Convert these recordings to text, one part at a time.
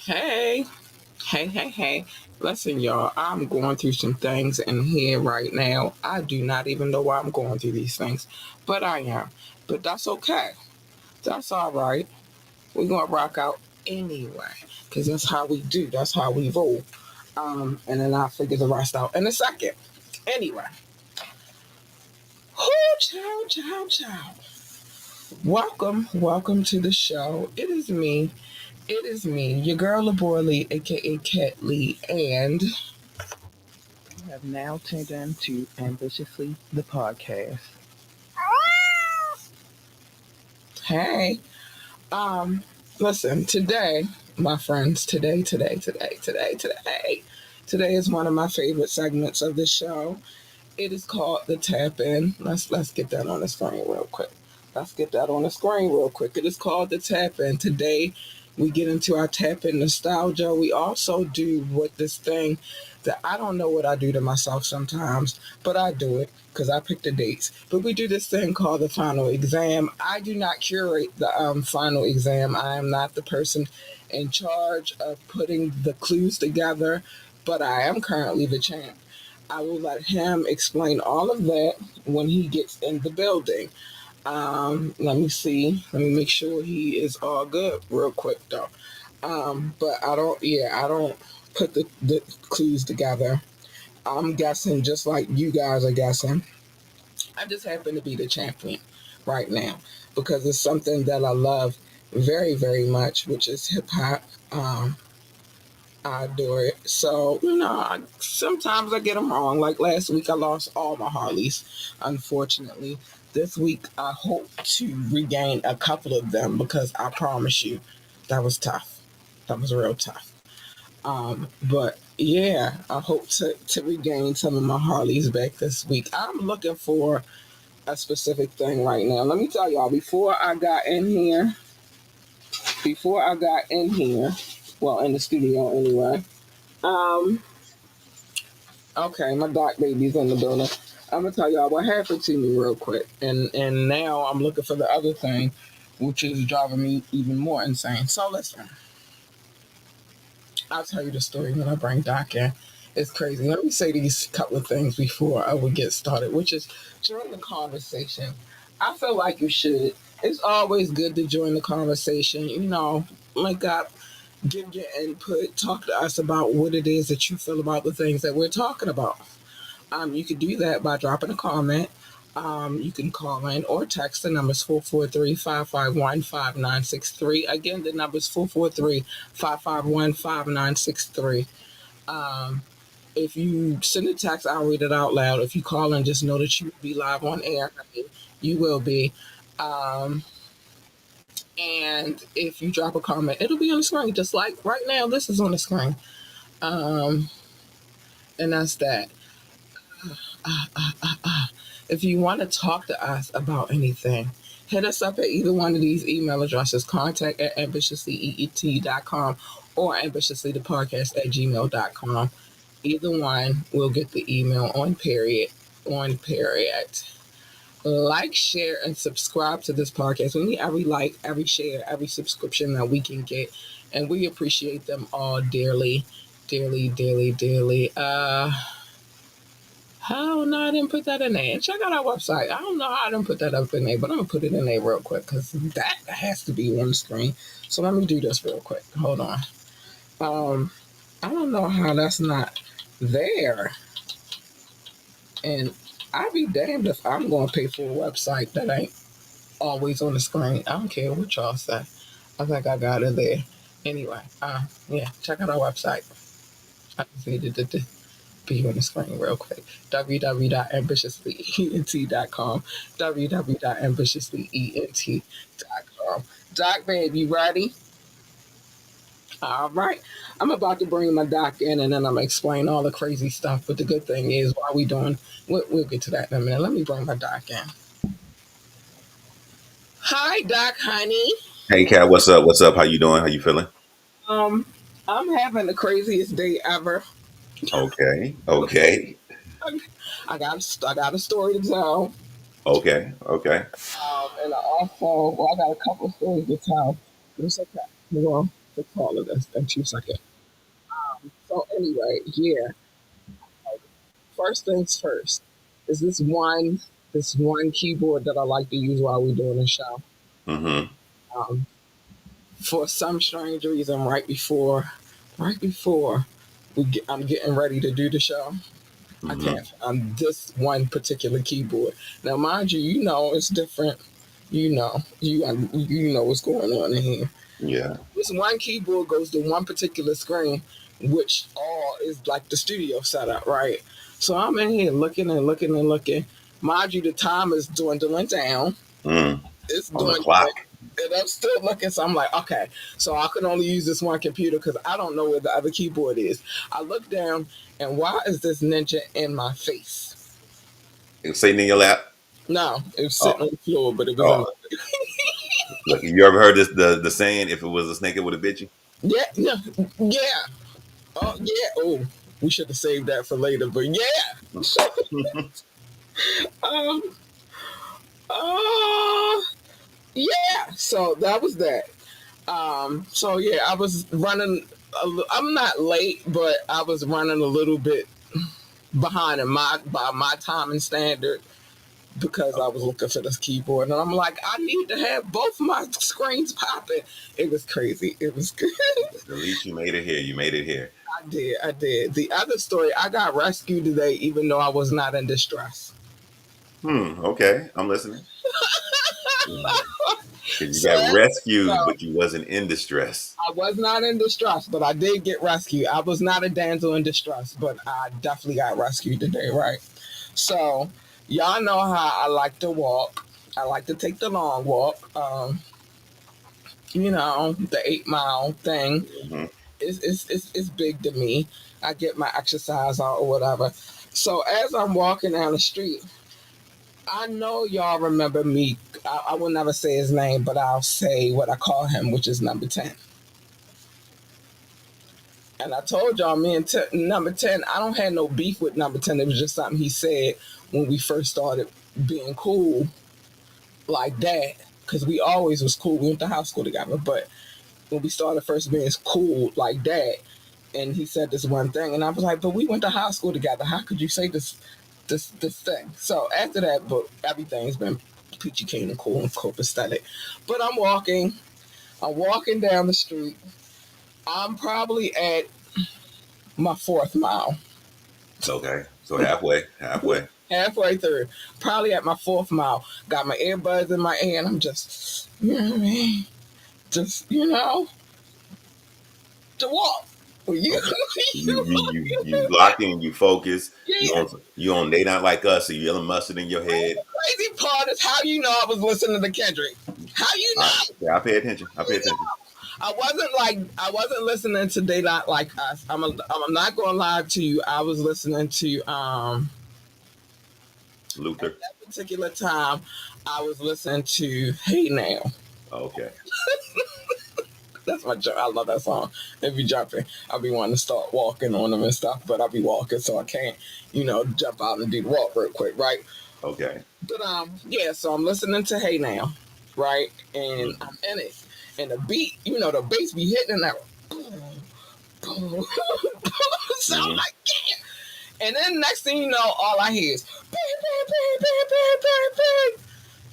Hey, hey. Listen, y'all, I'm going through some things in here right now. I do not even know why I'm going through these things, but I am. But that's okay. That's all right. We're going to rock out anyway, because that's how we do. That's how we roll. And then I'll figure the rest out in a second. Anyway. Whoo, chow. Welcome to the show. It is me, your girl Labor Lee, aka Cat Lee, and you have now turned into Ambitiously the podcast. Hey, um, listen, today, my friends, today is one of my favorite segments of the show. It is called the tap in. Let's get that on the screen real quick. It is called the tap in. Today we get into our tap in nostalgia. We also do what this thing that I don't know what I do to myself sometimes, but I do it because I pick the dates. But we do this thing called the final exam. I do not curate the final exam. I am not the person in charge of putting the clues together, but I am currently the champ. I will let him explain all of that when he gets in the building. Let me see. Let me make sure he is all good real quick though. But I don't put the clues together. I'm guessing just like you guys are guessing. I just happen to be the champion right now because it's something that I love very, very much, which is hip hop. I adore it. So, sometimes I get them wrong. Like last week, I lost all my Harleys, unfortunately. This week, I hope to regain a couple of them because I promise you, that was tough. That was real tough. But yeah, I hope to regain some of my Harleys back this week. I'm looking for a specific thing right now. Let me tell y'all, before I got in here, well, in the studio anyway, um, okay, my doc baby's in the building. I'm gonna tell y'all what happened to me real quick, and now I'm looking for the other thing, which is driving me even more insane. So listen, I'll tell you the story when I bring Doc in. It's crazy. Let me say these couple of things before I would get started, which is during the conversation. I feel like you should. It's always good to join the conversation. Like God, give your input. Talk to us about what it is that you feel about the things that we're talking about. You can do that by dropping a comment. You can call in or text. The number is 443-551-5963. Again, the number is 443-551-5963. Um, if you send a text, I'll read it out loud. If you call in, just know that you will be live on air. You will be. Um, and if you drop a comment, it'll be on the screen, just like right now. This is on the screen. Um, and that's that. If you want to talk to us about anything, hit us up at either one of these email addresses, contact at ambitiouslyEET.com or ambitiouslythepodcast@gmail.com. Either one will get the email on period. On period. Like, share, and subscribe to this podcast. We need every like, every share, every subscription that we can get. And we appreciate them all dearly, dearly, dearly, dearly. How no, I didn't put that in there. And check out our website. I don't know how I didn't put that up in there, but I'm gonna put it in there real quick because that has to be on the screen. So let me do this real quick. Hold on. I don't know how that's not there. And I'd be damned if I'm gonna pay for a website that ain't always on the screen. I don't care what y'all say. I think I got it there. Anyway, yeah, check out our website. I just needed to be on the screen real quick. www.ambitiouslyent.com. www.ambitiouslyent.com. Doc, babe, you ready? All right. I'm about to bring my doc in and then I'm going to explain all the crazy stuff. But the good thing is, while we doing, we'll get to that in a minute. Let me bring my doc in. Hi, Doc, honey. Hey Kat, what's up? What's up? How you doing? How you feeling? Um, I'm having the craziest day ever. Okay, okay, I got a story to tell. okay. And I also, well, I got a couple of stories to tell. It's okay. Hold on. to call it this in 2 seconds. So anyway, yeah. First things first. Is this one keyboard that I like to use while we're doing the show? Mm-hmm. Um, for some strange reason, right before I'm getting ready to do the show, I Mm-hmm. can't on this one particular keyboard. Now, mind you, it's different. You know what's going on in here. Yeah. This one keyboard goes to one particular screen, which all is like the studio setup, right? So I'm in here looking and looking and looking. Mind you, the time is dwindling down. Mm. It's On the dwindling. clock. And I'm still looking, so I'm like, okay, so I can only use this one computer because I don't know where the other keyboard is. I look down, and why is this ninja in my face? It's sitting in your lap. No, it was sitting Oh. on the floor, but it was in. Oh. Look, you ever heard this the saying, if it was a snake, it would have bit you? Yeah, yeah, yeah. Oh, yeah. Oh, we should have saved that for later, but yeah. So, um, uh, yeah. So that was that. So yeah, I was running. I'm not late, but I was running a little bit behind in by my time and standard because I was Oh, looking for this keyboard, and I'm like, I need to have both my screens popping. It was crazy. It was good. at least you made it here. You made it here. I did. I did. The other story, I got rescued today, even though I was not in distress. Okay. I'm listening. Because you So, got rescued, so but you wasn't in distress. I was not in distress, but I did get rescued. I was not a damsel in distress, but I definitely got rescued today, right? So, y'all know how I like to walk. I like to take the long walk. The 8 mile thing Hmm. is big to me. I get my exercise on or whatever. So as I'm walking down the street, I know y'all remember me. I will never say his name, but I'll say what I call him, which is number 10. And I told y'all, me and number 10, I don't have no beef with number 10. It was just something he said when we first started being cool like that. Because we always was cool. We went to high school together. But when we started first being cool like that, and he said this one thing, and I was like, but we went to high school together. How could you say this thing? So after that, but everything's been peachy keen and cool and copacetic. But I'm walking down the street. I'm probably at my fourth mile. Okay. So halfway, halfway. Halfway through, probably at my fourth mile. Got my earbuds in my ear, and I'm just, what I mean? Just, to walk. You, Okay. You you you, you you locked in, you focus. yeah. You on They Not Like Us, so you yelling mustard in your head. The crazy part is how you know I was listening to Kendrick. How you know? Yeah, I pay attention. I pay attention. I wasn't listening to They Not Like Us. I'm not gonna lie to you. I was listening to at Luther. that particular time. I was listening to Hey Now. Okay. That's my joke. I love that song. It be jumping. I'll be wanting to start walking on them and stuff, but I'll be walking, so I can't, jump out and do the walk real quick, right? Okay. But yeah. So I'm listening to Hey Now, right, and Hmm. I'm in it, and the beat, the bass be hitting and that. Sound Hmm. like yeah. And then next thing you know, all I hear is bang, bang, bang, bang, bang, bang, bang.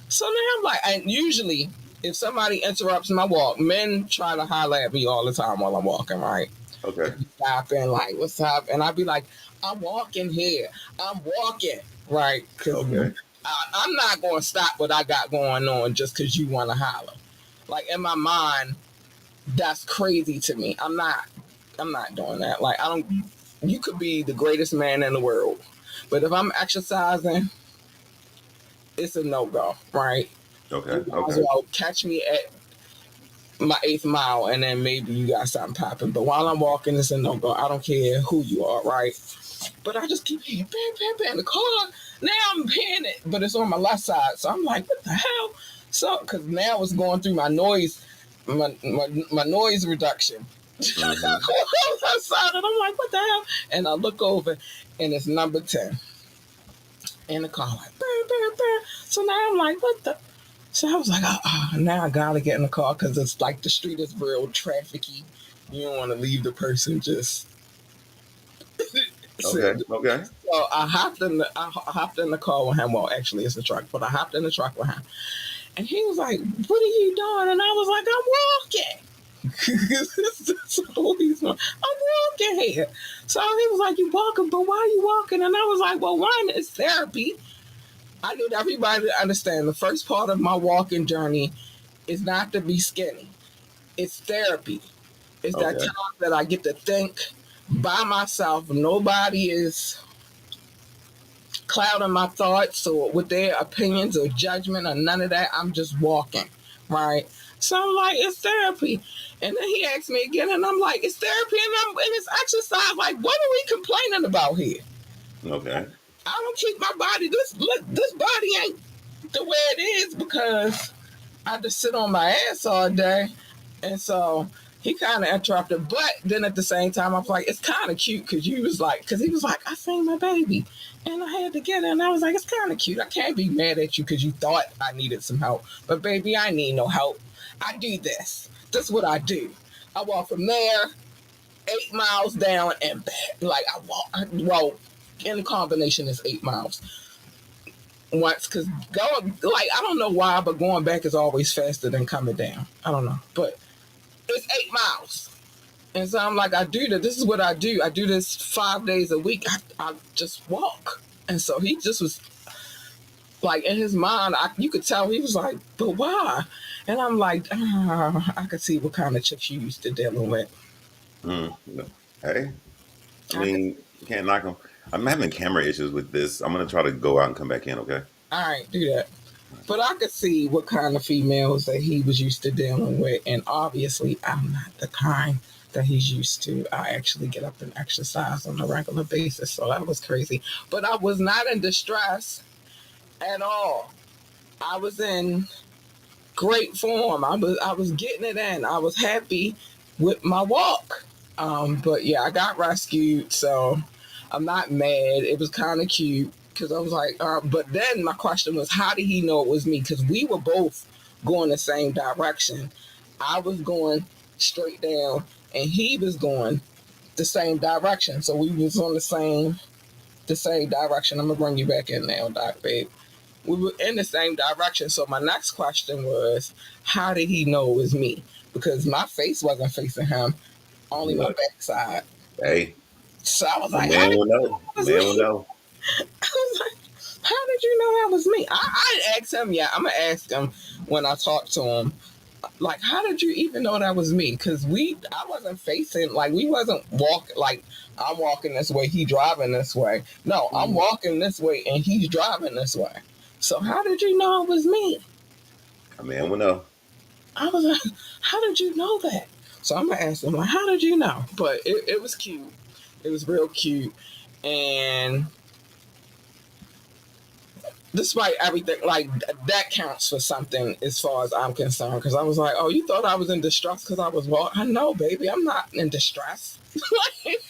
So now I'm like, and usually if somebody interrupts my walk, men try to holler at me all the time while I'm walking, right? They Okay. be stopping, like, what's up? And I'd be like, I'm walking here. I'm walking, right? Because Okay. I'm not going to stop what I got going on just because you want to holler. Like, in my mind, that's crazy to me. I'm not doing that. Like, I don't, you could be the greatest man in the world. But if I'm exercising, it's a no go, right? You Okay. might as Okay. well catch me at my 8th mile and then maybe you got something popping. But while I'm walking, it's a no go. I don't care who you are, right? But I just keep hearing bam, bam, bam. The car, now I'm hearing it, but it's on my left side. So I'm like, what the hell? So, because now it's going through my noise, my noise reduction. Hmm. Outside, and I'm like, what the hell? And I look over, and it's number 10 in the car, like, bam, bam, bam. So now I'm like, what the? So I was like, now I gotta get in the car because it's like the street is real trafficy. You don't want to leave the person just Okay. sitting. Okay. So I hopped in the car with him. Well, actually, it's a truck, but I hopped in the truck with him, and he was like, "What are you doing?" And I was like, "I'm walking." So I'm walking here. So he was like, "You walking? But why are you walking?" And I was like, "Well, one is therapy." I need everybody to understand the first part of my walking journey is not to be skinny. It's therapy. It's that Okay. time that I get to think by myself. Nobody is clouding my thoughts or with their opinions or judgment or none of that. I'm just walking, right? So I'm like, it's therapy. And then he asked me again, and I'm like, it's therapy and it's exercise. Like, what are we complaining about here? Okay. I don't keep my body. This body ain't the way it is because I just sit on my ass all day. And so he kind of interrupted. But then at the same time, I was like, it's kind of cute because he was like, I seen my baby and I had to get it. And I was like, it's kind of cute. I can't be mad at you because you thought I needed some help. But baby, I need no help. I do this. This is what I do. I walk from there 8 miles down and back. Like well, in the combination is 8 miles once because going like I don't know why, but going back is always faster than coming down. I don't know, but it's 8 miles, and so I'm like, I do that. This is what I do. I do this 5 days a week. I just walk, and so he just was like in his mind. You could tell he was like, but why? And I'm like, I could see what kind of chicks you used to dealing with. Mm. Hey, I I could, mean, you can't knock them. I'm having camera issues with this. I'm gonna try to go out and come back in. Okay. all right, do that. But I could see what kind of females that he was used to dealing with. And obviously, I'm not the kind that he's used to. I actually get up and exercise on a regular basis. So that was crazy. But I was not in distress at all. I was in great form. I was getting it in. I was happy with my walk. But yeah, I got rescued, so I'm not mad. It was kind of cute because I was like, but then my question was, how did he know it was me? Because we were both going the same direction. I was going straight down, and he was going the same direction. So we was on the same direction. I'm gonna bring you back in now, Doc, babe. We were in the same direction. So my next question was, how did he know it was me? Because my face wasn't facing him, only my Look, backside. hey, So I was the like, how man did will you know know. that The was man will me? know. I was like, how did you know that was me? I asked him, yeah, I'm gonna ask him when I talk to him. Like, how did you even know that was me? Because I wasn't facing, like, we wasn't walking, like, I'm walking this way, he driving this way. No, I'm Mm. walking this way and he's driving this way. So how did you know it was me? A man will know. I was like, how did you know that? So I'm gonna ask him, like, how did you know? But it was cute. It was real cute. And despite everything, like that counts for something as far as I'm concerned. Because I was like, oh, you thought I was in distress because I was walking? I know, baby, I'm not in distress. Like,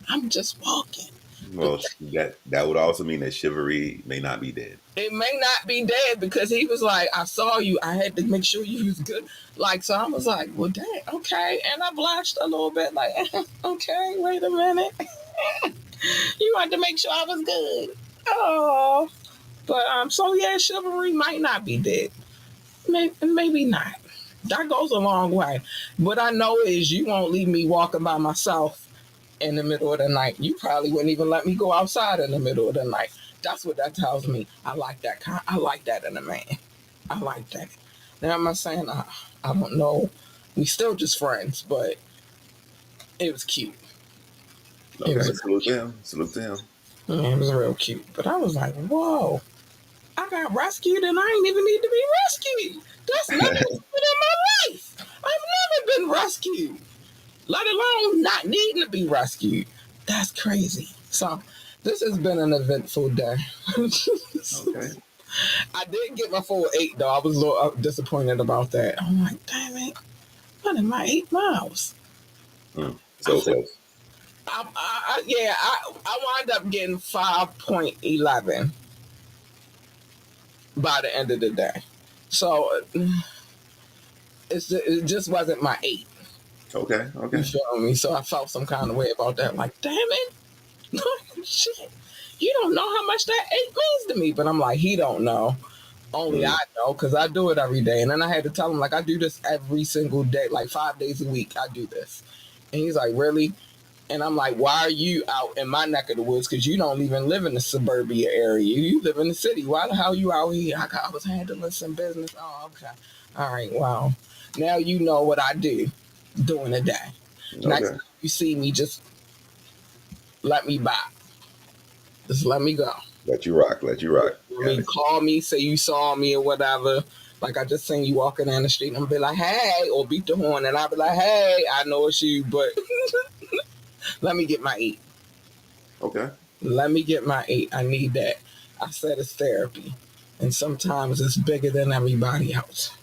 I'm just walking. But Well, that would also mean that chivalry may not be dead. it may not be dead because he was like, I saw you. I had to make sure you was good. Like, so I was like, well, dang, okay. And I blushed a little bit, like, okay, wait a minute. You had to make sure I was good. Oh, but so yeah, chivalry might not be dead. Maybe not. That goes a long way. What I know is you won't leave me walking by myself in the middle of the night. You probably wouldn't even let me go outside in the middle of the night. That's what that tells me. I like that kind. I like that in a man. I like that. Now I'm not saying I don't know. We still just friends, but it was cute. It was Okay, real salute to cute. him. Salute to him. Yeah, it was real cute. But I was like, whoa, I got rescued and I ain't even need to be rescued. That's never happened in my life. I've never been rescued, let alone not needing to be rescued. That's crazy. So this has been an eventful day. Okay. I did get my full 8 though. I was a little disappointed about that. I'm like, damn it, what am I 8 miles? Mm. I, So close. yeah, I wound up getting 5.11 by the end of the day. So it just wasn't my eight. Okay. You Okay. feel me? So I felt some kind of way about that. Like, damn it, shit, you don't know how much that eight means to me. But I'm like, he don't know. Only I Mm, know because I do it every day. And then I had to tell him, like, I do this every single day, like 5 days a week. I do this. And he's like, really? And I'm like, why are you out in my neck of the woods? Because you don't even live in the suburbia area. You live in the city. Why the hell you out here? I was handling some business. Oh, okay. All right. Wow. Now you know what I do during the day. Next okay. time you see me, just let me by. Just let me go. Let you rock. Let you rock. I Got mean, it. call me, say you saw me or whatever. Like I just seen you walking down the street and be like, hey, or beat the horn, and I'll be like, hey, I know it's you, but let me get my eight. Okay. Let me get my eight. I need that. I said it's therapy, and sometimes it's bigger than everybody else.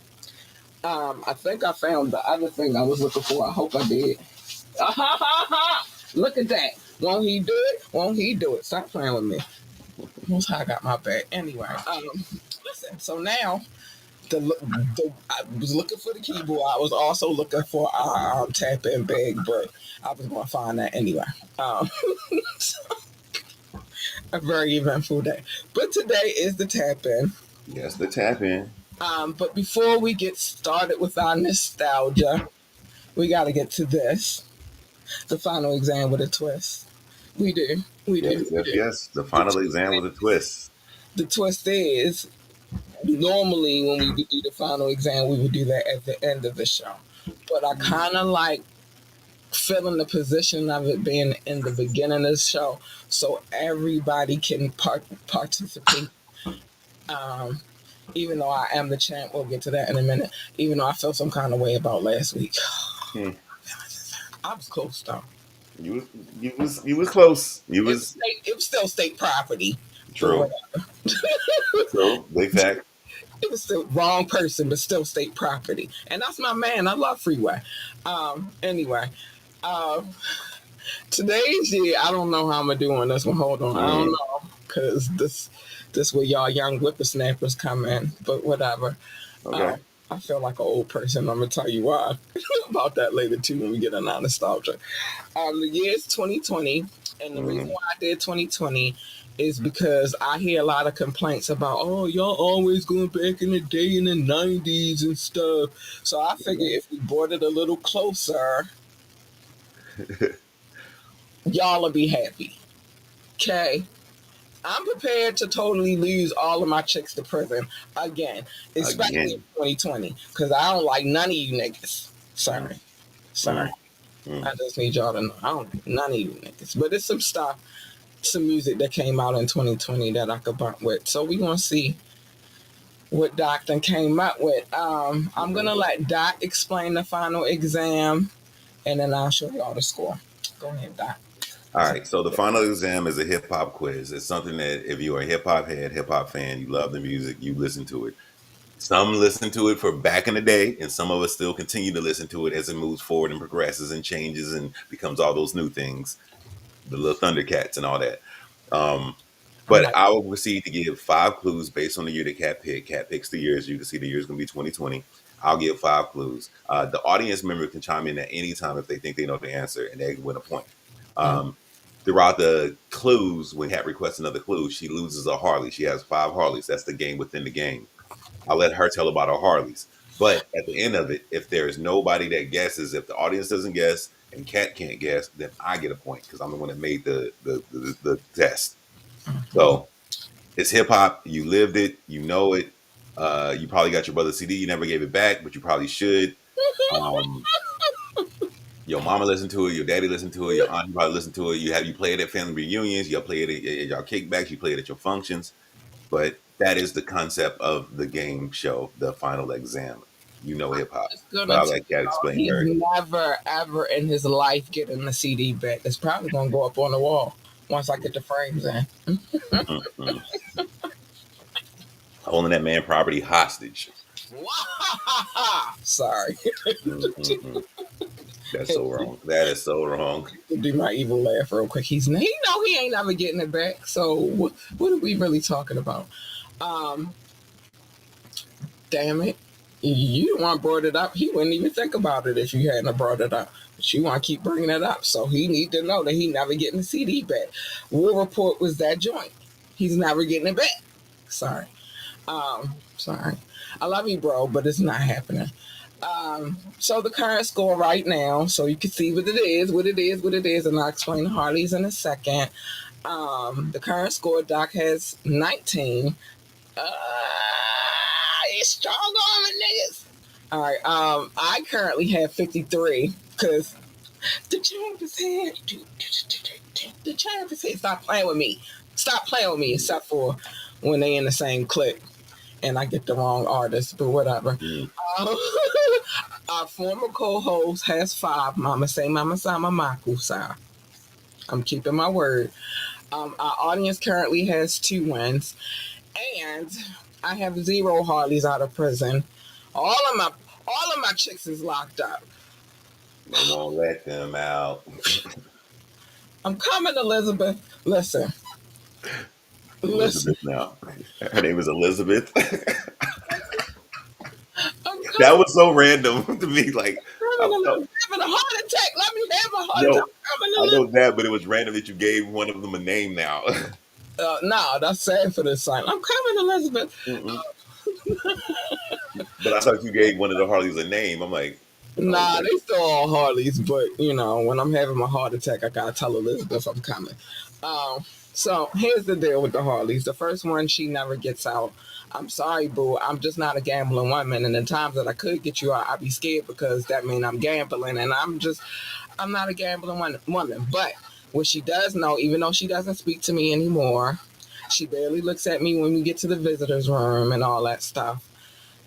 I think I found the other thing I was looking for. I hope I did. Look at that. Won't he do it? Won't he do it? Stop playing with me. Most High got my back. Anyway, listen. So now I was looking for the keyboard. I was also looking for our tap in bag, but I was going to find that anyway. Um, a very eventful day. But today is the tap in. Yes, the tap in. But before we get started with our nostalgia, we got to get to this the final exam with a twist. We do. We Yes, do. We yes, do. yes. The The final twist, exam with a twist. the twist is normally when we do the final exam, we would do that at the end of the show. But I Mm, kind of like filling the position of it being in the beginning of the show so everybody can participate. Um, even though I am the champ, we'll get to that in a minute. Even though I felt some kind of way about last week, hmm. I was close though. You was close. You was It was still state property, but true. whatever. True. Big fact. It was the wrong person, but still state property, and that's my man. I love Freeway. Anyway, um, today's year, I don't know how I'm gonna do on this one. Hold on, I don't Mm, know because this where y'all young whippersnappers come in, but whatever. Um, okay. I feel like an old person. I'm gonna tell you why about that later too when we get on our nostalgia. The year is 2020, and the reason Mm, why I did 2020 is because I hear a lot of complaints about, oh, y'all always going back in the day in the 90s and stuff. So I figured okay. if we brought it a little closer, y'all will be happy. Okay. I'm prepared to totally lose all of my chicks to prison again, especially in Again. 2020, because I don't like none of you niggas. Mm, Sorry. mm, Sorry. mm. I just need y'all to know. I don't like none of you niggas. But it's some stuff, some music that came out in 2020 that I could bump with. So we gonna see what Doc then came up with. I'm Okay. gonna let Doc explain the final exam, and then I'll show y'all the score. Go ahead, Doc. All right. So the final exam is a hip hop quiz. It's something that if you're a hip hop head, hip hop fan, you love the music, you listen to it. Some listen to it for back in the day, and some of us still continue to listen to it as it moves forward and progresses and changes and becomes all those new things, the little Thundercats and all that. Um, I'm but like, I will proceed to give 5 clues based on the year that Cat picked. Cat picks the years. You can see the year is going to be 2020. I'll give 5 clues. The audience member can chime in at any time if they think they know the answer, and they win a point. mm, Um, Throughout the clues, when Cat requests another clue, she loses a Harley. She has 5 Harleys. That's the game within the game. I'll let her tell about her Harleys. But at the end of it, if there is nobody that guesses, if the audience doesn't guess and Cat can't guess, then I get a point because I'm the one that made the test. So it's hip hop. You lived it. You know it. You probably got your brother's CD. You never gave it back, but you probably should. Um, your mama listened to it. Your daddy listened to it. Your aunt probably listened to it. You play it at family reunions. You play it at y'all kickbacks. You play it at your functions. But that is the concept of the game show, the final exam. You know hip hop, it's but gonna I'll tell let Cat y'all explain he's her. never ever in his life getting the CD back. It's probably gonna go up on the wall once I get the frames in. Mm-mm. Holding that man property hostage. Sorry. Mm-mm-mm. That's so wrong. That is so wrong. Do my evil laugh real quick. He know he ain't never getting it back. So what are we really talking about? Um, Damn it. You the one brought it up. He wouldn't even think about it if you hadn't brought it up. But you want to keep bringing it up. So he need to know that he never getting the CD back. War Report was that joint. He's never getting it back. Sorry. Sorry. I love you, bro, but it's not happening. So the current score right now, so you can see what it is, and I'll explain the Harleys in a second. The current score, Doc has 19. Uh, it's strong on me, niggas. All right. I currently have 53 because the champ is here. The champ is here. Stop playing with me. Stop playing with me, except for when they in the same clique and I get the wrong artist, but whatever. Mm. Um, our former co-host has 5. Mama say, Mama Sama Maku sa. I'm keeping my word. Our audience currently has 2 wins, and I have 0 Harleys out of prison. All of my chicks is locked up. They won't let them out. I'm coming, Elizabeth. Listen, listen. Elizabeth now. Her name is Elizabeth. I'm That coming. was so random to me. Like, I felt, I'm having a heart attack. Let me have a heart attack. no, I'm coming, I Elizabeth. know that, but it was random that you gave one of them a name now. No, that's sad for this sign. I'm coming, Elizabeth. Mm-mm. But I thought you gave one of the Harleys a name. I'm like, Nah, okay. they still all Harleys, but when I'm having my heart attack, I gotta tell Elizabeth I'm coming. Um, so here's the deal with the Harleys. The first one, she never gets out. I'm sorry, boo. I'm just not a gambling woman, and the times that I could get you out, I'd be scared because that means I'm gambling, and I'm not a gambling woman. But what she does know, even though she doesn't speak to me anymore, she barely looks at me when we get to the visitors' room and all that stuff.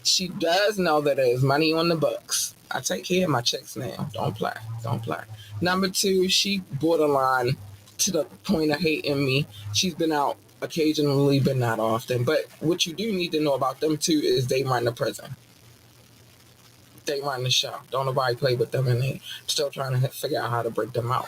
She does know that there's money on the books. I take care of my chicks now. Don't play. Don't play. Number 2, she borderline to the point of hating me. She's been out occasionally, but not often. But what you do need to know about them too is they run the prison. They run the show. Don't nobody play with them, and they still trying to figure out how to break them out.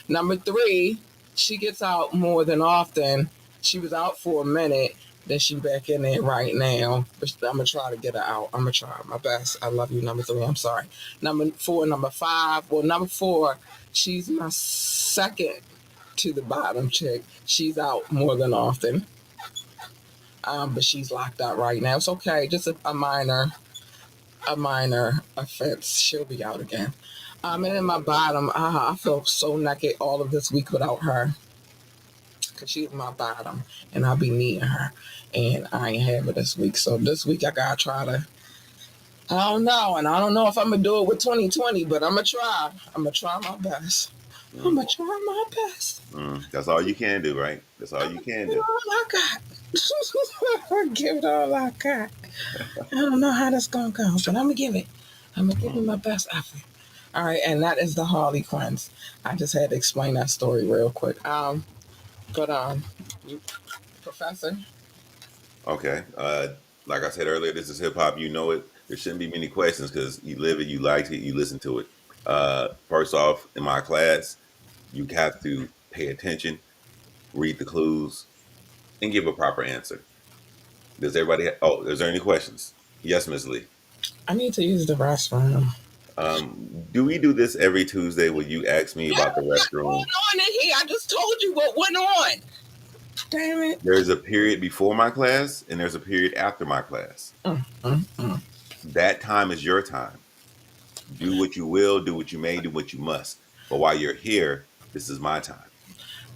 Number 3, she gets out more than often. She was out for a minute, then she back in there right now. But I'm gonna try to get her out. I'm gonna try my best. I love you, number 3. I'm sorry. Number 4, number 5. Well, number 4, she's my second to the bottom chick. She's out more than often. But she's locked out right now. It's okay. Just a minor offense. She'll be out again. And then my bottom, I feel so naked all of this week without her because she's my bottom and I'll be needing her. And I ain't have it this week. So this week I got to try to, I don't know. And I don't know if I'm going to do it with 2020, but I'm going to try. I'm going to try my best. I'm Mm, going to try my best. that's all you can do, right? That's all I'm you going to can give it do. all I got. I'm give it all I got. I don't know how that's going to go, but I'm going to give it. I'm going to give it Mm. my best effort. All right, and that is the Harley Quinns. I just had to explain that story real quick. But you, Professor, Okay. Like I said earlier, this is hip hop. You know it. There shouldn't be many questions because you live it, you like it, you listen to it. First off, in my class, you have to pay attention, read the clues, and give a proper answer. Does everybody? Is there any questions? Yes, Miss Lee. I need to use the restroom. Do we do this every Tuesday where you ask me Yeah, about the what's going restroom? on in here? I just told you what went on. Damn it. There's a period before my class and there's a period after my class. Mm. That time is your time. Do what you will, do what you may, do what you must. But while you're here, this is my time.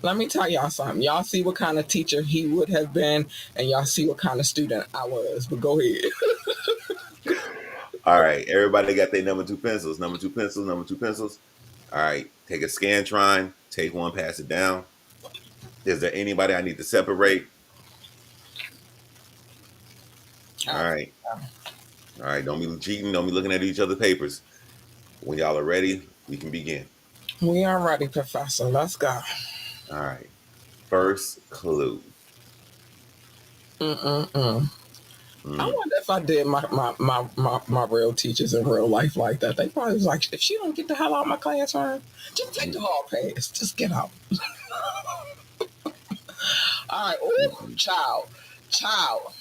Let me tell y'all something. Y'all see what kind of teacher he would have been, and y'all see what kind of student I was. But go ahead. All right, everybody got their number 2 pencils. Number 2 pencils, number 2 pencils. All right, take a Scantron, take one, pass it down. Is there anybody I need to separate? All right. All right, don't be cheating, don't be looking at each other's papers. When y'all are ready, we can begin. We are ready, Professor. Let's go. All right. First clue. Mm-mm-mm. I Mm, wonder if I did my real teachers in real life like that. They probably was like, if she don't get the hell out of my classroom, just take mm, the hall pass. Just get out. All right. mm, Ooh, mm. child. Child.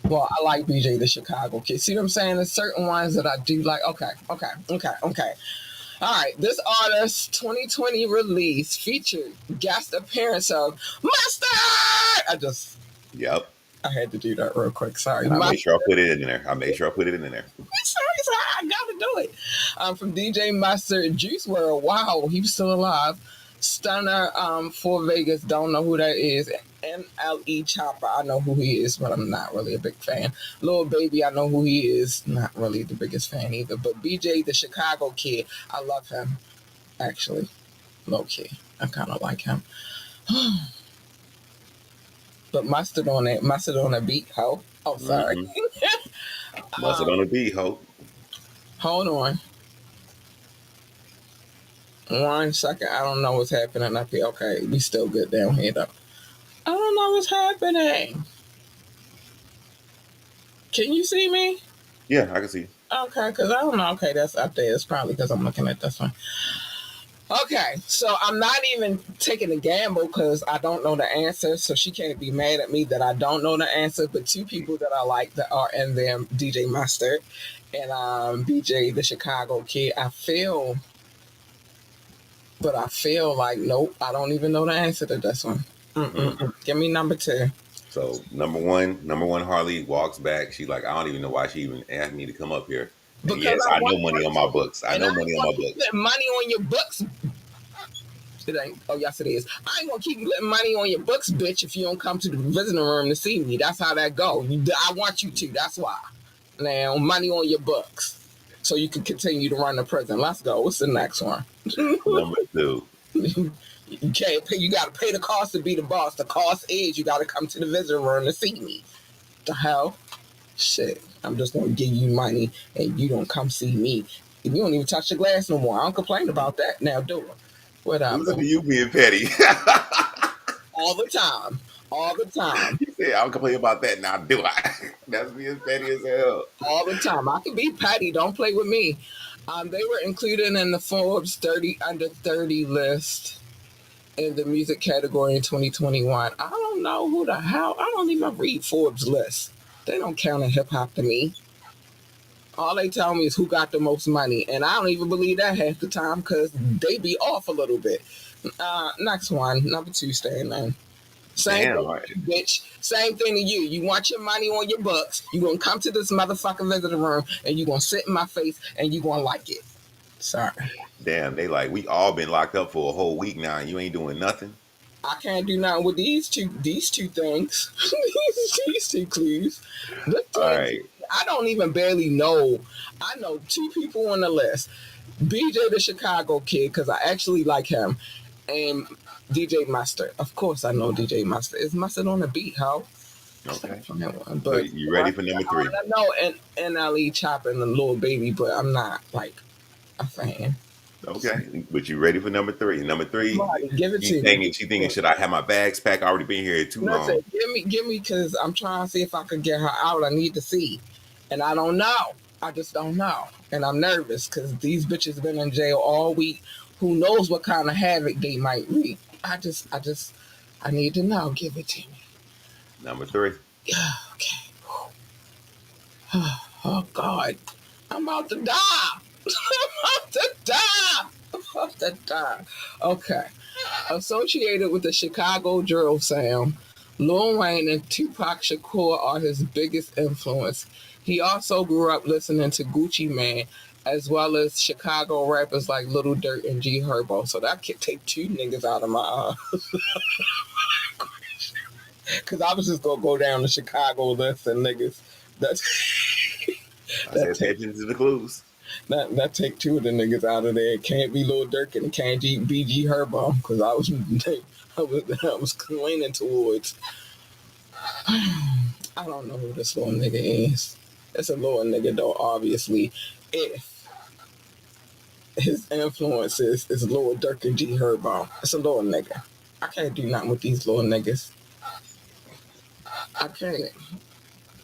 Well, I like BJ the Chicago Kid. See what I'm saying? There's certain ones that I do like. Okay, okay. All right, this artist 2020 release featured guest appearance of Mustard. Yep. I had to do that real quick. Sorry, And I made Mustard. sure I put it in there. I made sure I put it in there. Sorry, I gotta do it. From DJ Mustard, Juice World. Wow, he was still alive. Stunner for Vegas. Don't know who that is. NLE Chopper. I know who he is, but I'm not really a big fan. Lil Baby. I know who he is. Not really the biggest fan either. But BJ the Chicago Kid. I love him. Actually, low key. I kind of like him. But mustard on that beat. Ho. Oh, sorry. Mm-hmm. Mustard on the beat, ho. Hold on. 1 second. I don't know what's happening up here. Okay, we still good down here though. I don't know what's happening. Can you see me? Yeah, I can see. Okay, because I don't know. Okay, that's up there. It's probably because I'm looking at this one. Okay, so I'm not even taking a gamble because I don't know the answer. So she can't be mad at me that I don't know the answer. But two people that I like that are in there, DJ Mustard and BJ the Chicago Kid. I feel like nope. I don't even know the answer to this one. Mm. Give me number two. So number one, Harley walks back. She like, I don't even know why she even asked me to come up here. And Because yes, I I want know money on to, my books. I and I know ain't money on gonna my keep books. putting money on your books. It ain't. Oh, yes, it is. I ain't gonna keep putting money on your books, bitch. If you don't come to the visiting room to see me, that's how that go. I want you to. That's why. Now, money on your books, so you can continue to run the prison. Let's go. What's the next one? Number two. You can't pay. You gotta pay the cost to be the boss. The cost is you gotta come to the visiting room to see me. The hell? Shit. I'm just gonna give you money and you don't come see me. And you don't even touch the glass no more. I don't complain about that. Now do it. Whatever. Look at you being petty. All the time. All the time. You said I don't complain about that. Now do I? That's being petty as hell. All the time. I can be petty. Don't play with me. They were included in the Forbes 30 under 30 list in the music category in 2021. I don't know who the hell. I don't even read Forbes list. They don't count in hip hop to me. All they tell me is who got the most money, and I don't even believe that half the time because they be off a little bit. Next one, number two, staying in. Same Damn, thing, right. bitch. Same thing to you. You want your money on your books. You gonna come to this motherfucking visitor room and you gonna sit in my face and you gonna like it. Sorry, Damn, they like we all been locked up for a whole week now and you ain't doing nothing. I can't do nothing with these two things. these two clues. This All thing, right. I don't even barely know. I know two people on the list. BJ the Chicago Kid because I actually like him, and DJ Mustard. Of course, I know DJ Mustard. Is Mustard on the beat? How? Okay. From that one, So but you ready for number three? I know NLE Chopper and the Little Baby, but I'm not like a fan. Okay. But you ready for number three? Number three, Somebody give it to me. she thinking, should I have my bags packed? I already been here too Listen, long. give me, because I'm trying to see if I could get her out. I need to see, and I don't know. I just don't know, and I'm nervous because these bitches been in jail all week. Who knows what kind of havoc they might wreak? I need to know. Give it to me. Number three. Yeah. Okay. Oh God, I'm about to die. I'm about to die. I'm about to die. Okay. Associated with the Chicago drill sound, Lil Wayne and Tupac Shakur are his biggest influence. He also grew up listening to Gucci Mane, as well as Chicago rappers like Little Dirt and G Herbo. So that could take two niggas out of my because I was just gonna go down the Chicago list and niggas. That's I that said pay take attention to the clues. that take two of the niggas out of there. It can't be Lil Durk and it can't be G Herbo because I was leaning towards. I don't know who this little nigga is. It's a little nigga though, obviously. If his influence is Lil Durk and G Herbo, it's a little nigga. I can't do nothing with these little niggas. I can't.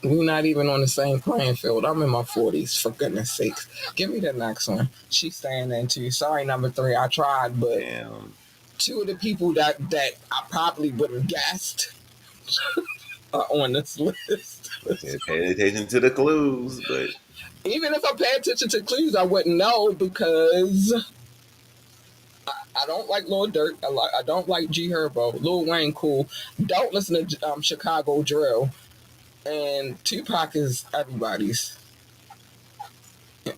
We're not even on the same playing field. I'm in my 40s, for goodness sakes. Give me the next one. She's staying in too. Sorry, number three. I tried, but Damn. two of the people that I probably would have guessed are on this list. I said pay attention to the clues, but Even if I pay attention to clues, I wouldn't know because I don't like Lil Durk. I don't like G Herbo. Lil Wayne, cool. Don't listen to Chicago Drill. And Tupac is everybody's.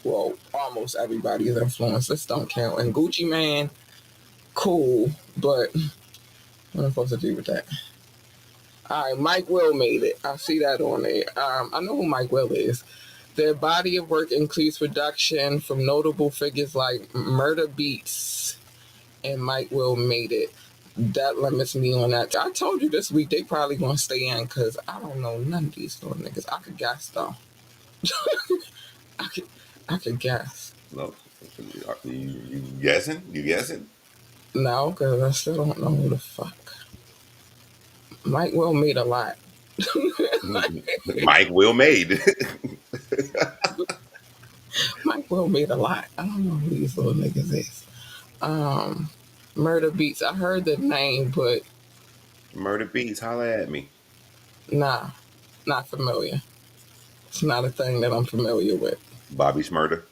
Well, almost everybody's influence. This don't count. And Gucci Man, cool. But what am I supposed to do with that? All right, Mike Will made it. I see that on there. I know who Mike Will is. Their body of work includes production from notable figures like Murder Beats and Mike Will made it. That limits me on that. I told you this week they probably gonna stay in because I don't know none of these little niggas. I could guess though. I could I could guess. no, you guessing? You guessing? No, because I still don't know who the fuck. Mike Will made a lot. Mike Will made. Mike Will made a lot. I don't know who these little niggas is. Um, Murder Beats. I heard the name, but Murder Beats, holla at me. nah, not familiar. It's not a thing that I'm familiar with. Bobby Shmurda.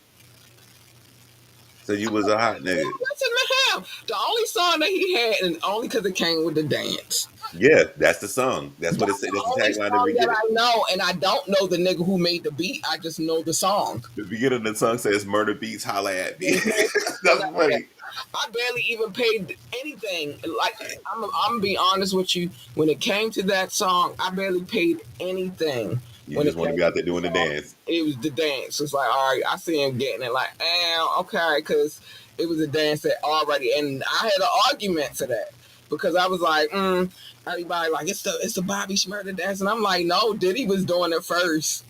So you was a hot nigga. Listen to him. The only song that he had, and only because it came with the dance. Yeah, that's the song. That's what it That's said. the That's the only tagline at the song that beginning. I know, and I don't know the nigga who made the beat. I just know the song. The beginning of the song says "Murder Beats, holla at me." Mm-hmm. That's funny. I barely even paid anything. Like I'm be honest with you. When it came to that song, I barely paid anything. You When just it want came to be to out there the doing the song, dance. it was the dance. It's like, all right, I see him getting it. Like, okay, because it was a dance that already. And I had an argument to that because I was like, everybody like it's the Bobby Shmurda dance, and I'm like, no, Diddy was doing it first.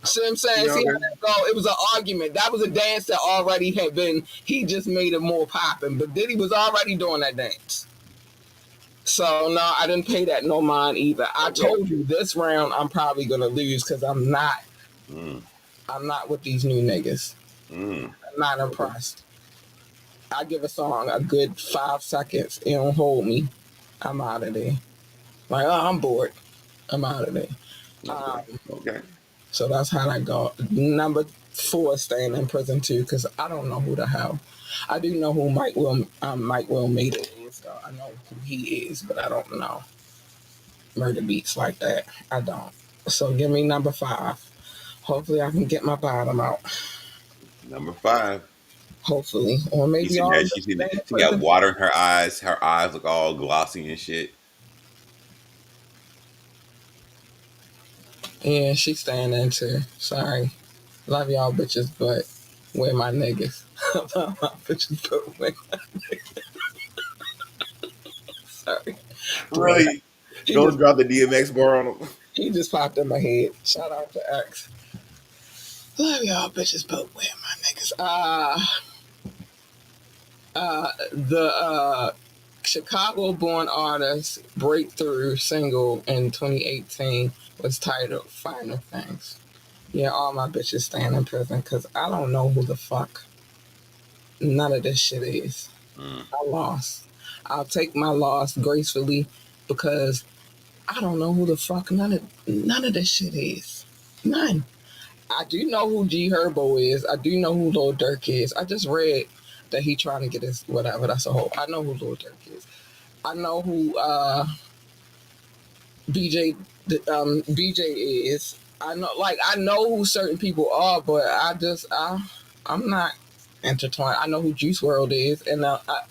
See what I'm saying? Yeah, See how okay. that go? It was an argument. That was a dance that already had been, he just made it more popping. But Diddy was already doing that dance. So no, I didn't pay that no mind either. I Okay. told you this round I'm probably gonna lose because Mm, I'm not with these new niggas. mm. I'm not Okay. impressed. I give a song a good 5 seconds. It don't hold me. I'm out of there. Like, oh, I'm bored. I'm out of there. Okay. Um, Okay. So that's how that go. Number 4 is staying in prison too, because I don't know who the hell. I do know who Mike Will made it is. Though. I know who he is, but I don't know murder beats like that. I don't. So give me number 5. Hopefully I can get my bottom out. Number 5. Hopefully, or She's maybe sitting all there. of them She's sitting stay there. in She got prison. water in her eyes. Her eyes look all glossy and shit. Yeah, she's staying in too. Sorry, love y'all bitches, but where my niggas? Love my bitches, but where my sorry. Dwayne, Really? he Don't just drop the DMX bar on them. He just popped in my head. Shout out to X. Love y'all bitches, but where my niggas? The Chicago-born artist breakthrough single in 2018 was titled "Final Things." Yeah, all my bitches staying in prison because I don't know who the fuck none of this shit is. Mm. I lost. I'll take my loss gracefully because I don't know who the fuck none of this shit is. None. I do know who G Herbo is. I do know who Lil Durk is. I just read that he trying to get his whatever. That's a whole. I know who Lil Durk is. I know who BJ BJ is. I know who certain people are, but I'm not intertwined. I know who Juice World is, and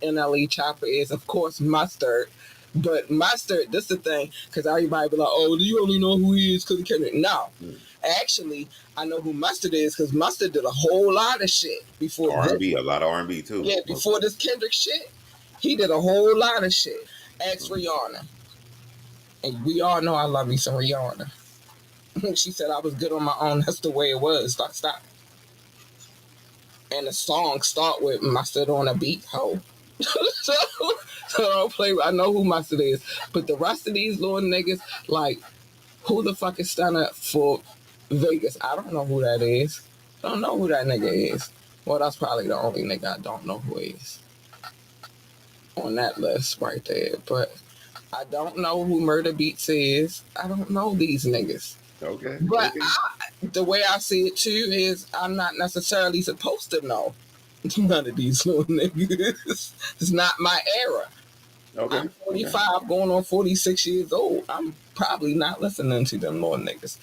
NLE Chopper is, of course, Mustard. But Mustard, this is the thing, because everybody be like, "Oh, do you only know who he is because he can?" No, Mm. actually, I know who Mustard is because Mustard did a whole lot of shit before this. R&B, a lot of R&B too. Yeah, Most before this Kendrick shit, he did a whole lot of shit. Ex mm. Rihanna, and we all know I love me some Rihanna. She said I was good on my own. That's the way it was. Stop. And the song start with Mustard on a beat. Ho. so, so don't play. I know who Mustard is, but the rest of these little niggas, like, who the fuck is standing for Vegas? I don't know who that is. I don't know who that nigga is. Well, that's probably the only nigga I don't know who is on that list right there. But I don't know who Murder Beats is. I don't know these niggas. Okay, But okay, the way I see it too is I'm not necessarily supposed to know none of these little niggas. It's not my era. okay, I'm okay. 45 going on 46 years old. I'm probably not listening to them little niggas.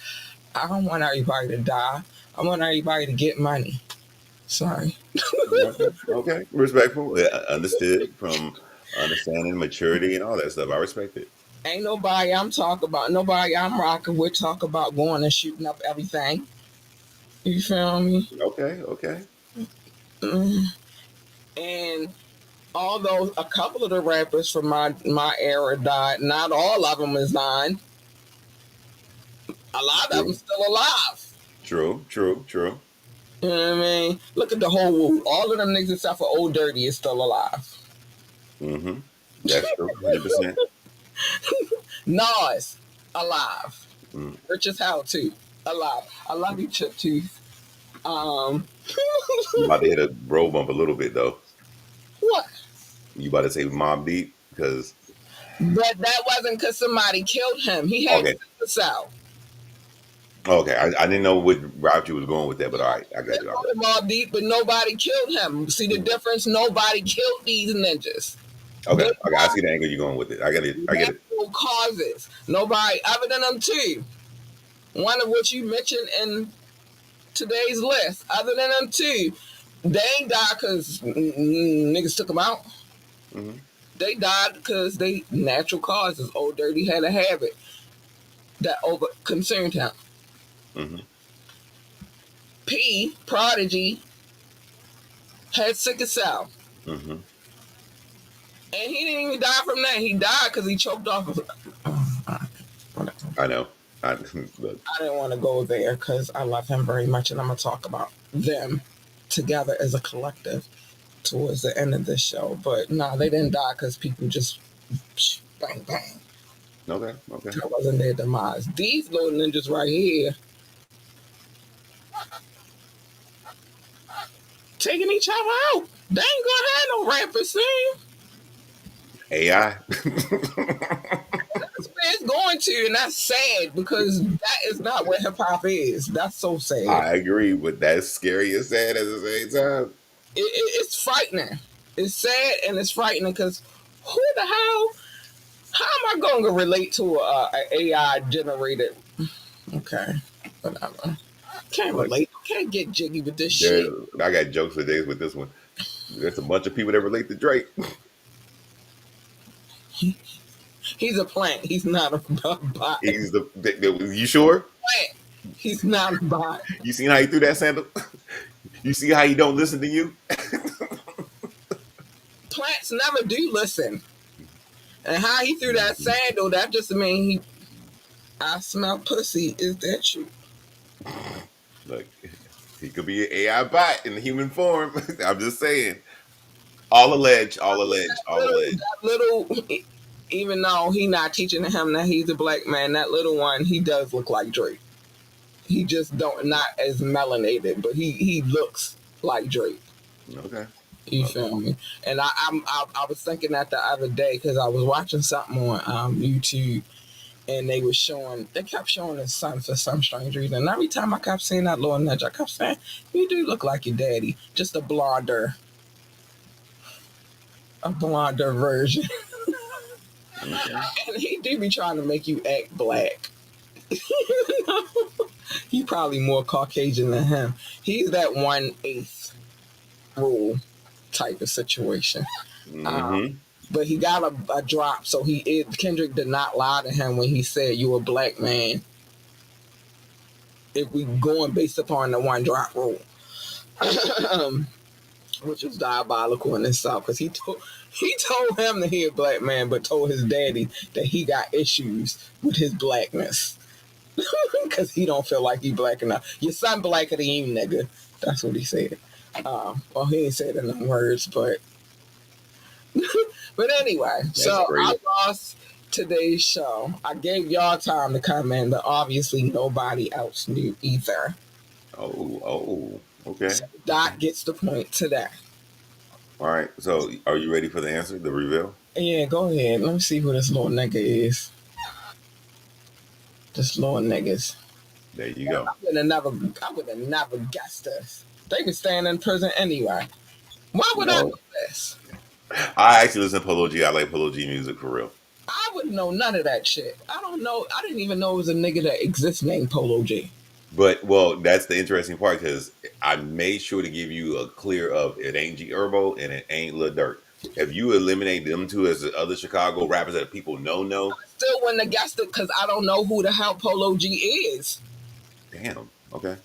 I don't want everybody to die. I want everybody to get money. Sorry. Okay, okay. Respectful, understood from understanding maturity and all that stuff. I respect it. Ain't nobody I'm talking about, nobody I'm rocking with talk about going and shooting up everything. You feel me? Okay, okay. Mm. And although a couple of the rappers from my era died, not all of them is dying. A lot of them True, still alive. true, true, true. You know what I mean? Look at the whole world. All of them niggas except for Old Dirty is still alive. Mm-hmm. That's true. 100%. Nas, alive. Mm. Rich as hell too. Alive. I love you, Chip Tooth. Um You about to hit a road bump a little bit though. what? You about to say Mob Deep because But that wasn't because somebody killed him. He had okay, sickle cell. okay. I didn't know what route you was going with that, but all right, I got you. I got Mob Deep, but nobody killed him. See the you. difference? Nobody killed these ninjas. Okay, They okay. I see the angle you're going with it. I get it. I get it. natural causes. Nobody other than them two. One of which you mentioned in today's list. Other than them two, they ain't died because niggas took them out. Mm-hmm. They died because they natural causes. Old Dirty had a habit that over concerned him. Mm-hmm. P Prodigy had sickle cell, Mm-hmm. and he didn't even die from that. He died because he choked off. I know. I look. I didn't want to go there because I love him very much, and I'm gonna talk about them together as a collective towards the end of this show. But no, they didn't die because people just bang bang. Okay. Okay. That wasn't their demise. These little ninjas right here taking each other out. They ain't gonna have no rappers soon. AI. That's where it's going to, and that's sad because that is not what hip hop is. That's so sad. I agree, but that's scary and sad at the same time. It's frightening. It's sad and it's frightening because who the hell? How am I going to relate to a AI generated? Okay, whatever. Can't Look, relate. Can't get jiggy with this there. shit. I got jokes for days with this one. There's a bunch of people that relate to Drake. He's a plant. He's not a bot. He's you sure? Plant. He's not a bot. You seen how he threw that sandal? You see how he don't listen to you? Plants never do listen. And how he threw that sandal, that just mean he. I smell pussy. Is that you? Look, he could be an AI bot in human form. I'm just saying. All alleged, all alleged, all alleged. That little, even though he not teaching him that he's a black man, that little one, he does look like Drake. He just don't not as melanated, but he looks like Drake. Okay. You Okay. feel me? And I was thinking that the other day because I was watching something on YouTube and they kept showing his son for some strange reason. And every time I kept seeing that little nudge, I kept saying, "You do look like your daddy, just a blonder version." Okay. And he do be trying to make you act black. He probably more Caucasian than him. He's that 1/8 rule type of situation. Mm-hmm. But he got a drop, so Kendrick did not lie to him when he said you a black man. If we going based upon the one drop rule, which is diabolical in itself, because he told him that he a black man, but told his daddy that he got issues with his blackness because he don't feel like he black enough. Your son blacker than you, nigga. That's what he said. Well, he ain't said it in words, but anyway. That's So I crazy. lost today's show. I gave y'all time to come in, but obviously nobody else knew either. Oh, oh, okay. So Dot gets the point today. All right. So, are you ready for the answer, the reveal? Yeah, go ahead. Let me see who this little nigga is. This little niggas. There you go. I would have never guessed this. They was staying in prison anyway. Why would I know No, this? I actually listen to Polo G. I like Polo G music for real. I wouldn't know none of that shit. I don't know. I didn't even know it was a nigga that exists named Polo G. But well, that's the interesting part because I made sure to give you a clear of it ain't G Herbo and it ain't Lil Durk. If you eliminate them two as the other Chicago rappers that people know, Still wouldn't have guessed it because I don't know who the hell Polo G is. damn. Okay.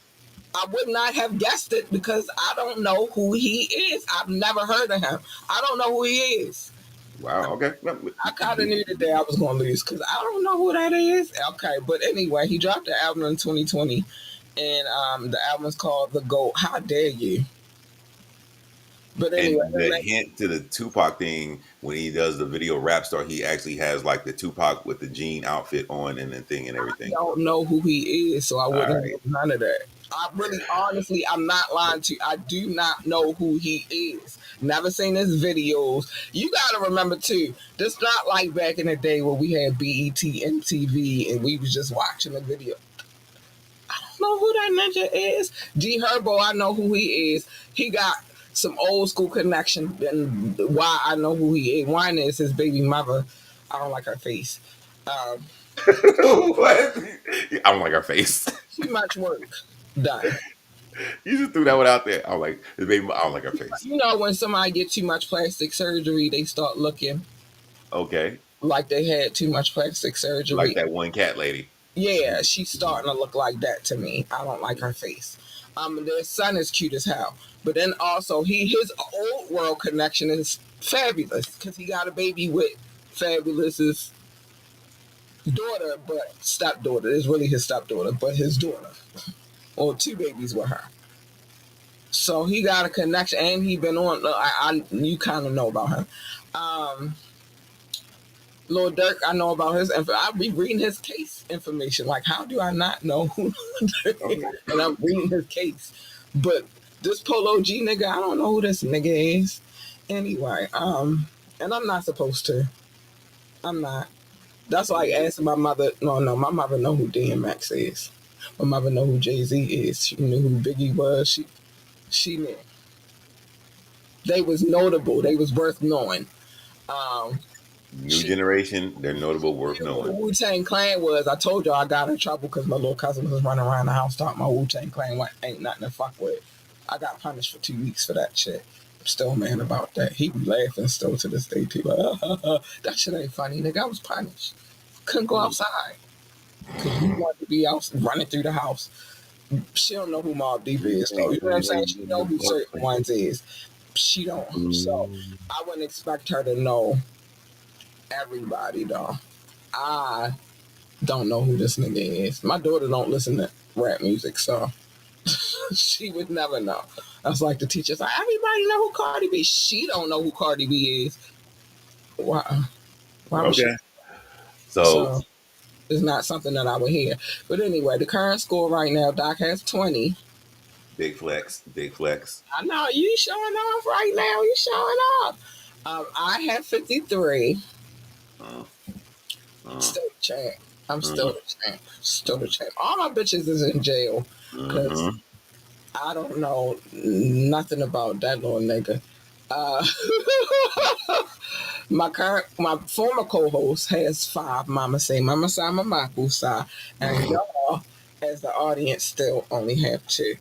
I would not have guessed it because I don't know who he is. I've never heard of him. I don't know who he is. Wow. Okay. No, I kind of knew the day I was going to lose because I don't know who that is. Okay, but anyway, he dropped the album in 2020, and the album is called The Goat. How dare you? But anyway, and the hint to the Tupac thing when he does the video rap star, he actually has like the Tupac with the jean outfit on and the thing and I everything. don't know who he is, so I All wouldn't right. know none of that. I really, honestly, I'm not lying to you. I do not know who he is. Never seen his videos. You got to remember too. This not like back in the day where we had BET, MTV, and we was just watching the video. Know who that ninja is? G Herbo, I know who he is. He got some old school connection, and why I know who he is. One is his baby mother. I don't like her face. Um, What? I don't like our face. Too much work done. You just threw that one out there. I'm like, baby, I don't like our face. You know, when somebody get too much plastic surgery, they start looking Okay. like they had too much plastic Like surgery. that one cat lady. Yeah, she's starting to look like that to me. I don't like her face. Their son is cute as hell, but then also his old world connection is fabulous because he got a baby with fabulous's daughter, but stepdaughter is really his stepdaughter, but his daughter, or two babies with her. So he got a connection, and he been on. You kind of know about him. Um, Lil Durk, I know about his. I be reading his case information. Like, how do I not know who? Okay. And I'm reading his case, but this Polo G nigga, I don't know who this nigga is. Anyway, and I'm not supposed to. I'm not. That's like asking my mother. No, my mother know who DMX is. My mother know who Jay Z is. She knew who Biggie was. She knew. They was notable. They was worth knowing. Um, New she generation, they're notable, worth knew who the knowing. Wu Tang Clan was. I told y'all I got in trouble because my little cousin was running around the house talking my Wu Tang Clan ain't nothing to fuck with. I got punished for 2 weeks for that shit. I'm still mad about that. He be laughing still to this day too. Like, that shit ain't funny, nigga. I was punished. Couldn't go outside because you wanted to be out running through the house. She don't know who Mob Deep is though. You know what I'm saying? She know who certain ones is. She don't. So I wouldn't expect her to know everybody though. I don't know who this nigga is. My daughter don't listen to rap music, so she would never know. That's like the teacher's like, everybody know who Cardi B. She don't know who Cardi B is. Why? Why would she? Okay. So So it's not something that I would hear. But anyway, the current score right now, Doc has 20. big flex, big flex. I know you showing off right now. You showing off. I have 53. Uh, uh, Still the champ. I'm still uh, the champ. Still the champ. All my bitches is in jail because uh-huh. I don't know nothing about that little nigga. Uh, my former co-host has 5. Mama say, Mama say, Mama say, and y'all, as the audience, still only have 2.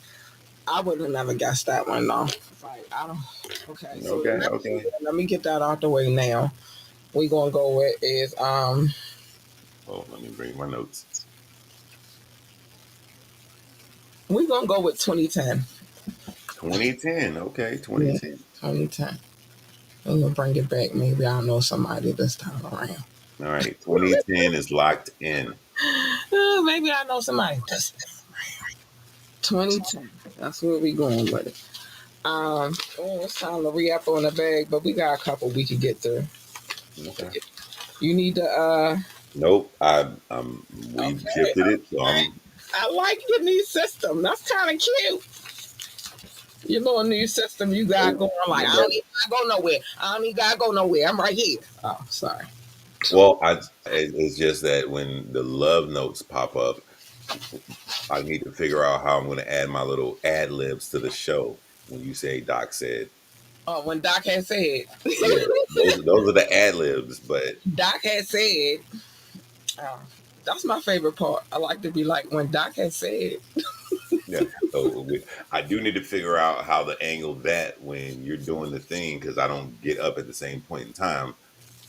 I would have never guessed that one though. Like I don't. Okay, so the Okay, next one, okay. let me get that out the way now. We gonna go with is Oh, let me bring my notes. we gonna go with 2010. 2010. Okay, Yeah, 2010. 2010. I'm gonna bring it back. Maybe I'll know somebody this time around. All right, 2010 is locked in. Maybe I know somebody this 2010. That's where we going with it. It's time to re up on the bag, but we got a couple we could get through. Okay. You need to Nope. We've okay. shifted it, so I'm I like your new system. That's kind of cute. Your little new system you got going like I don't even gotta go nowhere. I don't even gotta go nowhere. I'm right here. Oh, sorry. Well, it's just that when the love notes pop up, I need to figure out how I'm going to add my little ad libs to the show. When you say Doc said, Oh, when Doc had said, yeah, those are the ad libs. But Doc had said, oh, that's my favorite part. I like to be like when Doc had said, yeah, so I do need to figure out how to angle that when you're doing the thing because I don't get up at the same point in time.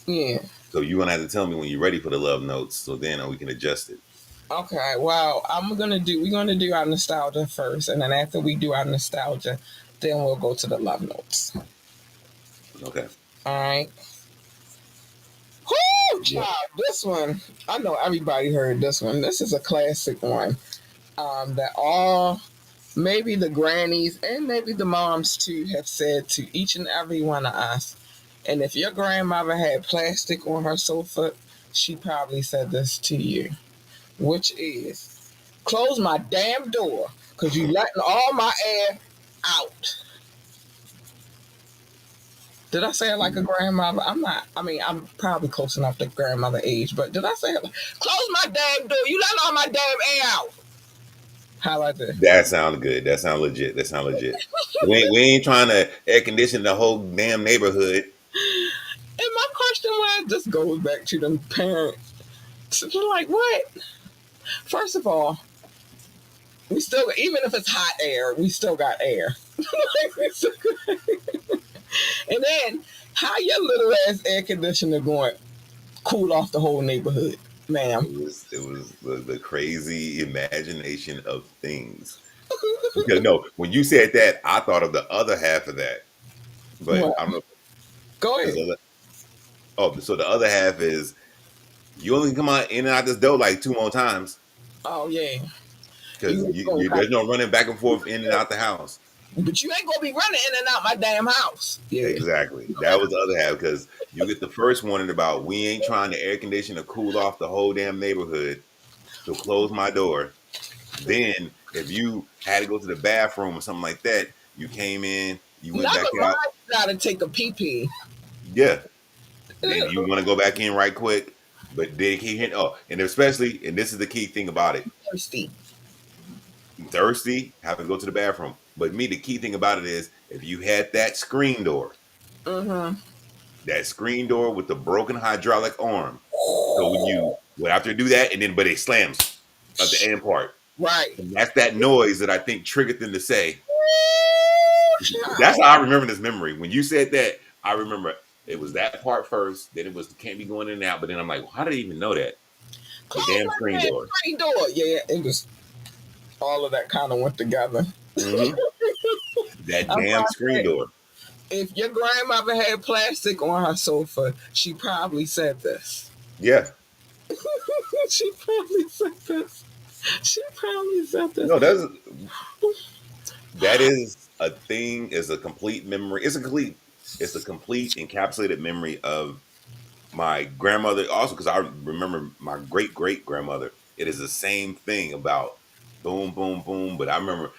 yeah. So you're gonna have to tell me when you're ready for the love notes, so then we can adjust it. Okay, well, we're gonna do our nostalgia first, and then after we do our nostalgia, then we'll go to the love notes. Okay. All right. Whoo, Yeah. child, this one, I know everybody heard this one. This is a classic one. That all maybe the grannies and maybe the moms too have said to each and every one of us. And if your grandmother had plastic on her sofa, she probably said this to you, which is close my damn door because you letting all my air out. Did I say it like a grandmother? I'm not. I mean, I'm probably close enough to grandmother age, but did I say it like, close my damn door? You letting all my damn air out. How about this? That sounds good. That sounds legit. That sounds legit. We ain't trying to air condition the whole damn neighborhood. And my question was, this goes back to them parents. So they're like, what? First of all, we still, even if it's hot air, we still got air. And then, how your little ass air conditioner going to cool off the whole neighborhood, ma'am? It was the crazy imagination of things. Because no, when you said that, I thought of the other half of that. But What? I don't know Go because ahead. so the other half is you only come out in and out this door like two more times Oh, yeah. because there's no running back and forth in and out the house. But you ain't gonna be running in and out my damn house. Yeah. Exactly. That was the other half because you get the first warning about we ain't trying to air condition or cool off the whole damn neighborhood. So close my door. Then if you had to go to the bathroom or something like that, you came in, you went Never back mind. out. Gotta take a pee pee. Yeah. Then you want to go back in right quick. But they keep hitting. Oh, and especially, and this is the key thing about it. Thirsty. Thirsty, have to go to the bathroom. But me, the key thing about it is if you had Mm-hmm. that screen door with the broken hydraulic arm. So when you would have to do that, and then but it slams at the end part. Right. And that's that noise that I think triggered them to say. Child. That's how I remember this memory. When you said that, I remember it was that part first. Then it was can't be going in and out. But then I'm like, well, how did they even know that? The Close damn my screen damn door. screen door. Yeah, it was all of that kind of went together. Hmm. That I'm damn about to screen say, door. if your grandmother had plastic on her sofa, she probably said this. Yeah. She probably said this. She probably said this. No, that is a thing. Is a complete memory. It's a complete encapsulated memory of my grandmother. Also, because I remember my great grandmother. It is the same thing about boom, boom, boom. But I remember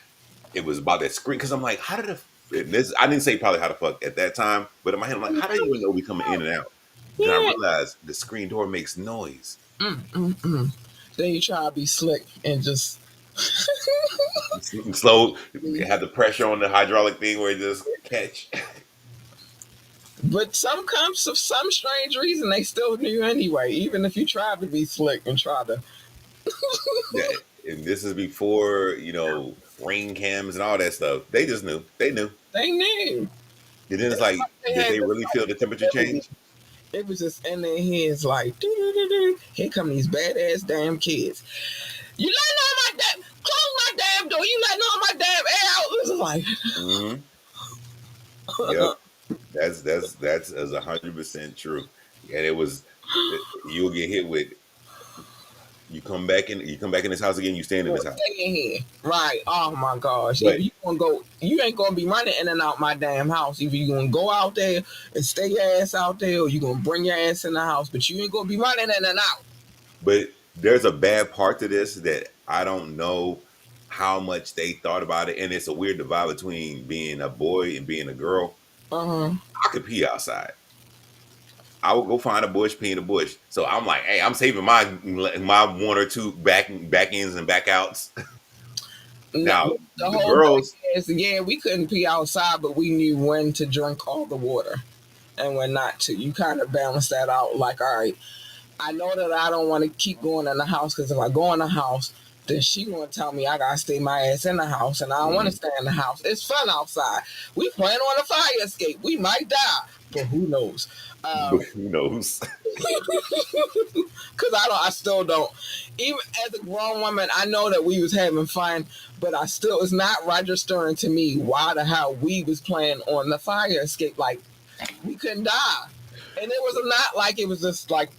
it was about that screen because I'm like, how did this? I didn't say probably how the fuck at that time, but in my head, I'm like, how do you even know we coming in and out? Then I Yeah. realized the screen door makes noise. Then you try to be slick and just. Slow, have the pressure on the hydraulic thing where it just catch. But some comes for some strange reason they still knew anyway, even if you tried to be slick and try to. Yeah, and this is before rain cams and all that stuff. They just knew. They knew. They knew. And then it's It's like, like they did had they this really feel the temperature ability. change? It was just in their heads like, doo-doo-doo-doo. Here come these badass damn kids. You letting all my damn, close my damn door. You letting all my damn air out. It was like, Hmm. Yep. That's as 100% true. And it was you'll get hit with you come back in this house again, you stand in well, this house. stay in here. Right. Oh my gosh. Either But you gonna go, you ain't gonna be running in and out my damn house. Either you gonna go out there and stay your ass out there, or you gonna bring your ass in the house. But you ain't gonna be running in and out. but there's a bad part to this that I don't know. how much they thought about it. And it's a weird divide between being a boy and being a girl. Uh-huh. I could pee outside. I would go find a bush, pee in a bush. So I'm like, hey, I'm saving my one or two back ends and back outs. No, Now the the whole thing girls, is, yeah, we couldn't pee outside, but we knew when to drink all the water and when not to. You kind of balance that out. Like, all right, I know that I don't want to keep going in the house because if I go in the house, then she gonna tell me I gotta stay my ass in the house, and I don't want to mhm, stay in the house. It's fun outside. We plan on a fire escape. We might die, but who knows? who knows? Because I don't. I still don't. Even as a grown woman, I know that we was having fun, but I still it's not registering to me why the hell we was planning on the fire escape. Like we couldn't die, and it was not like it was just like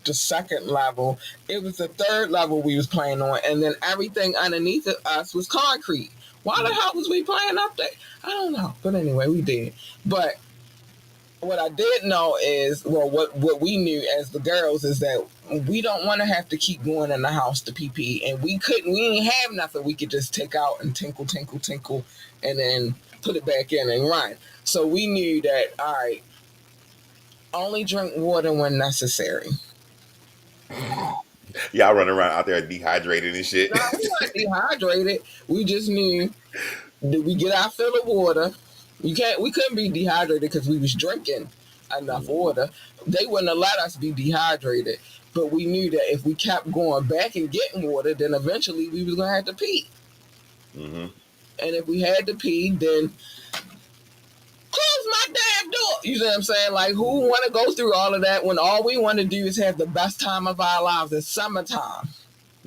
the second level. It was the third level we was playing on, and then everything underneath us was concrete. Why the hell was we playing up there? I don't know. But anyway, we did. But what I did know is, well, what we knew as the girls is that we don't want to have to keep going in the house to pee pee, and we didn't have nothing we could just take out and tinkle, tinkle, tinkle, and then put it back in and run. So we knew that, all right, only drink water when necessary. Y'all running around out there dehydrated and shit. Now we weren't dehydrated. We just knew that we get our fill of water. We couldn't be dehydrated because we was drinking enough Mhm, water. They wouldn't have let us be dehydrated. But we knew that if we kept going back and getting water, then eventually we was gonna have to pee. mhm. And if we had to pee, then close my damn door. You know what I'm saying? Like who wanna go through all of that when all we want to do is have the best time of our lives? It's summertime.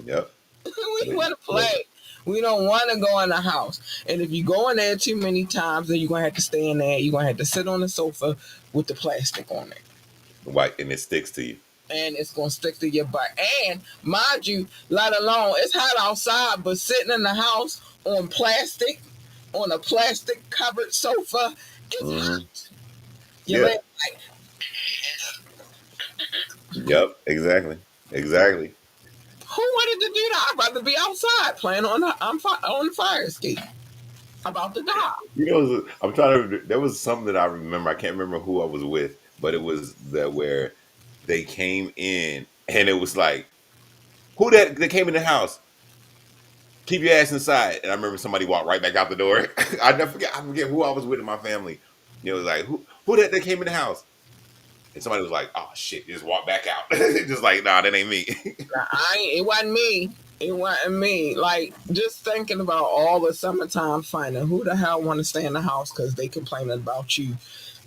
Yep. We But, want to but play. We don't want to go in the house. And if you go in there too many times, then you're going to have to stay in there. You're going to have to sit on the sofa with the plastic on it. white and it sticks to you. And it's going to stick to your butt. And mind you, let alone, it's hot outside, but sitting in the house on plastic, on a plastic covered sofa, it's Hmm. hot. You Yeah. lay like, Yep. Exactly. Exactly. who wanted to do that? I'd rather be outside playing on the fire escape. About to die. You know, I'm trying to. There was something that I remember. I can't remember who I was with, but it was that where they came in, and it was like, who that? They came in the house. Keep your ass inside. And I remember somebody walked right back out the door. I never forget. I forget who I was with in my family. You know, it was like who that? They came in the house, and somebody was like, "Oh shit!" Just walk back out. Just like, nah, that ain't me. It wasn't me. It wasn't me. Like just thinking about all the summertime fun and who the hell want to stay in the house because they complaining about you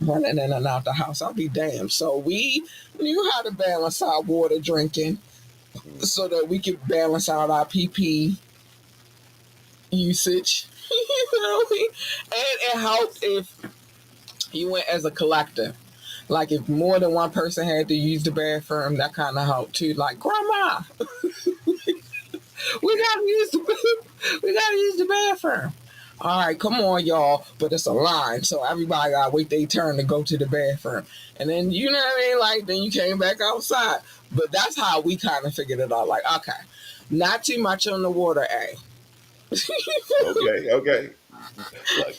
running in and out the house. I'll be damned. So we knew how to balance our water drinking so that we could balance out our PP usage. You know what I mean? And it helped if you went as a collective. Like if more than one person had to use the bathroom, that kind of helped too. Like grandma, we gotta use the bathroom. All right, come on, y'all. But it's a line, so everybody gotta wait their turn to go to the bathroom. And then you know what I mean? Like then you came back outside. But that's how we kind of figured it out. Like, okay, not too much on the water, A. Okay, okay. Look,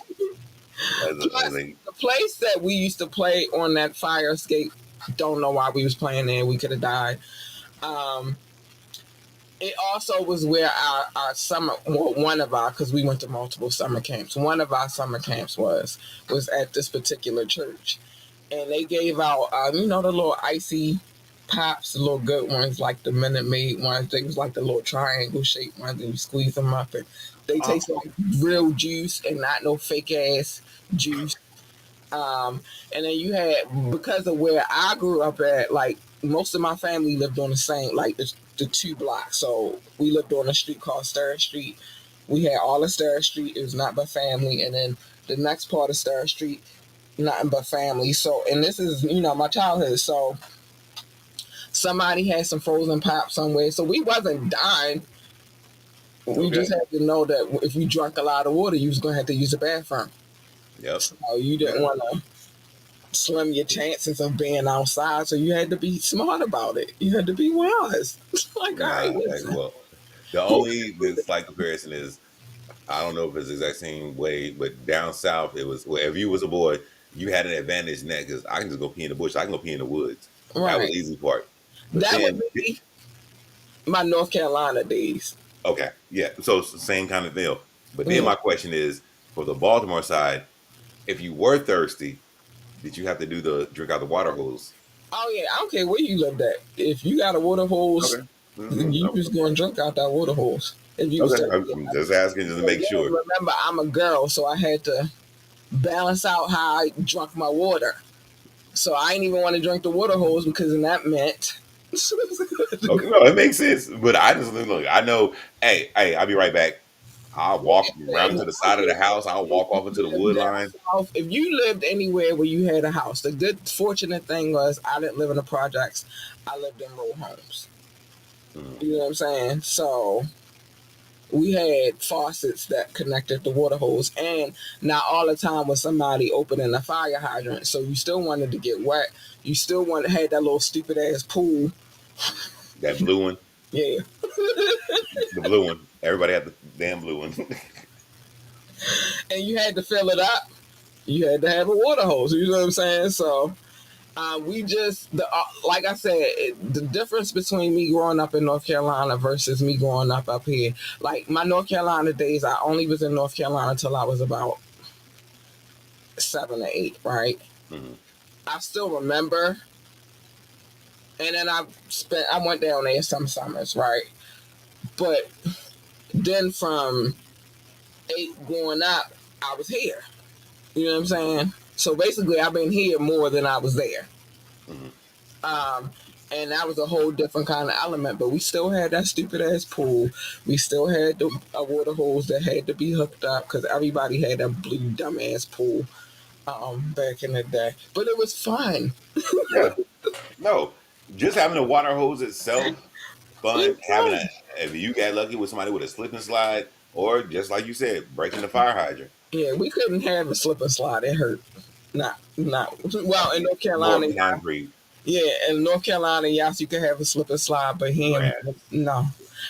as Plus, a the place that we used to play on that fire escape, don't know why we was playing there. We could have died. Um, it also was where our summer, well, one of our, because we went to multiple summer camps. One of our summer camps was at this particular church, and they gave out, the little icy pops, the little good ones, like the Minute Maid ones. They was like the little triangle shaped ones, and you squeeze them up, and they taste oh, like real juice and not no fake ass juice. And then you had because of where I grew up at, like most of my family lived on the same, like the two blocks. So we lived on a street called Star Street. We had all of Star Street. It was not but family, and then the next part of Star Street, nothing but family. So, and this is my childhood. So somebody had some frozen pop somewhere. So we wasn't dying. We okay. just had to know that if you drank a lot of water, you was gonna have to use the bathroom. Yep. So you didn't Yeah. want to slim your chances of being outside. So you had to be smart about it. You had to be wise. Like, all right, Nah. listen, Well, the who only the slight comparison is I don't know if it's the exact same way, but down south it was. Well, if you was a boy, you had an advantage in that because I can just go pee in the bush. I can go pee in the woods. That was Right. the easy part. But That would then, be my North Carolina days. okay, yeah. So it's the same kind of deal. But then Yeah. my question is, for the Baltimore side, if you were thirsty, did you have to do the drink out the water hose? Oh yeah, I don't care where you lived at. If you got a water hose, Okay. you was going to drink out that water hose. If you was Okay. thirsty. I'm just asking just to And make then sure. remember, I'm a girl, so I had to balance out how I drunk my water. So I didn't even want to drink the water hose because then that meant. Okay, no, it makes sense. But I just look. I know. Hey, I'll be right back. I'll walk around to the side of the house. I'll walk off into the wood Down line. south, if you lived anywhere where you had a house, the good fortunate thing was I didn't live in the projects. I lived in row homes. Mm, You know what I'm saying? So we had faucets that connected the water hose, and not all the time was somebody opening a fire hydrant. So you still wanted to get wet. You still wanted had that little stupid ass pool. that blue one, Yeah, the blue one. Everybody had the damn blue one. and you had to fill it up. You had to have a water hose. You know what I'm saying? So we just like I said, the difference between me growing up in North Carolina versus me growing up here. Like my North Carolina days, I only was in North Carolina until I was about 7 or 8. Right. Mhm. I still remember, and then I went down there some summers. Right. But then from 8 going up, I was here. You know what I'm saying? So basically, I've been here more than I was there. Mhm. Um, and that was a whole different kind of element. But we still had that stupid ass pool. We still had a water hose that had to be hooked up because everybody had a blue dumbass pool back in the day. But it was fun. Yeah. No, just having a water hose itself, It fun. was Having fun. a if you got lucky with somebody with a slip and slide, or just like you said, breaking the fire hydrant. Yeah, we couldn't have a slip and slide. It hurt. Not well in North More Carolina. concrete Yeah, in North Carolina, yes, you could have a slip and slide, but here, grass. no,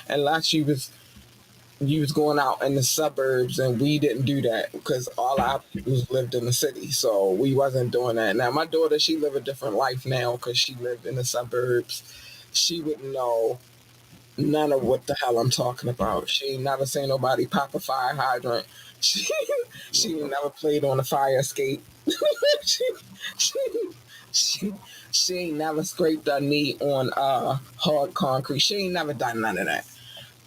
unless you was going out in the suburbs, and we didn't do that because all our people lived in the city, so we wasn't doing that. Now my daughter, she live a different life now because she lived in the suburbs. She wouldn't know none of what the hell I'm talking about. She ain't never seen nobody pop a fire hydrant. She she Mhm. never played on a fire escape. she, she, she, she ain't never scraped her knee on hard concrete. She ain't never done none of that.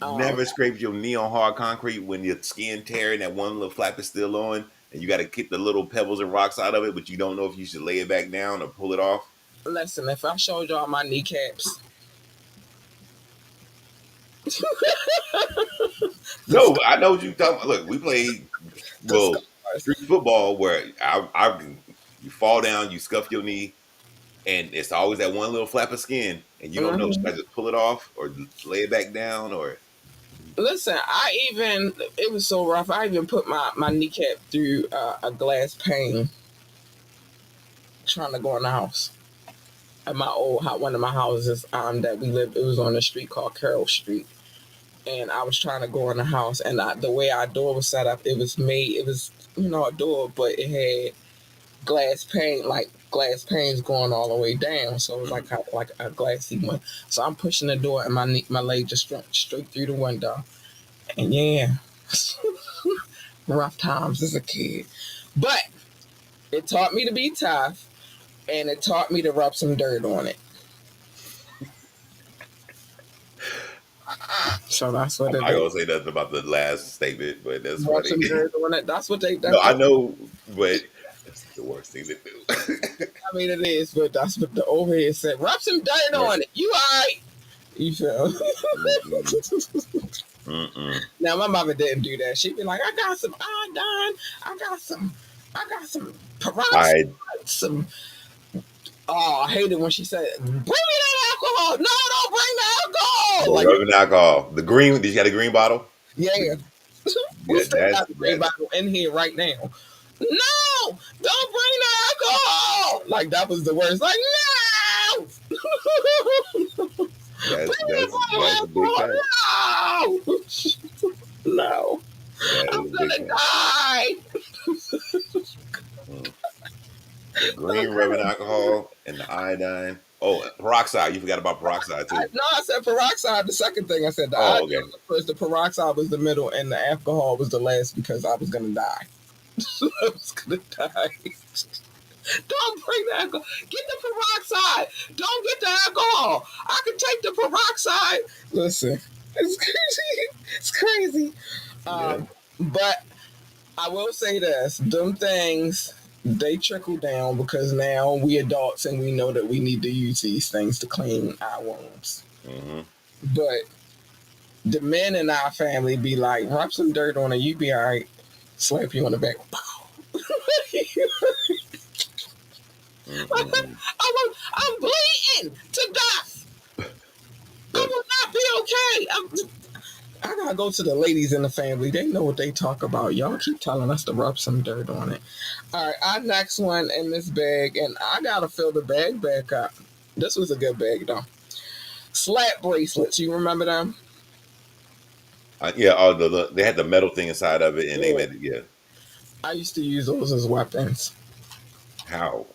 Um, Never scraped your knee on hard concrete when your skin tearing, that one little flap is still on, and you got to kick the little pebbles and rocks out of it, but you don't know if you should lay it back down or pull it off. Listen, if I showed y'all my kneecaps, the No, I know what you talking about. Look, we played the well scars. street football where you fall down, you scuff your knee, and it's always that one little flap of skin, and you don't know should I Mhm. just pull it off or lay it back down or Listen, it was so rough. I even put my kneecap through a glass pane trying to go in the house. At my old one of my houses that we lived, it was on a street called Carroll Street, and I was trying to go in the house, and the way our door was set up, it was a door, but it had glass panes going all the way down, so it was mm, like a glassy one. So I'm pushing the door, and my leg just straight through the window, and yeah, rough times as a kid, but it taught me to be tough, and it taught me to rub some dirt on it. So that's what I'm it not is. gonna say nothing about the last statement, but that's Rub funny. some dirt on it. That's what they. No, That's I what know, but that's the worst thing to do. I mean. It is, but that's what the overhead said. Rub some dirt Right. on it. You alright? You feel? Mm-mm. Mm-mm. Now my mother didn't do that. She'd be like, "I got some iodine. I got some peroxide. I Some." Oh, I hate it when she said, "Bring me that alcohol." No, don't bring the alcohol. the Like, rubbing alcohol. The green. Did you have a green bottle? yeah, we Yeah, still got the green that's bottle in here right now. No, don't bring the alcohol. Like that was the worst. Like no. Bring me the that's a big fact. bottle of alcohol. No. No. That I'm is a big gonna thing. die. Mm. The green rubbing alcohol and the iodine. Oh, peroxide. You forgot about peroxide too. No, I said peroxide. The second thing I said, the Oh, iodine okay. was the first, the peroxide was the middle, and the alcohol was the last because I was gonna die. I was gonna die. Don't bring the alcohol. Get the peroxide. Don't get the alcohol. I can take the peroxide. Listen, it's crazy. It's crazy. Yeah. But I will say this: them things they trickle down because now we adults and we know that we need to use these things to clean our wounds. Mm-hmm. But the men in our family be like, rub some dirt on it, you be all right. Slap you on the back. Mm-mm-mm. I'm bleeding to death. I That. will not be okay. I gotta go to the ladies in the family. They know what they talk about. Y'all keep telling us to rub some dirt on it. All right, our next one in this bag, and I gotta fill the bag back up. This was a good bag though. Slap bracelets. You remember them? Yeah. Oh, they had the metal thing inside of it, and they Yeah. made it. Yeah. I used to use those as weapons. How?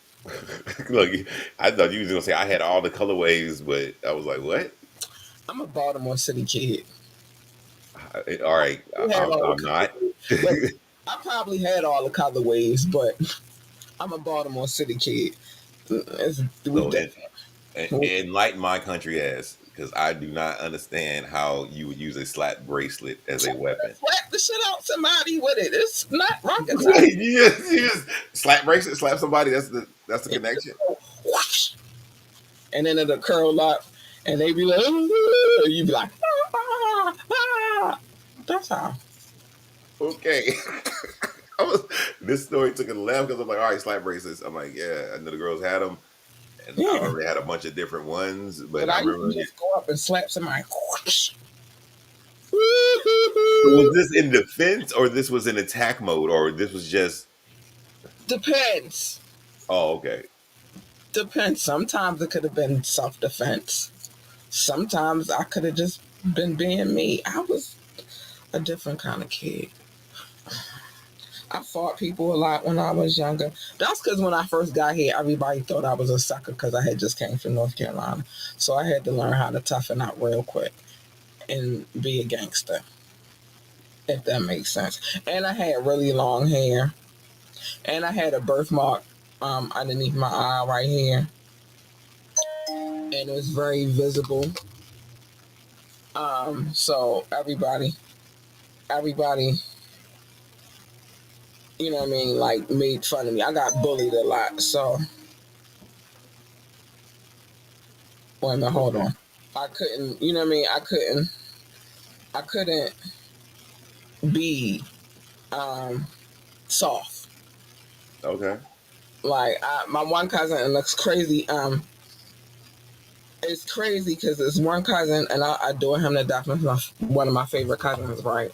Look, I thought you was gonna say I had all the colorways, but I was like, what? I'm a Baltimore City kid. All right, We had all the I'm not. colorways. Look, I probably had all the colorways, but I'm a Baltimore City kid. We So definitely. enlighten my country ass, because I do not understand how you would use a slap bracelet as a weapon. Slap the shit out somebody with it. It's not rocket science. You just slap bracelet, slap somebody. That's the It just connection. go whoosh, and then it'll curl up, and they be like, you be like, ah. That's how. Okay. This story took a left because I'm like, all right, slap bracelets. I'm like, yeah, I know the girls had them, and I Yeah. already had a bunch of different ones, but But I I used to remember. just go up and slap somebody. Whoosh. So was this in defense, or this was in attack mode, or this was just? Depends. Oh, okay. Depends. Sometimes it could have been self defense. Sometimes I could have just been being me. I was a different kind of kid. I fought people a lot when I was younger. That's because when I first got here, everybody thought I was a sucker because I had just came from North Carolina. So I had to learn how to toughen out real quick and be a gangster, if that makes sense. And I had really long hair, and I had a birthmark underneath my eye right here, and it was very visible. So everybody, you know what I mean, like made fun of me. I got bullied a lot. So wait a minute, hold Okay. on. I couldn't, you know what I mean. I couldn't be um, soft. Okay. Like my one cousin, and it's crazy. It's crazy because it's one cousin, and I adore him to death. He's one of my favorite cousins, right?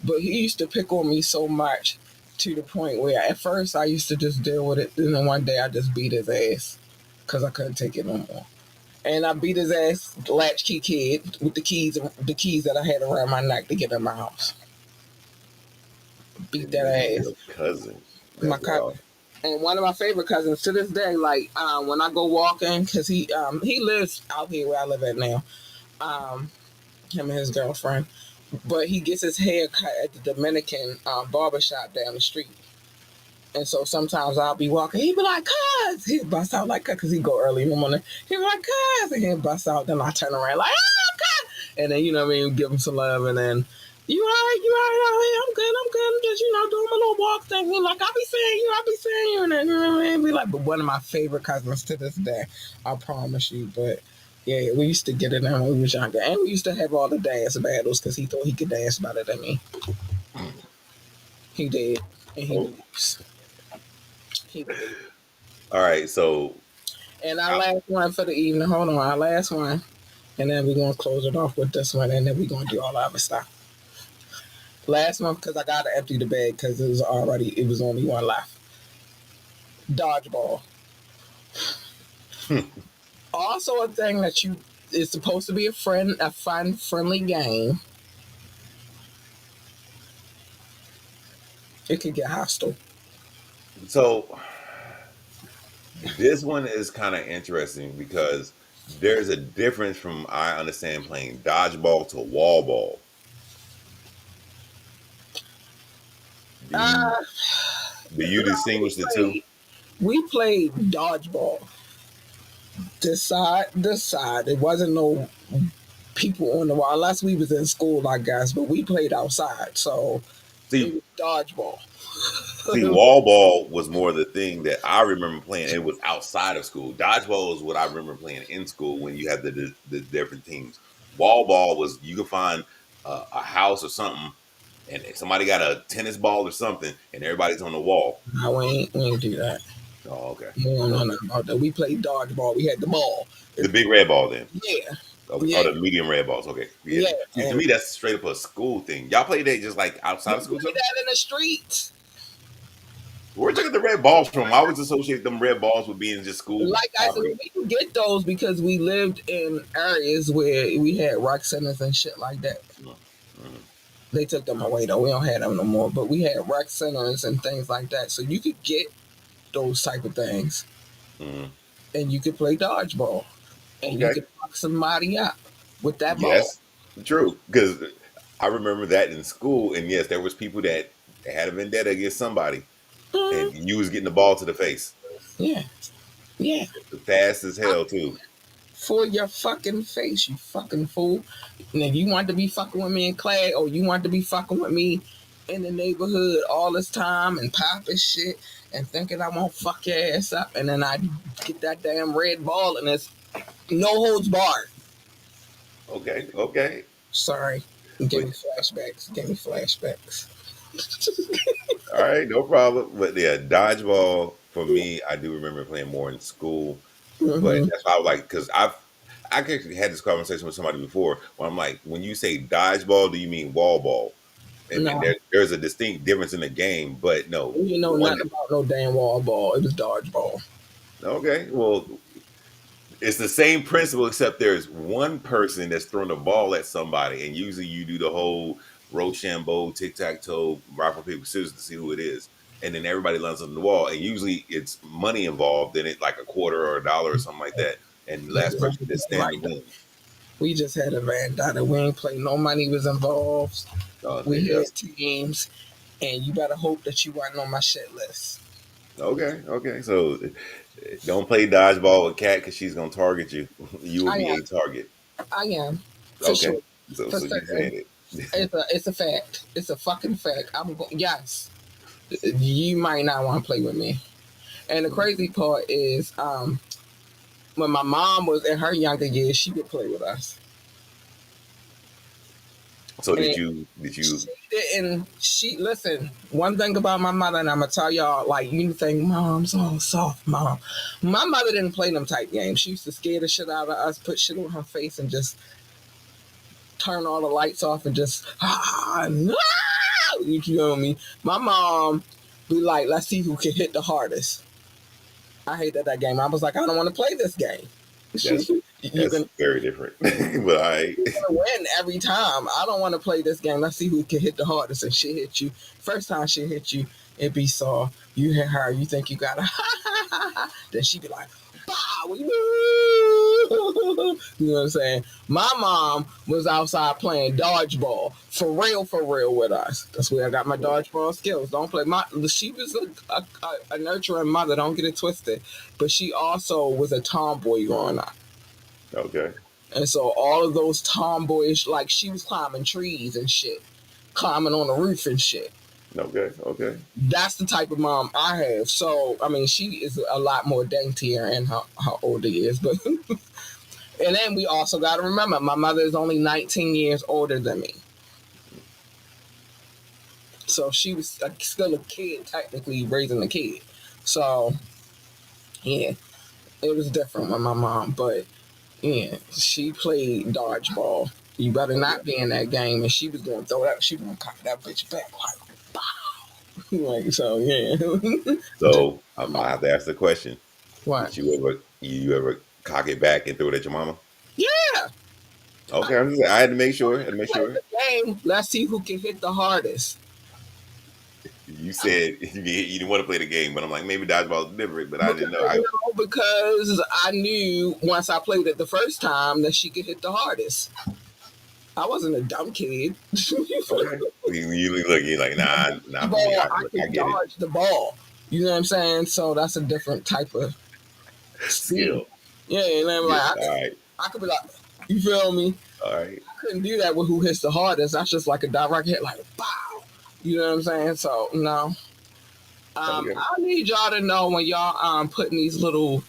But he used to pick on me so much to the point where at first I used to just deal with it, and then one day I just beat his ass because I couldn't take it no more. And I beat his ass, latchkey kid, with the keys that I had around my neck to get in my house. Beat Didn't know that you had ass. a cousin. My That's cousin. wild. And one of my favorite cousins to this day, like when I go walking, because he lives out here where I live at now, um, him and his girlfriend, but he gets his hair cut at the Dominican barber shop down the street. And so sometimes I'll be walking, he'd be like, cuz, he'd bust out like, cuz he go early in the morning, he'd be like, cuz, and he'd bust out, then I turn around like, ah, cuz, and then, you know what I mean, give him some love, and then, you all right out here, I'm just, doing my little walk thing, he like, I'll be seeing you, and then, you know what I mean, be like, but one of my favorite cousins to this day, I promise you, but yeah, we used to get it in when we was younger, and we used to have all the dance battles, because he thought he could dance better than me. He did, and he Oh, would lose. He would lose. all right. So, And our I, last one for the evening. Hold on, our last one, and then we're gonna close it off with this one, and then we're gonna do all the other stuff. Last one because I gotta empty the bag because it was only one left. Dodgeball. Also a thing that you is supposed to be a fun, friendly game. It could get hostile. So this one is kind of interesting because there's a difference from I understand playing dodgeball to wall ball. Do you Uh, do you no, distinguish the two? we played dodgeball. This side. It wasn't no people on the wall unless we was in school, I guess. But we played outside, so it See, was dodgeball. See, wall ball was more the thing that I remember playing. It was outside of school. Dodgeball is what I remember playing in school when you had the different teams. Wall ball was you could find a house or something, and if somebody got a tennis ball or something, and everybody's on the wall. No, we ain't do that. Oh, okay, We don't know okay. nothing about that. We played dodgeball. We had the ball. The big red ball then. Yeah, Okay. yeah, Oh, the medium red balls. Okay, yeah. yeah. See, to And me, that's straight up a school thing. Y'all play that just like we outside of school played too. that in the streets. Where'd you get the red balls from? I always associate them red balls with being just school Like I said, property. we could get those because we lived in areas where we had rec centers and shit like that. Mm, mm, They took them away though. We don't have them no more. But we had rec centers and things like that, so you could get those type of things, mm. and you could play dodgeball, and you Okay. could knock somebody out with that ball. Yes, true. Because I remember that in school, and yes, there was people that had a vendetta against somebody, Mhm. and you was getting the ball to the face, Yeah, yeah. fast as hell too. For your fucking face, you fucking fool. And if you want to be fucking with me in class, or you want to be fucking with me in the neighborhood all this time and popping shit and thinking I'm gonna fuck your ass up, and then I get that damn red ball and it's no holds barred. Okay, okay, Sorry. Give but me flashbacks. Give me flashbacks. all right, no problem. But yeah, dodgeball for me, I do remember playing more in school, but Mm-hmm. that's why I was like, because I actually had this conversation with somebody before where I'm like, when you say dodgeball, do you mean wall ball? And No, there's a distinct difference in the game, but no, you the know one nothing about no damn wall ball. It was dodgeball. okay, well, it's the same principle except there's one person that's throwing a ball at somebody, and usually you do the whole Rochambeau, tic tac toe, rock paper scissors to see who it is, and then everybody lands on the wall, and usually it's money involved in it, like a quarter or a dollar or something like that, and the last person to stand to Right. win. We just had a vendetta. We ain't play. No money was involved. Okay, We yes, had teams, and you better hope that you weren't on my shit list. okay, okay. So don't play dodgeball with Cat because she's gonna target you. You will I be am. a target. I am. For Okay, sure. so For you certain. saying it? It's a fact. It's a fucking fact. I'm going. Yes. You might not want to play with me. And the crazy part is, when my mom was in her younger years, she would play with us. So And did she you didn't. She listen. One thing about my mother, and I'm gonna tell y'all, like you think mom's all soft, mom. My mother didn't play them type games. She used to scare the shit out of us, put shit on her face, and just turn all the lights off and just no, you know what I mean? My mom be like, let's see who can hit the hardest. I hated that game. I was like, I don't want to play this game. that's you that's can very different. But I you're gonna win every time. I don't want to play this game. Let's see who can hit the hardest. And she hit you. First time she hit you, it be soft. You hit her, you think you got a then she be like, bah, you know what I'm saying? My mom was outside playing dodgeball for real with us. That's where I got my dodgeball skills. Don't play my. She was a nurturing mother. Don't get it twisted. But she also was a tomboy growing up. okay, And so all of those tomboyish, like she was climbing trees and shit, climbing on the roof and shit. okay, okay, That's the type of mom I have. So I mean, she is a lot more daintier in her older years. But and then we also got to remember, my mother is only 19 years older than me, so she was still a kid, technically raising a kid. So yeah, it was different with my mom, but yeah, she played dodgeball. You better okay. not be in that game. And she was going to throw that. She was going to cock that bitch back like so. Yeah. So I have to ask the question: What? Did you ever cock it back and throw it at your mama? Yeah. I Okay, I had to make sure. I had to make played sure. the game. Let's see who can hit the hardest. You said you didn't want to play the game, but I'm like, maybe dodgeball is different, but I Because, didn't know. no, because I knew once I played it the first time that she could hit the hardest. I wasn't a dumb kid. Okay. You look, you're like, nah, not for me. Ball, I I could get it. dodge the ball. You know what I'm saying? So that's a different type of speed. Skill. Yeah, and I'm Yeah. like, All right. I could be like, you feel me? All right. I couldn't do that with who hits the hardest. That's just like a direct hit, like, bow. You know what I'm saying? So, no. Okay. I need y'all to know when y'all putting these little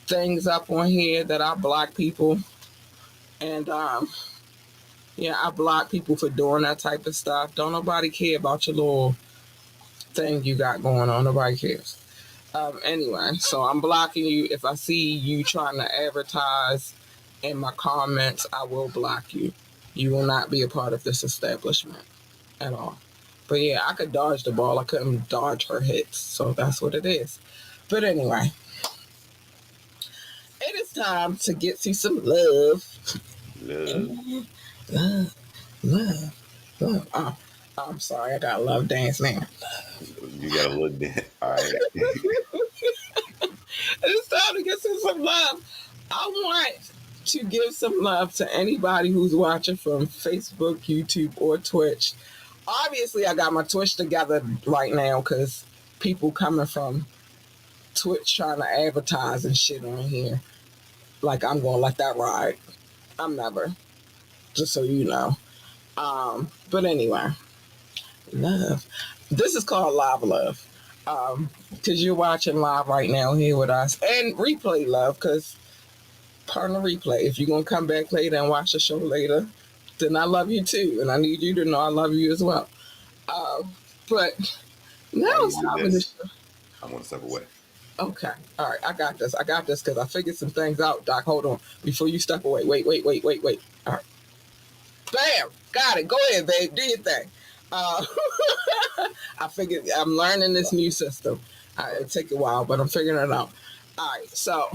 things up on here that I block people. And yeah, I block people for doing that type of stuff. Don't nobody care about your little thing you got going on. Nobody cares. Anyway, so I'm blocking you. If I see you trying to advertise in my comments, I will block you. You will not be a part of this establishment at all. But yeah, I could dodge the ball. I couldn't dodge her hits. So that's what it is. But anyway, it is time to get to some love. Love. Love, love, love. Oh, I'm sorry. I got a love dance now. You got to look that. All right. It's time to get some love. I want to give some love to anybody who's watching from Facebook, YouTube, or Twitch. Obviously, I got my Twitch together right now because people coming from Twitch trying to advertise and shit on here. Like, I'm going to let that ride. I'm never, just so you know. But anyway, love. This is called Live Love. Because you're watching live right now here with us. And replay love, because partner replay. If you're going to come back later and watch the show later, then I love you too. And I need you to know I love you as well. But now While you it's do time to this, show. I want to step away. Okay. All right. I got this. I got this because I figured some things out, Doc. Hold on. Before you step away. Wait. All right. Bam. Got it. Go ahead, babe. Do your thing. Uh, I figured I'm learning this new system. It take a while, but I'm figuring it out. All right. So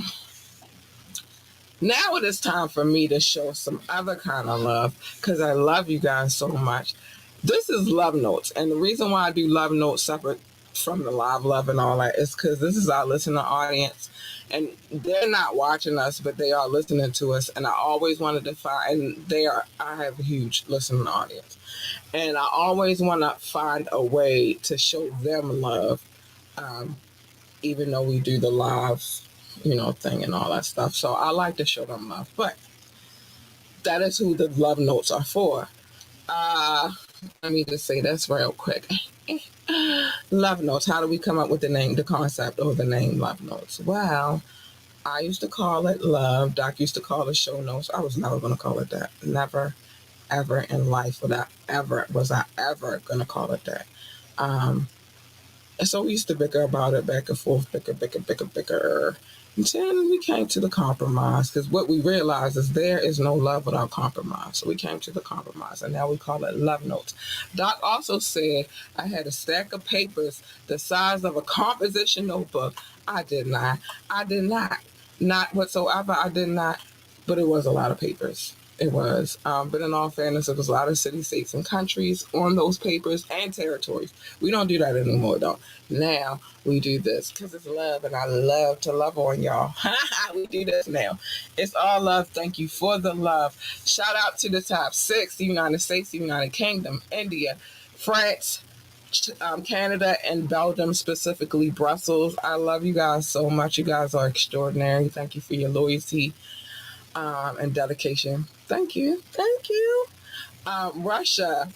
now it is time for me to show some other kind of love because I love you guys so much. This is love notes, and the reason why I do love notes separate from the live love and all that is because this is our listener audience, and they're not watching us, but they are listening to us. And I always wanted to find, and they are. I have a huge listening audience, and I always want to find a way to show them love, um, even though we do the live, thing and all that stuff. So I like to show them love, but that is who the love notes are for. Uh, Let me just say this real quick. Love notes. How do we come up with the name, the concept of the name Love Notes? Well, I used to call it love. Doc used to call it show notes. I was never going to call it that. Never, ever in life was I ever going to call it that. Um, And so we used to bicker about it back and forth, bicker. Until we came to the compromise, because what we realized is there is no love without compromise. So we came to the compromise, and now we call it love notes. Doc also said I had a stack of papers the size of a composition notebook. I did not. I did not. Not whatsoever. I did not. But it was a lot of papers. It was. But in all fairness, it was a lot of cities, states, and countries on those papers and territories. We don't do that anymore, though. Now we do this because it's love, and I love to love on y'all. We do this now. It's all love. Thank you for the love. Shout out to the top six: the United States, the United Kingdom, India, France, Canada, and Belgium, specifically Brussels. I love you guys so much. You guys are extraordinary. Thank you for your loyalty and dedication. Thank you. Thank you. Russia,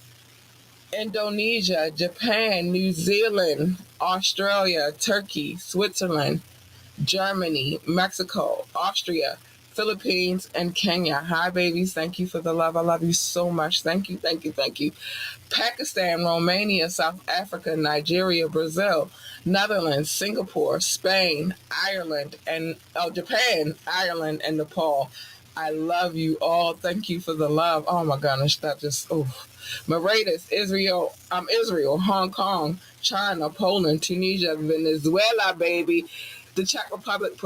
Indonesia, Japan, New Zealand, Australia, Turkey, Switzerland, Germany, Mexico, Austria, Philippines, and Kenya. Hi, babies. Thank you for the love. I love you so much. Thank you, thank you, thank you. Pakistan, Romania, South Africa, Nigeria, Brazil, Netherlands, Singapore, Spain, Ireland, and Japan, Ireland, and Nepal. I love you all. Thank you for the love. Oh my goodness, that just Mauritius, Israel, Hong Kong, China, Poland, Tunisia, Venezuela, baby, the Czech Republic,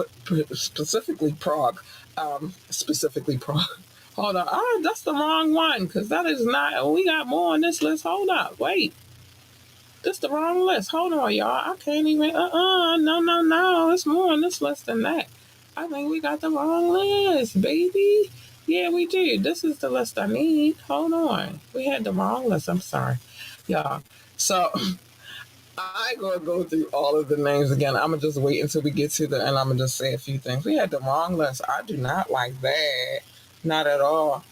specifically Prague, specifically Prague. Hold on. That's the wrong one because that is not. We got more on this list. Hold up. Wait. This the wrong list. Hold on, y'all. I can't even. No, no, no. It's more on this list than that. I think we got the wrong list, baby. Yeah, we did. This is the list I need. Hold on. We had the wrong list. I'm sorry, y'all. So I ain't gonna go through all of the names again. I'm gonna just wait until we get to the, and I'm gonna just say a few things. We had the wrong list. I do not like that. Not at all.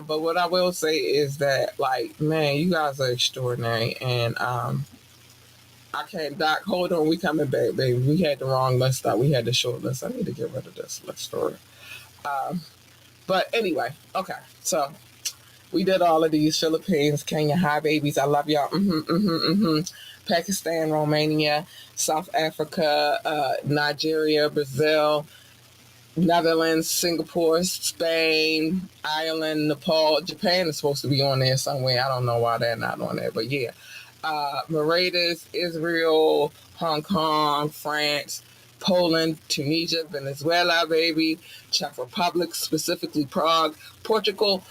But what I will say is that, like, man, you guys are extraordinary, and I can't. Doc, hold on, we coming back, baby. We had the wrong list out. We had the short list. I need to get rid of this list story. Um, but anyway, okay. So we did all of these: Philippines, Kenya, hi babies, I love y'all. Pakistan, Romania, South Africa, Nigeria, Brazil, Netherlands, Singapore, Spain, Ireland, Nepal, Japan is supposed to be on there somewhere. I don't know why they're not on there, but yeah. Mauritius, Israel, Hong Kong, France, Poland, Tunisia, Venezuela, baby, Czech Republic, specifically Prague, Portugal,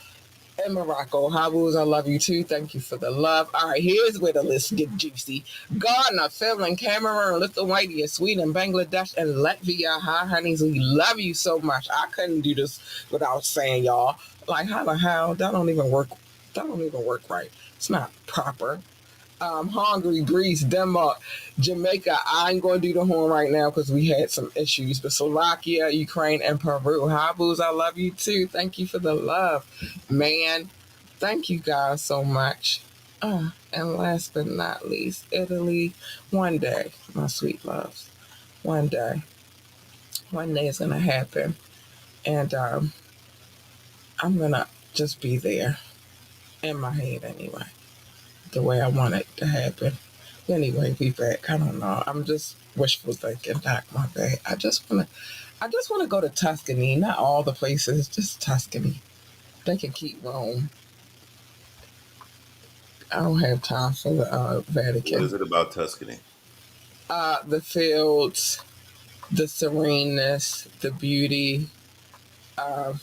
and Morocco. Habuz, I love you too. Thank you for the love. All right, here's where the list get juicy. Ghana, Finland, Cameroon, Lithuania, Sweden, Bangladesh, and Latvia. Hi, honeys. We love you so much. I couldn't do this without saying y'all. Like, how the hell? That don't even work. That don't even work right. It's not proper. Hungary, Greece, Denmark, Jamaica. I ain't going to do the horn right now because we had some issues. But Slovakia, Ukraine, and Peru. Hi, Booze. I love you too. Thank you for the love, man. Thank you guys so much. And last but not least, Italy. One day, my sweet loves. One day. One day it's going to happen. And I'm going to just be there in my head anyway, the way I want it to happen. Anyway, we back. I don't know. I'm just wishful thinking. Doc, my bad. I just wanna go to Tuscany. Not all the places, just Tuscany. They can keep Rome. I don't have time for the What Vatican. is it about Tuscany? The fields, the sereneness, the beauty. Uh,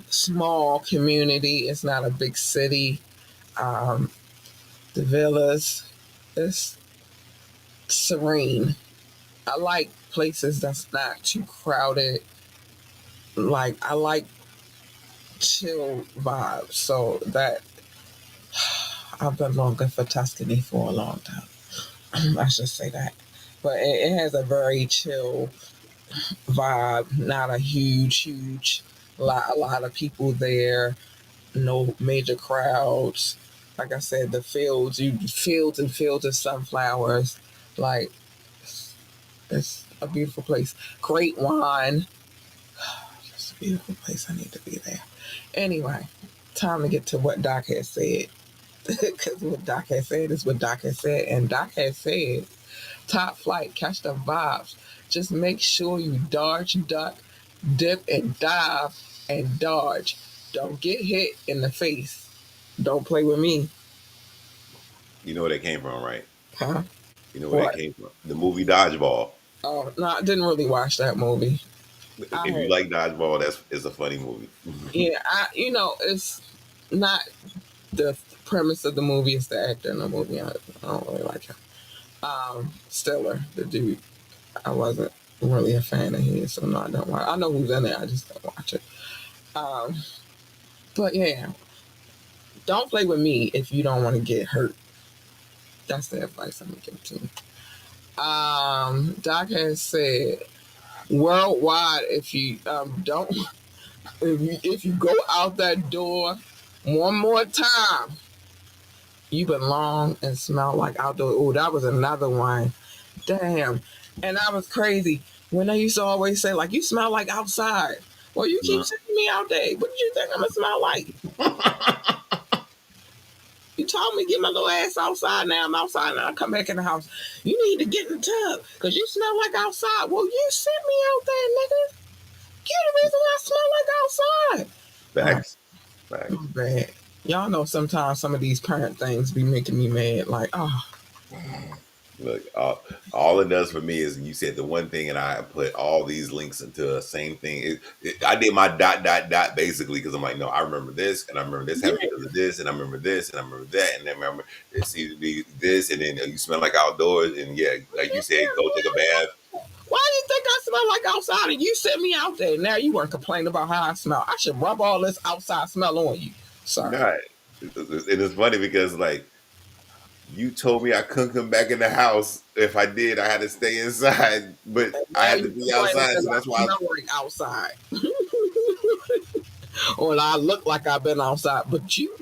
Small community. It's not a big city. Um, the villas. It's serene. I like places that's not too crowded. Like I like chill vibes. So that I've been longing for Tuscany for a long time. I should say that. But it has a very chill vibe. Not a huge a lot of people there. No major crowds. Like I said, the fields, fields and fields of sunflowers. Like it's a beautiful place. Great wine. It's a beautiful place. I need to be there. Anyway, time to get to what Doc has said. Because what Doc has said is what Doc has said. And Doc has said, top flight, catch the vibes. Just make sure you dodge, duck, dip, and dive and dodge. Don't get hit in the face. Don't play with me. You know where that came from, right? Huh? You know where that What? came from? The movie Dodgeball. Oh, no, I didn't really watch that movie. I If you heard, like Dodgeball, that's it's a funny movie. yeah, it's not the premise of the movie, it's the actor in the movie. I don't really like him. Stiller, the dude. I wasn't really a fan of his, so no, I don't watch. I know who's in it, I just don't watch it. Um, but yeah, don't play with me if you don't want to get hurt. That's the advice I'm gonna give to you. Doc has said worldwide, if you don't, if you go out that door one more time, you belong and smell like outdoor. Oh, that was another one. Damn. And I was crazy when they used to always say, like, you smell like outside. Well, you keep sending me out there. What did you think I'm gonna smell like? You told me get my little ass outside. Now I'm outside and I come back in the house. You need to get in the tub because you smell like outside. Well, you sent me out there, nigga. You the reason I smell like outside. Oh, Facts. I'm Facts. bad. Y'all know sometimes some of these parent things be making me mad. Like, oh, Look, all it does for me is you said the one thing, and I put all these links into the same thing. I did my dot dot dot basically because I'm like, no, I remember this, and I remember this happened Yeah, because of this, and I remember this, and I remember that, and then remember it seems to be this, and then you smell like outdoors, and yeah, like you said, go take a bath. why do you think I smell like outside? And you sent me out there. Now you weren't complaining about how I smell. I should rub all this outside smell on you. Sorry. Not, it is funny because like you told me I couldn't come back in the house. If I did, I had to stay inside, but And I now had to you be complaining outside, because so I that's why. smell like outside. Or I look like I've been outside. But you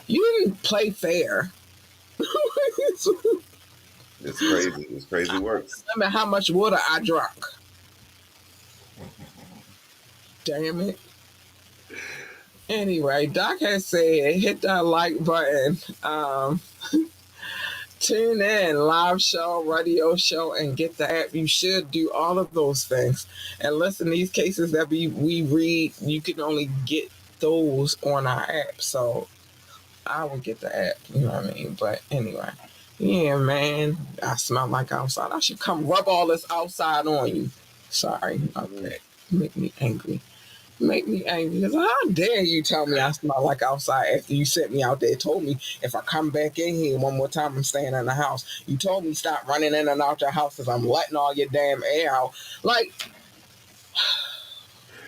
didn't play fair. It's crazy. It's crazy works. Remember how much water I drank. Damn it. Anyway, Doc has said hit that like button. Tune in, live show, radio show, and get the app. You should do all of those things. And listen, these cases that we read, you can only get those on our app. So I would get the app, you know what I mean? But anyway, yeah, man, I smell like outside. I should come rub all this outside on you. Sorry about Mm. that. Make me angry. Make me angry because how dare you tell me I smell like outside after you sent me out there? Told me if I come back in here one more time, I'm staying in the house. You told me stop running in and out your house because I'm letting all your damn air out. Like,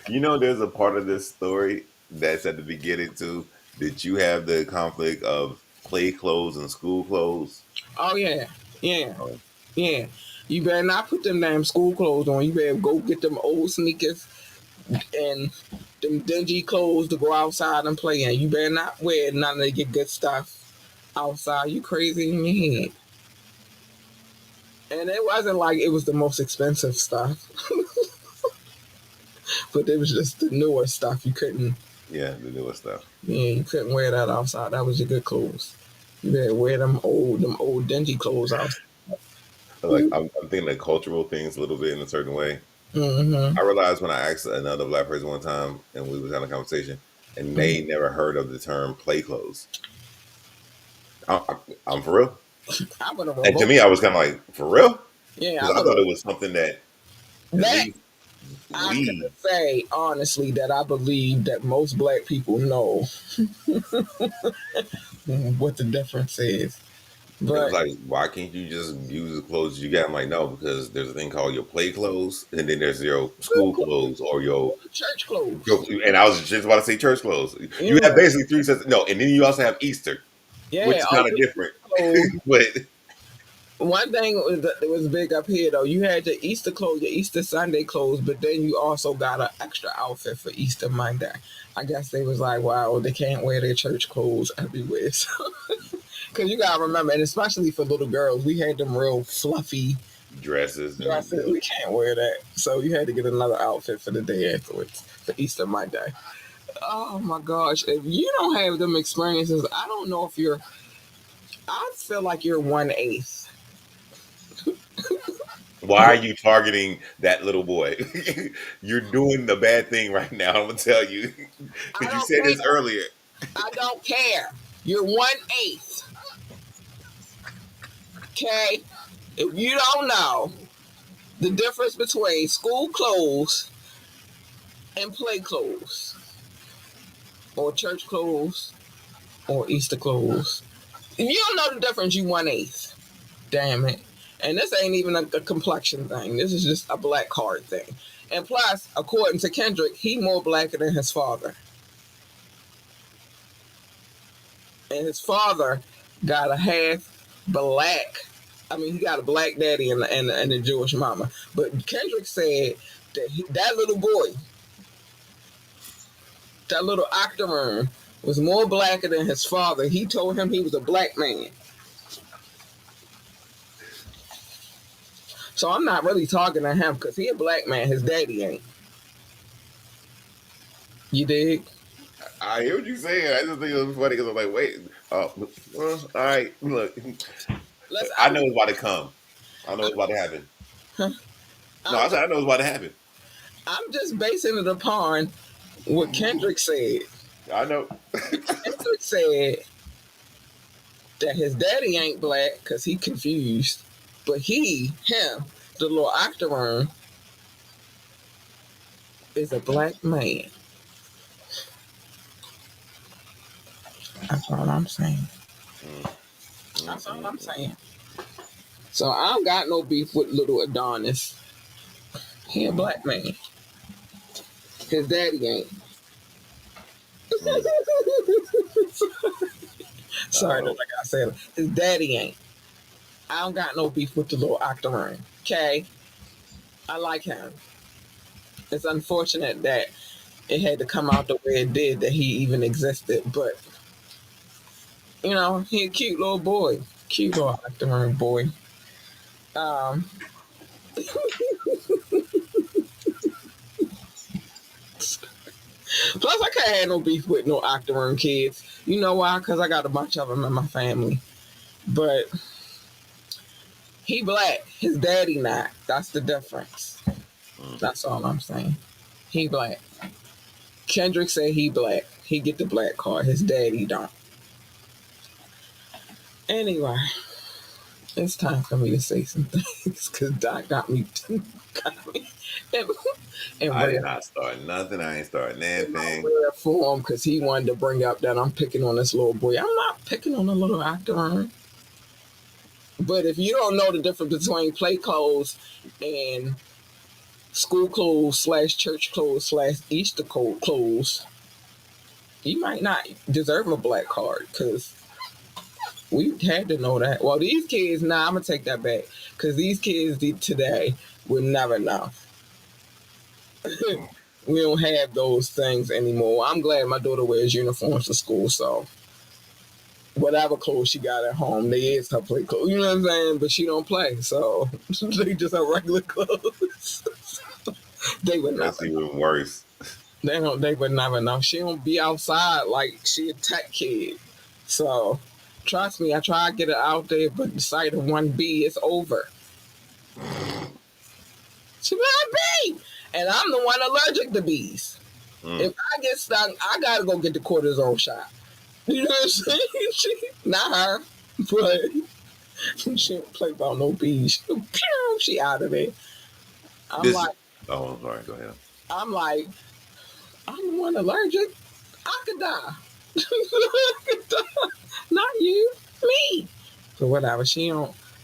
You know, there's a part of this story that's at the beginning too. Did you have the conflict of play clothes and school clothes? oh yeah, yeah, Oh, yeah. You better not put them damn school clothes on. You better go get them old sneakers and them dingy clothes to go outside and play in. You better not wear none of your good stuff outside. You crazy in your head. And it wasn't like it was the most expensive stuff, but it was just the newer stuff. You couldn't, yeah, the newer stuff. yeah, you couldn't wear that outside. That was your good clothes. You better wear them old dingy clothes outside. Like I'm thinking of cultural things a little bit in a certain way. Mm-hmm. I realized when I asked another black person one time, and we was having a conversation, and Mm-hmm. they never heard of the term play clothes. I'm for real. I would have And to revoked. me, I was kind of like, for real? Yeah, I Because I would thought have. it was something that at That least I can we, say honestly that I believe that most black people know what the difference is. it was But like, why can't you just use the clothes you got? I'm like, no, because there's a thing called your play clothes, and then there's your school school clothes, clothes or your, church clothes. and I was just about to say church clothes. You Yeah, have basically three sets. No, and then you also have Easter, which yeah. is Oh, kind of different. clothes. But One thing that was big up here though, you had your Easter clothes, your Easter Sunday clothes, but then you also got an extra outfit for Easter Monday. I guess they was like, wow, they can't wear their church clothes everywhere. Because you gotta remember, and especially for little girls, we had them real fluffy dresses and dresses. We can't wear that, so you had to get another outfit for the day afterwards for Easter Monday. Oh my gosh, if you don't have them experiences, I don't know if you're. I feel like you're 1/8. why are you targeting that little boy? You're doing the bad thing right now. I'm gonna tell you I because you don't said this care. earlier. I don't care. You're 1/8. Okay? If you don't know the difference between school clothes and play clothes, or church clothes, or Easter clothes, if you don't know the difference, you 1/8. Damn it. And this ain't even a complexion thing. This is just a black card thing. And plus, according to Kendrick, he more blacker than his father. And his father got a half black. I mean, he got a black daddy and a Jewish mama. But Kendrick said that that little boy, that little octoroon, was more blacker than his father. He told him he was a black man. So I'm not really talking to him because he a black man. His daddy ain't. You dig? I hear what you're saying. I just think it was funny because I'm like, wait, well, all right, look, Listen, I know it's about to come. I know it's about to happen. No, I'm I said I know it's about to happen. I'm just basing it upon what Kendrick said. I know. Kendrick said that his daddy ain't black because he confused, but him, the little octoroon, is a black man. That's all I'm saying. Mm, mm, That's all mm, I'm mm. saying. So I don't got no beef with little Adonis. He a black man. His daddy ain't. Mm. Sorry that Oh, like I said. His daddy ain't. I don't got no beef with the little octoroon. Okay? I like him. It's unfortunate that it had to come out the way it did that he even existed, but he a cute little boy. Cute little octoroon boy. Um Plus I can't have no beef with no octoroon kids. You know why? Because I got a bunch of them in my family. But he black. His daddy not. That's the difference. mm. That's all I'm saying. He black. Kendrick said he black. He get the black card. His daddy don't. Anyway, it's time for me to say some things because Doc got me in, in I did rare, not start nothing. I ain't starting in my anything. rare form because he wanted to bring up that I'm picking on this little boy. I'm not picking on a little actor. But if you don't know the difference between play clothes and school clothes slash church clothes slash Easter clothes, you might not deserve a black card because we had to know that. Well, these kids, I'm gonna take that back because these kids today will never know. We don't have those things anymore. I'm glad my daughter wears uniforms to school, so whatever clothes she got at home, they is her play clothes. You know what I'm saying? But she don't play, so they just have regular clothes. They would That's never know. even worse. They don't. They would never know. She don't be outside like she a tech kid. So trust me, I try to get her out there, but the sight of one bee is over. She be like bee, and I'm the one allergic to bees. Mm. If I get stung, I gotta go get the cortisone shot. You know what I'm saying? Not her, but she don't play about no bees. She out of there. I'm This. like, Oh, I'm sorry. Go ahead. I'm like, I'm the one allergic. I could die. I could die. Not you, me. So whatever.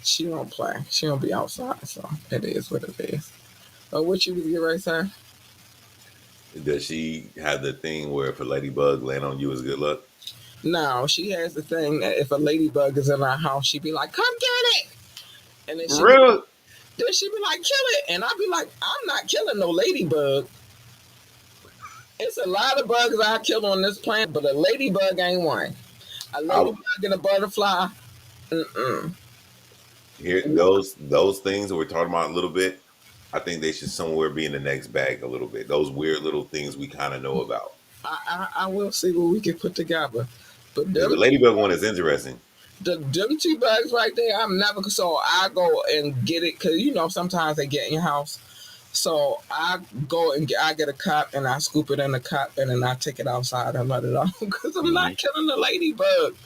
She don't play. She don't be outside. So it is what it is. But what you was get right, sir? Does she have the thing where if a ladybug land on you is good luck? No, she has the thing that if a ladybug is in our house, she be like, "Come get it," and For real? then she be like, "Kill it," and I be like, "I'm not killing no ladybug." It's a lot of bugs I kill on this planet, but a ladybug ain't one. A I ladybug and a butterfly. Mm-mm. Here, those things that we're talking about a little bit. I think they should somewhere be in the next bag a little bit. Those weird little things we kind of know about. I will see what we can put together. But Because them the ladybug one is interesting. them two bugs right there, I'm never so I go and get it because sometimes they get in your house. So I go and I get a cup and I scoop it in a cup and then I take it outside and let it out because I'm Hmm. not killing the ladybug.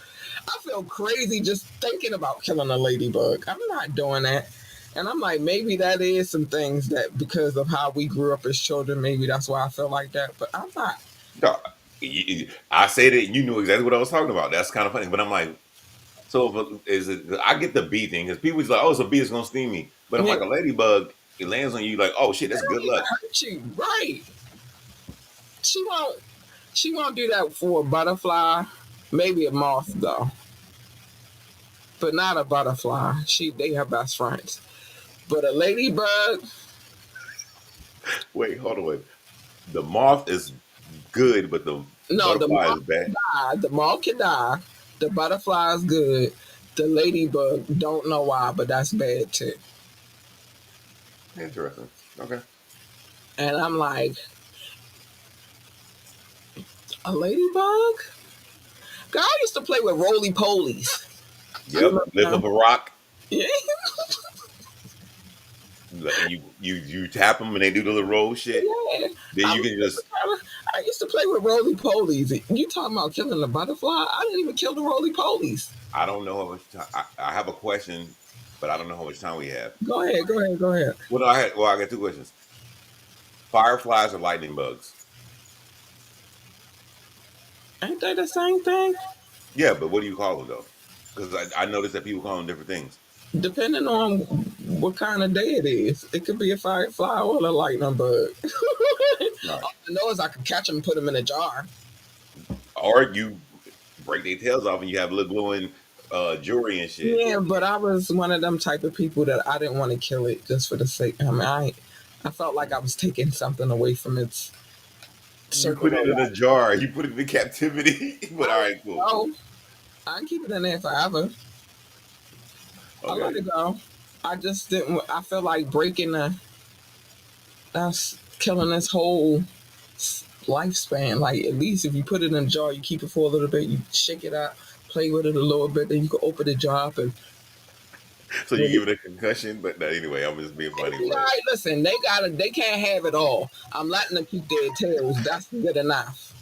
I feel crazy just thinking about killing a ladybug. I'm not doing that. And I'm like, maybe that is some things that because of how we grew up as children, maybe that's why I feel like that. But I'm not. No, I said it. You knew exactly what I was talking about. That's kind of funny. But I'm like, so is it? I get the bee thing because people's like, oh, it's a bee, it's gonna sting me. But I'm Yeah, like, a ladybug, it lands on you, like, oh shit, they that's good don't even luck. hurt you, right? She won't. She won't do that for a butterfly. Maybe a moth though, but not a butterfly. They are best friends. But a ladybug, Wait, hold on. The moth is good, but the no, the butterfly moth is bad. can die. The moth can die. The butterfly is good. The ladybug, don't know why, but that's bad too. Interesting. Okay. And I'm like, a ladybug? Girl, I used to play with roly polies. You Yep. remember Lift up them? a rock. Yeah, You tap them and they do the little roll shit. yeah. Then I you was can just I used to play with roly polies. You talking about killing the butterfly? I didn't even kill the roly polies. I don't know how much time. I have a question, but I don't know how much time we have. Go ahead, go ahead, go ahead. Well, no, I got two questions. Fireflies or lightning bugs? Ain't they the same thing? Yeah, but what do you call them though? Because I noticed that people call them different things. Depending on what kind of day it is, it could be a firefly or a lightning bug. All right. All I know is I could catch them and put them in a jar. Or you break their tails off and you have little glowing jewelry and shit. Yeah, but I was one of them type of people that I didn't want to kill it just for the sake. I mean, I felt like I was taking something away from its You circle put it of in a life. jar. You put it in captivity. But I all let right, it cool. go. I can keep it in there forever. I let Okay. it go. I just didn't. I feel like breaking that's killing this whole lifespan. Like at least if you put it in a jar, you keep it for a little bit, you shake it out, play with it a little bit, then you can open the jar up and So you really. give it a concussion, but no, anyway, I'm just being funny. All But right, listen, they can't have it all. I'm letting them keep their tails. That's good enough.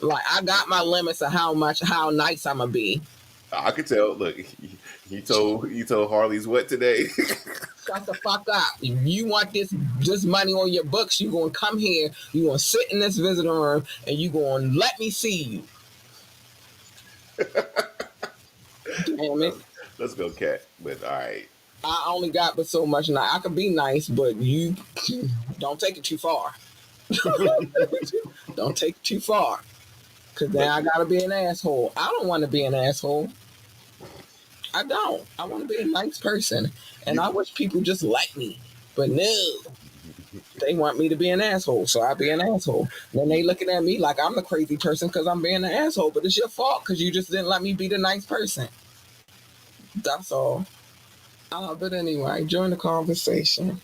Like I got my limits of how nice I'm gonna be. I could tell. Look, you told Harley's what today? Shut the fuck up. If you want this money on your books, you gonna come here, you gonna sit in this visitor room, and you gonna let me see you. Damn it. Let's go, cat. But all right. I only got but so much now. I can be nice, but you don't take it too far. Don't take it too far. Cause then But I gotta be an asshole. I don't wanna be an asshole. I don't. I wanna be a nice person. And you I wish people just like me. But no. They want me to be an asshole, so I be an asshole. Then they looking at me like I'm the crazy person because I'm being an asshole, but it's your fault because you just didn't let me be the nice person. That's all. But anyway, join the conversation.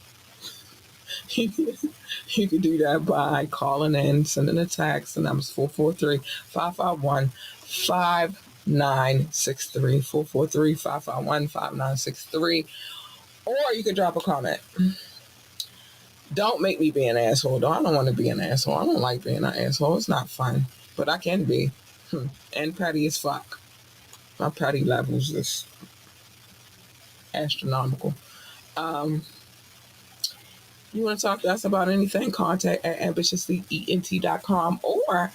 You can do that by calling in, sending a text. The number's 443-551-5963. 443-551-5963. Or you can drop a comment. Don't make me be an asshole, though. I don't want to be an asshole. I don't like being an asshole. It's not fun. But I can be. And petty as fuck. My petty levels is astronomical. Um, you want to talk to us about anything? Contact at ambitiouslyent.com or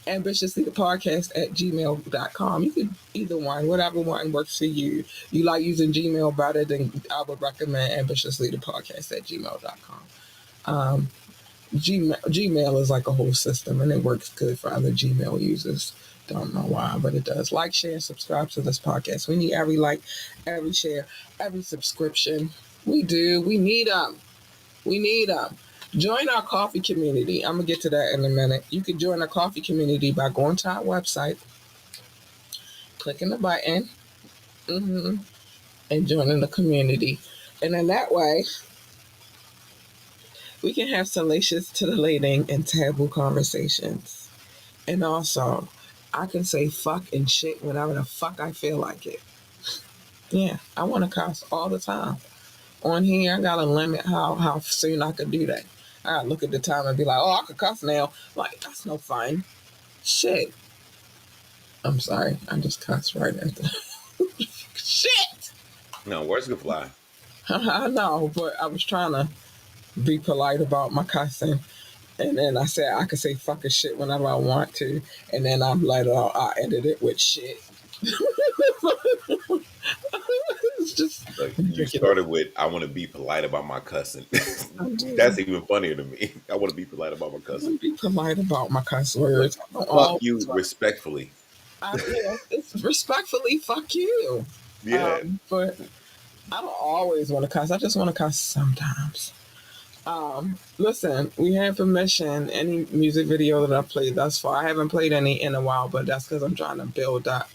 ambitiouslythepodcast at gmail.com. You could either one, whatever one works for you. You like using Gmail better, then I would recommend ambitiouslythepodcast at gmail.com. Gmail is like a whole system and it works good for other Gmail users. Don't know why, but it does. Like, share, and subscribe to this podcast. We need every like, every share, every subscription. We do. We need them. We need them. Join our coffee community. I'm going to get to that in a minute. You can join our coffee community by going to our website, clicking the button, and joining the community. And in that way, we can have salacious, titillating, and taboo conversations. And also, I can say fuck and shit whenever the fuck I feel like it. Yeah, I want to cuss all the time. On here, I got to limit how soon I could do that. I got to look at the time and be like, oh, I could cuss now. Like, that's no fun. Shit. I'm sorry. I just cussed right at the shit. no, words can fly. I know, but I was trying to be polite about my cussing. And then I said I could say fucking shit whenever I want to. And then I'm like, oh, I ended it with shit. It's just Like you ridiculous. started with, I want to be polite about my cussing. I do. That's even funnier to me. I want to be polite about my I cussing. want to be polite about my cuss Look, words. I don't fuck always you respectfully. it's respectfully fuck you. Yeah. But I don't always want to cuss. I just want to cuss sometimes. Listen, we have permission. Any music video that I've played thus far, I haven't played any in a while, but that's because I'm trying to build up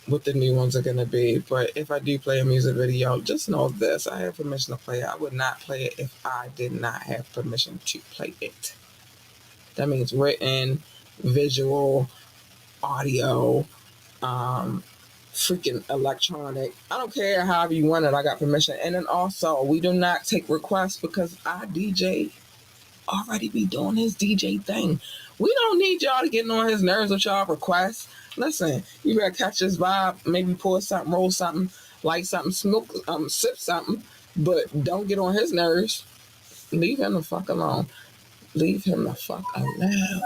what the new ones are going to be. But if I do play a music video, just know this: I have permission to play it. I would not play it if I did not have permission to play it. That means written, visual, audio, um, freaking electronic. I don't care however you want it. I got permission. And then also, we do not take requests because our DJ already be doing his DJ thing. We don't need y'all to get on his nerves with y'all requests. Listen, you better catch his vibe, maybe pour something, roll something, light something, smoke, sip something, but don't get on his nerves. Leave him the fuck alone. Leave him the fuck alone.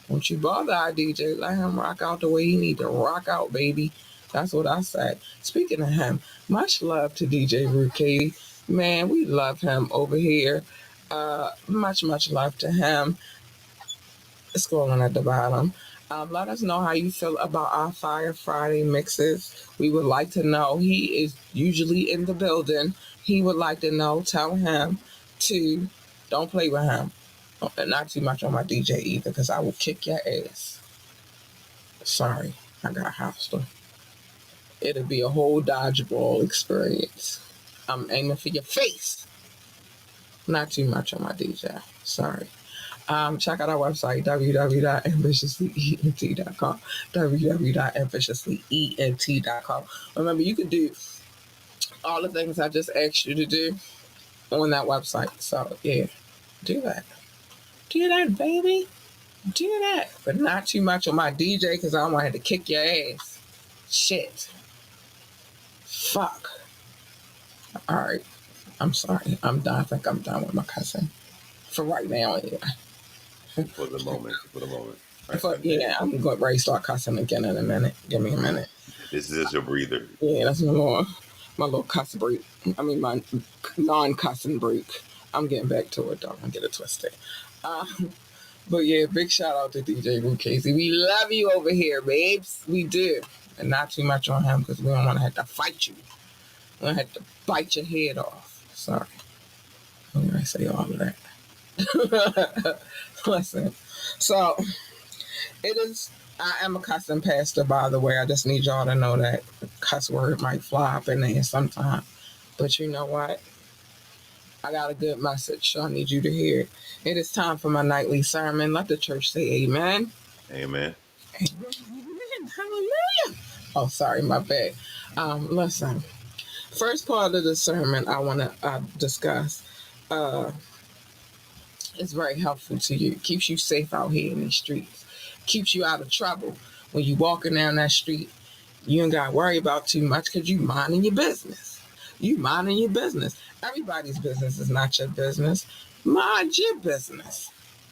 Don't you bother our DJ. Let him rock out the way he need to rock out, baby. That's what I said. Speaking of him, much love to DJ Ruth Katie. Man, we love him over here. Much love to him. Scrolling at the bottom. Let us know how you feel about our Fire Friday mixes. We would like to know. He is usually in the building. He would like to know. Tell him to don't play with him. And not too much on my DJ either, because I will kick your ass. Sorry, I got hostile. It'll be a whole dodgeball experience. I'm aiming for your face. Not too much on my DJ. Sorry. Check out our website, www.ambitiouslyent.com. www.ambitiouslyent.com. Remember, you can do all the things I just asked you to do on that website. So, yeah, do that. Do that, baby. Do that. But not too much on my DJ because I don't want to kick your ass. Shit. Fuck. All right. I'm sorry. I'm done. I think I'm done with my cussing. For right now, anyway. For the moment. For the moment. Yeah, I'm going to start cussing again in a minute. Give me a minute. This is just your breather. Yeah, that's my little cuss break. I mean, my non-cussing break. I'm getting back to it, though. Don't get it twisted. But yeah, big shout out to DJ Ruth Casey. We love you over here, babes. We do. And not too much on him because we don't want to have to fight you. We don't have to bite your head off. Sorry. I'm going to say all of that. Listen. So, it is. I am a cussing pastor, by the way. I just need y'all to know that cuss word might fly up in there sometime. But you know what? I got a good message, so I need you to hear it. It is time for my nightly sermon. Let the church say amen. Amen. Amen. Hallelujah. Oh, sorry, my bad. Listen, first part of the sermon I want to discuss is very helpful to you. It keeps you safe out here in the streets. Keeps you out of trouble. When you walking down that street, you ain't got to worry about too much because you minding your business. You minding your business. Everybody's business is not your business. Mind your business.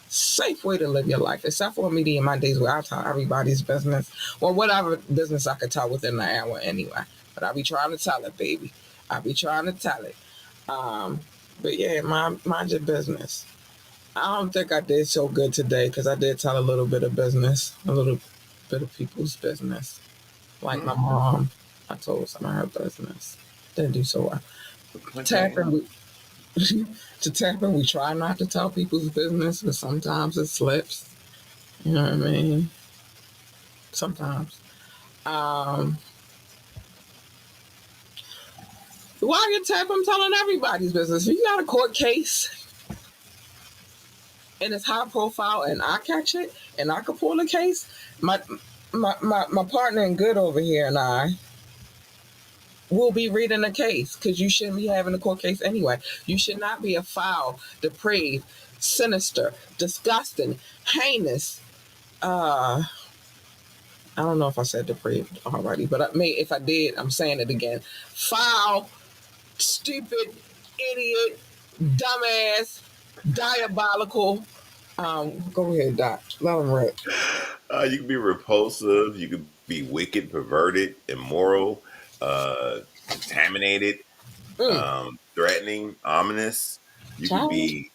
Safe way to live your life, except for me in my days where I tell everybody's business or whatever business I could tell within an hour anyway. But I be trying to tell it, baby. I be trying to tell it. But yeah, mind your business. I don't think I did so good today because I did tell a little bit of business, a little bit of people's business. Like my mom, I told some of her business. Didn't do so well. Tapping, to tapping, we try not to tell people's business, but sometimes it slips. You know what I mean? Sometimes. While you tap, I'm telling everybody's business. If you got a court case and it's high profile and I catch it and I could pull a case, my partner in good over here and I will be reading a case because you shouldn't be having a court case anyway. You should not be a foul, depraved, sinister, disgusting, heinous. I don't know if I said depraved already, but if I did, I'm saying it again. Foul, stupid, idiot, dumbass, diabolical. Go ahead, Doc. Let him rip. You can be repulsive. You could be wicked, perverted, immoral, contaminated, threatening, ominous. You could Child. be.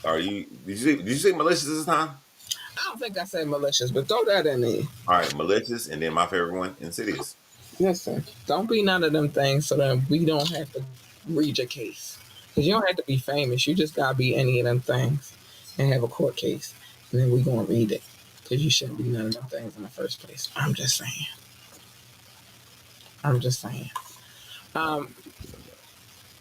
Are you? Did you say malicious this time? I don't think I said malicious, but throw that in there. All right, malicious, and then my favorite one, insidious. Listen, don't be none of them things so that we don't have to read your case. Because you don't have to be famous. You just got to be any of them things and have a court case. And then we going to read it. Because you shouldn't be none of them things in the first place. I'm just saying. I'm just saying.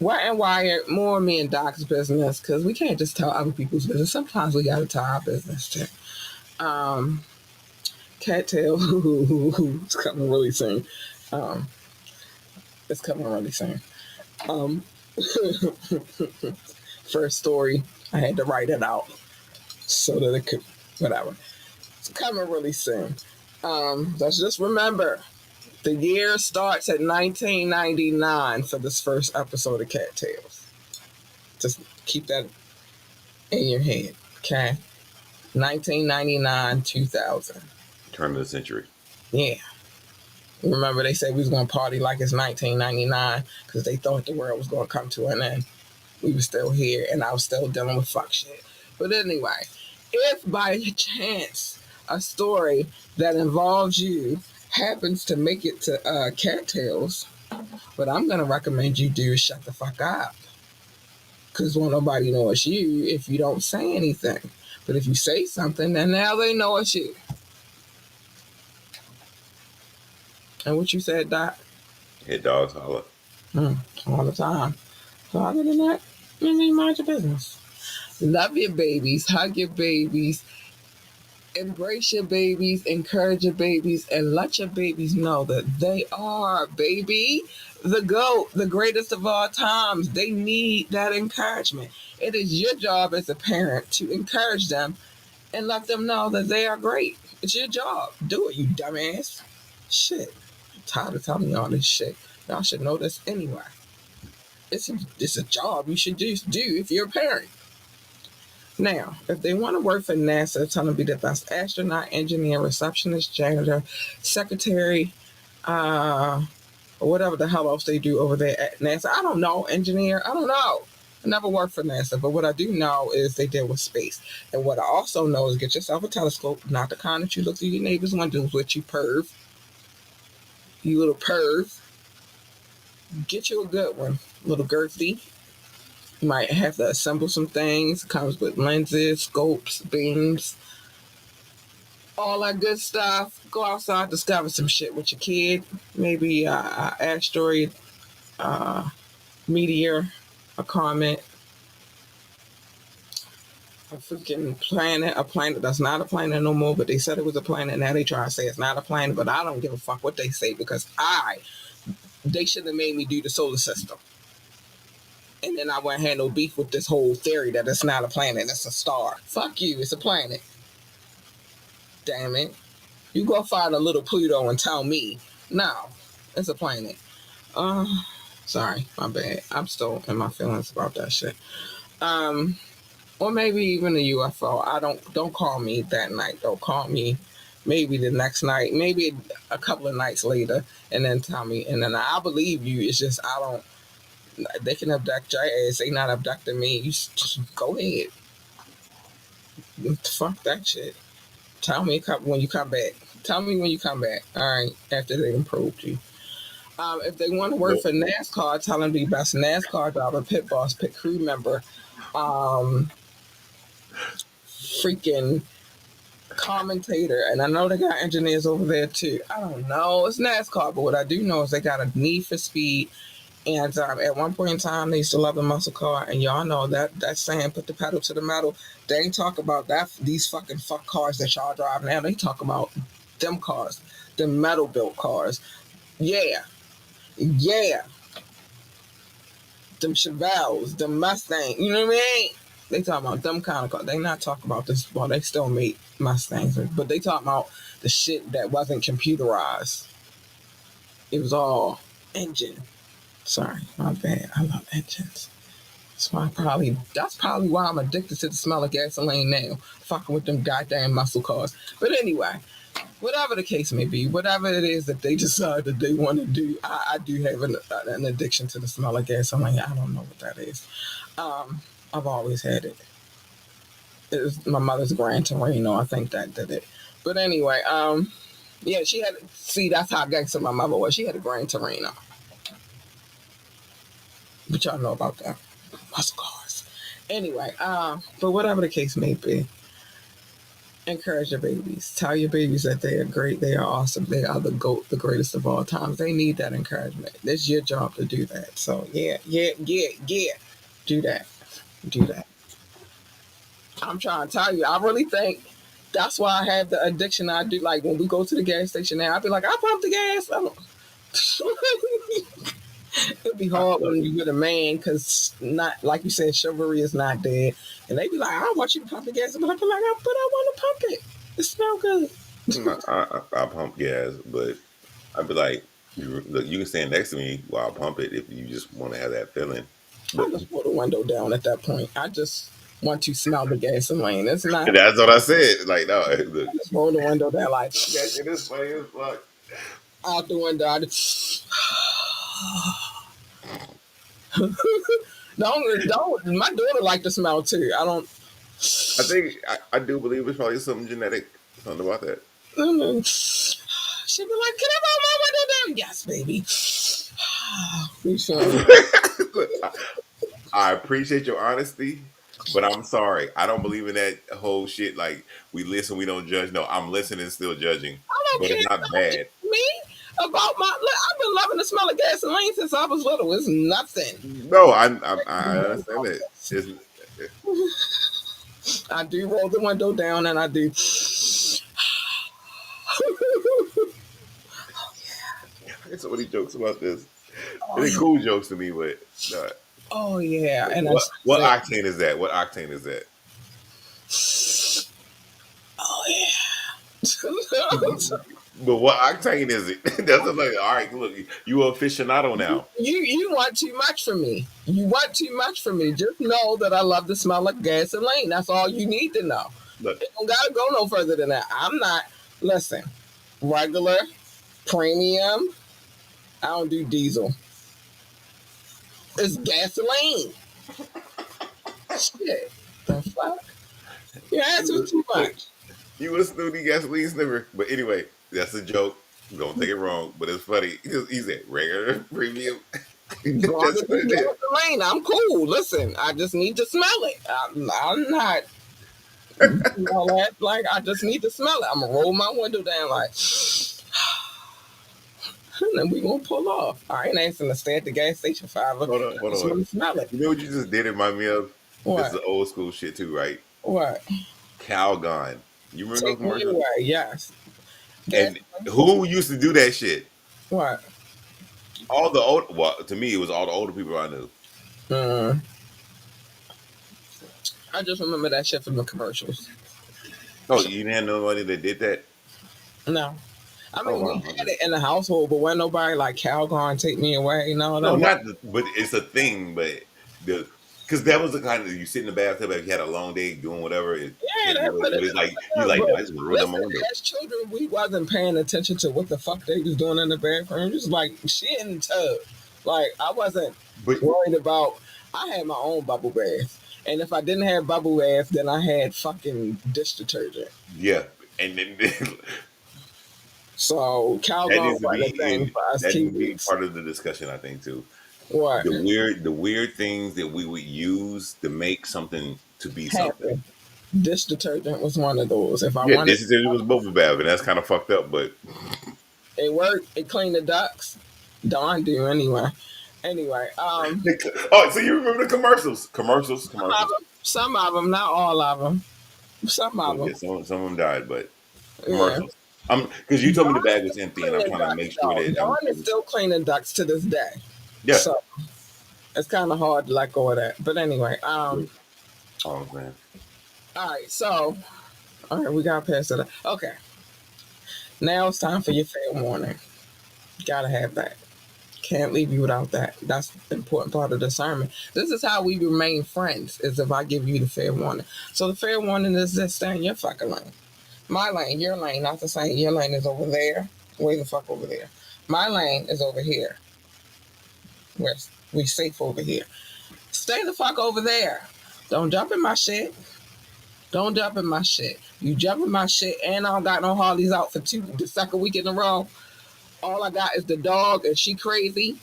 Wet and Wired, more me and Doc's business. Because we can't just tell other people's business. Sometimes we got to tell our business too. Cattail, it's coming really soon. It's coming really soon. Um, First story, I had to write it out so that it could, whatever. It's coming really soon. Let's just remember the year starts at 1999 for this first episode of Cattails. Just keep that in your head, okay? 1999, 2000. Turn of the century. Yeah. Remember, they said we was going to party like it's 1999 because they thought the world was going to come to an end. We were still here, and I was still dealing with fuck shit. But anyway, if by chance a story that involves you happens to make it to Cattails, what I'm going to recommend you do is shut the fuck up. Because won't nobody know it's you if you don't say anything. But if you say something, then now they know it's you. And what you said, Doc? Hit dogs holler. All the time. So other than that, mind your business. Love your babies, hug your babies, embrace your babies, encourage your babies, and let your babies know that they are, baby, the GOAT, the greatest of all times. They need that encouragement. It is your job as a parent to encourage them and let them know that they are great. It's your job. Do it, you dumbass. Shit. I'm tired of telling y'all this shit. Y'all should know this anyway. It's a job you should do if you're a parent. Now, if they want to work for NASA, tell them to be the best astronaut, engineer, receptionist, janitor, secretary, or whatever the hell else they do over there at NASA. I don't know, engineer. I don't know. I never worked for NASA, but what I do know is they deal with space. And what I also know is get yourself a telescope, not the kind that you look through your neighbor's windows with, you perv. You little perv. Get you a good one, little girthy. You might have to assemble some things. It comes with lenses, scopes, beams, all that good stuff. Go outside, discover some shit with your kid. Maybe asteroid, meteor, a comet, a freaking planet, a planet that's not a planet no more, but they said it was a planet. Now they try to say it's not a planet, but I don't give a fuck what they say because they should have made me do the solar system. And then I wouldn't have no beef with this whole theory that it's not a planet, it's a star. Fuck you, it's a planet. Damn it. You go find a little Pluto and tell me, no, it's a planet. Uh, Sorry, my bad. I'm still in my feelings about that shit. Or maybe even a UFO. Don't call me that night. Don't call me maybe the next night, maybe a couple of nights later, and then tell me. And then I'll believe you. It's just I don't. They can abduct your ass. They not abducting me. You just go ahead. Fuck that shit. Tell me when you come back. Tell me when you come back. All right, after they improved you. If they want to work Nope. for NASCAR, tell them to be best NASCAR driver, pit boss, pit crew member, freaking commentator. And I know they got engineers over there too. I don't know. It's NASCAR, but what I do know is they got a need for speed. And at one point in time, they used to love the muscle car. And y'all know that saying, put the pedal to the metal. They ain't talk about that. These fuck cars that y'all drive now. They talk about them cars, the metal built cars. Yeah. Yeah. Them Chevelles, them Mustangs, you know what I mean? They talk about them kind of cars. They not talking about this. Well, they still make Mustangs, but they talk about the shit that wasn't computerized. It was all engine. Sorry, my bad. I love engines. That's probably why I'm addicted to the smell of gasoline now. Fucking with them goddamn muscle cars. But anyway, whatever the case may be, whatever it is that they decide that they want to do, I do have an addiction to the smell of gasoline. I don't know what that is. I've always had it. It was my mother's Gran Torino. I think that did it. But anyway, yeah, she had. See, that's how gangster my mother was. She had a Gran Torino. But y'all know about that. Muscle cars. Anyway, but whatever the case may be, encourage your babies. Tell your babies that they are great, they are awesome, they are the GOAT, the greatest of all times. They need that encouragement. It's your job to do that. So yeah. Do that. Do that. I'm trying to tell you, I really think that's why I have the addiction I do. Like when we go to the gas station now, I'll be like, I pump the gas. It'd be hard Look, when you with a man because not like you said, chivalry is not dead. And they be like, I want you to pump the gas, but I be like, but I want to pump it. It smells good. I pump gas, but I'd be like, look, you can stand next to me while I pump it if you just want to have that feeling. I But just roll the window down at that point. I just want to smell the gasoline. It's not. that's what I said. Like, no, look, I just roll the window down like that shit is funny as fuck. out the window. I just, don't. My daughter like the smell too. I don't. I think I do believe it's probably something genetic, something about that. She'd be like, "Can I roll my window down?" Yes, baby. We fun. Look, I appreciate your honesty, but I'm sorry. I don't believe in that whole shit. Like we listen, we don't judge. No, I'm listening, still judging, I don't but care. it's not Don't bad. judge me about my. Look, I've been loving the smell of gasoline since I was little. It's nothing. No, I understand that. It's, I do roll the window down and I do. it's so many jokes about this. Oh They're yeah. cool jokes to me, but Oh yeah. And I what say, octane is that? What octane is that? oh yeah. But what octane is it? That's like, all right, look, you a aficionado now. You want too much from me. You want too much from me. Just know that I love the smell of gasoline. That's all you need to know. Look, It don't gotta go no further than that. I'm not. Listen, regular, premium. I don't do diesel. It's gasoline. Shit. The fuck? You asking too look, much. you a snooty gasoline sniffer. But anyway, that's a joke. Don't take it wrong, but it's funny. He said regular premium. As long That's as what it's it is. gasoline, I'm cool. Listen, I just need to smell it. I'm not all that. Like, I just need to smell it. I'm gonna roll my window down, like, and then we gonna pull off. I ain't asking to stay at the gas station forever. Hold on, I hold just on. want to smell it. You know what you just did remind me of? This What? is old school shit too, right? What? Calgon. You remember those Take me commercials? away. Yes. And Gasoline. who used to do that shit? What? All the old, well, to me, it was all the older people I knew. Mm, I just remember that shit from the commercials. Oh, you didn't have nobody that did that? No. I Oh mean, we wow. had Okay. it in the household, but when nobody like Calgon take me away, no, No, that was not, but it's a thing. But the because that was the kind of you sit in the bathtub if you had a long day doing whatever. yeah, Can't do that it, put but it it's in like the you tub. like no, I But just want to roll down my listen, window. as children, we wasn't paying attention to what the fuck they was doing in the bathroom. Just like shit in the tub. Like I wasn't But worried about. I had my own bubble bath, and if I didn't have bubble bath, then I had fucking dish detergent. yeah, and then So that Calgon needs to wasn't a be thing in for us that needs to be kids. part of the discussion. I think too. What The weird things that we would use to make something to be something. happened? Dish detergent was one of those. If I Yeah, wanted, this is it was bubble bath, and that's kind of fucked up. But it worked. It cleaned the ducts. Dawn do anyway. Anyway, oh, so you remember the commercials? Commercials, commercials. some of them, not all of them. Some Well, of them, yeah, some of them died, but yeah. commercials. I'm because you told me the Dawn bag was still empty, and I'm cleaning trying to ducts make sure though. that I'm. Dawn is still cleaning ducts to this day. Yeah. So it's kind of hard to let go of that. But anyway, Oh man. all right. So all right, we got past that. Okay, now it's time for your fair warning. Gotta have that. Can't leave you without that. That's the important part of the sermon. This is how we remain friends, is if I give you the fair warning. So the fair warning is this: stay in your fucking lane. My lane, your lane, not the same. Your lane is over there. Way the fuck over there. My lane is over here. We safe over here. Stay the fuck over there. Don't jump in my shit. Don't jump in my shit. You jump in my shit, and I don't got no Harleys out for the second week in a row. All I got is the dog, and she crazy.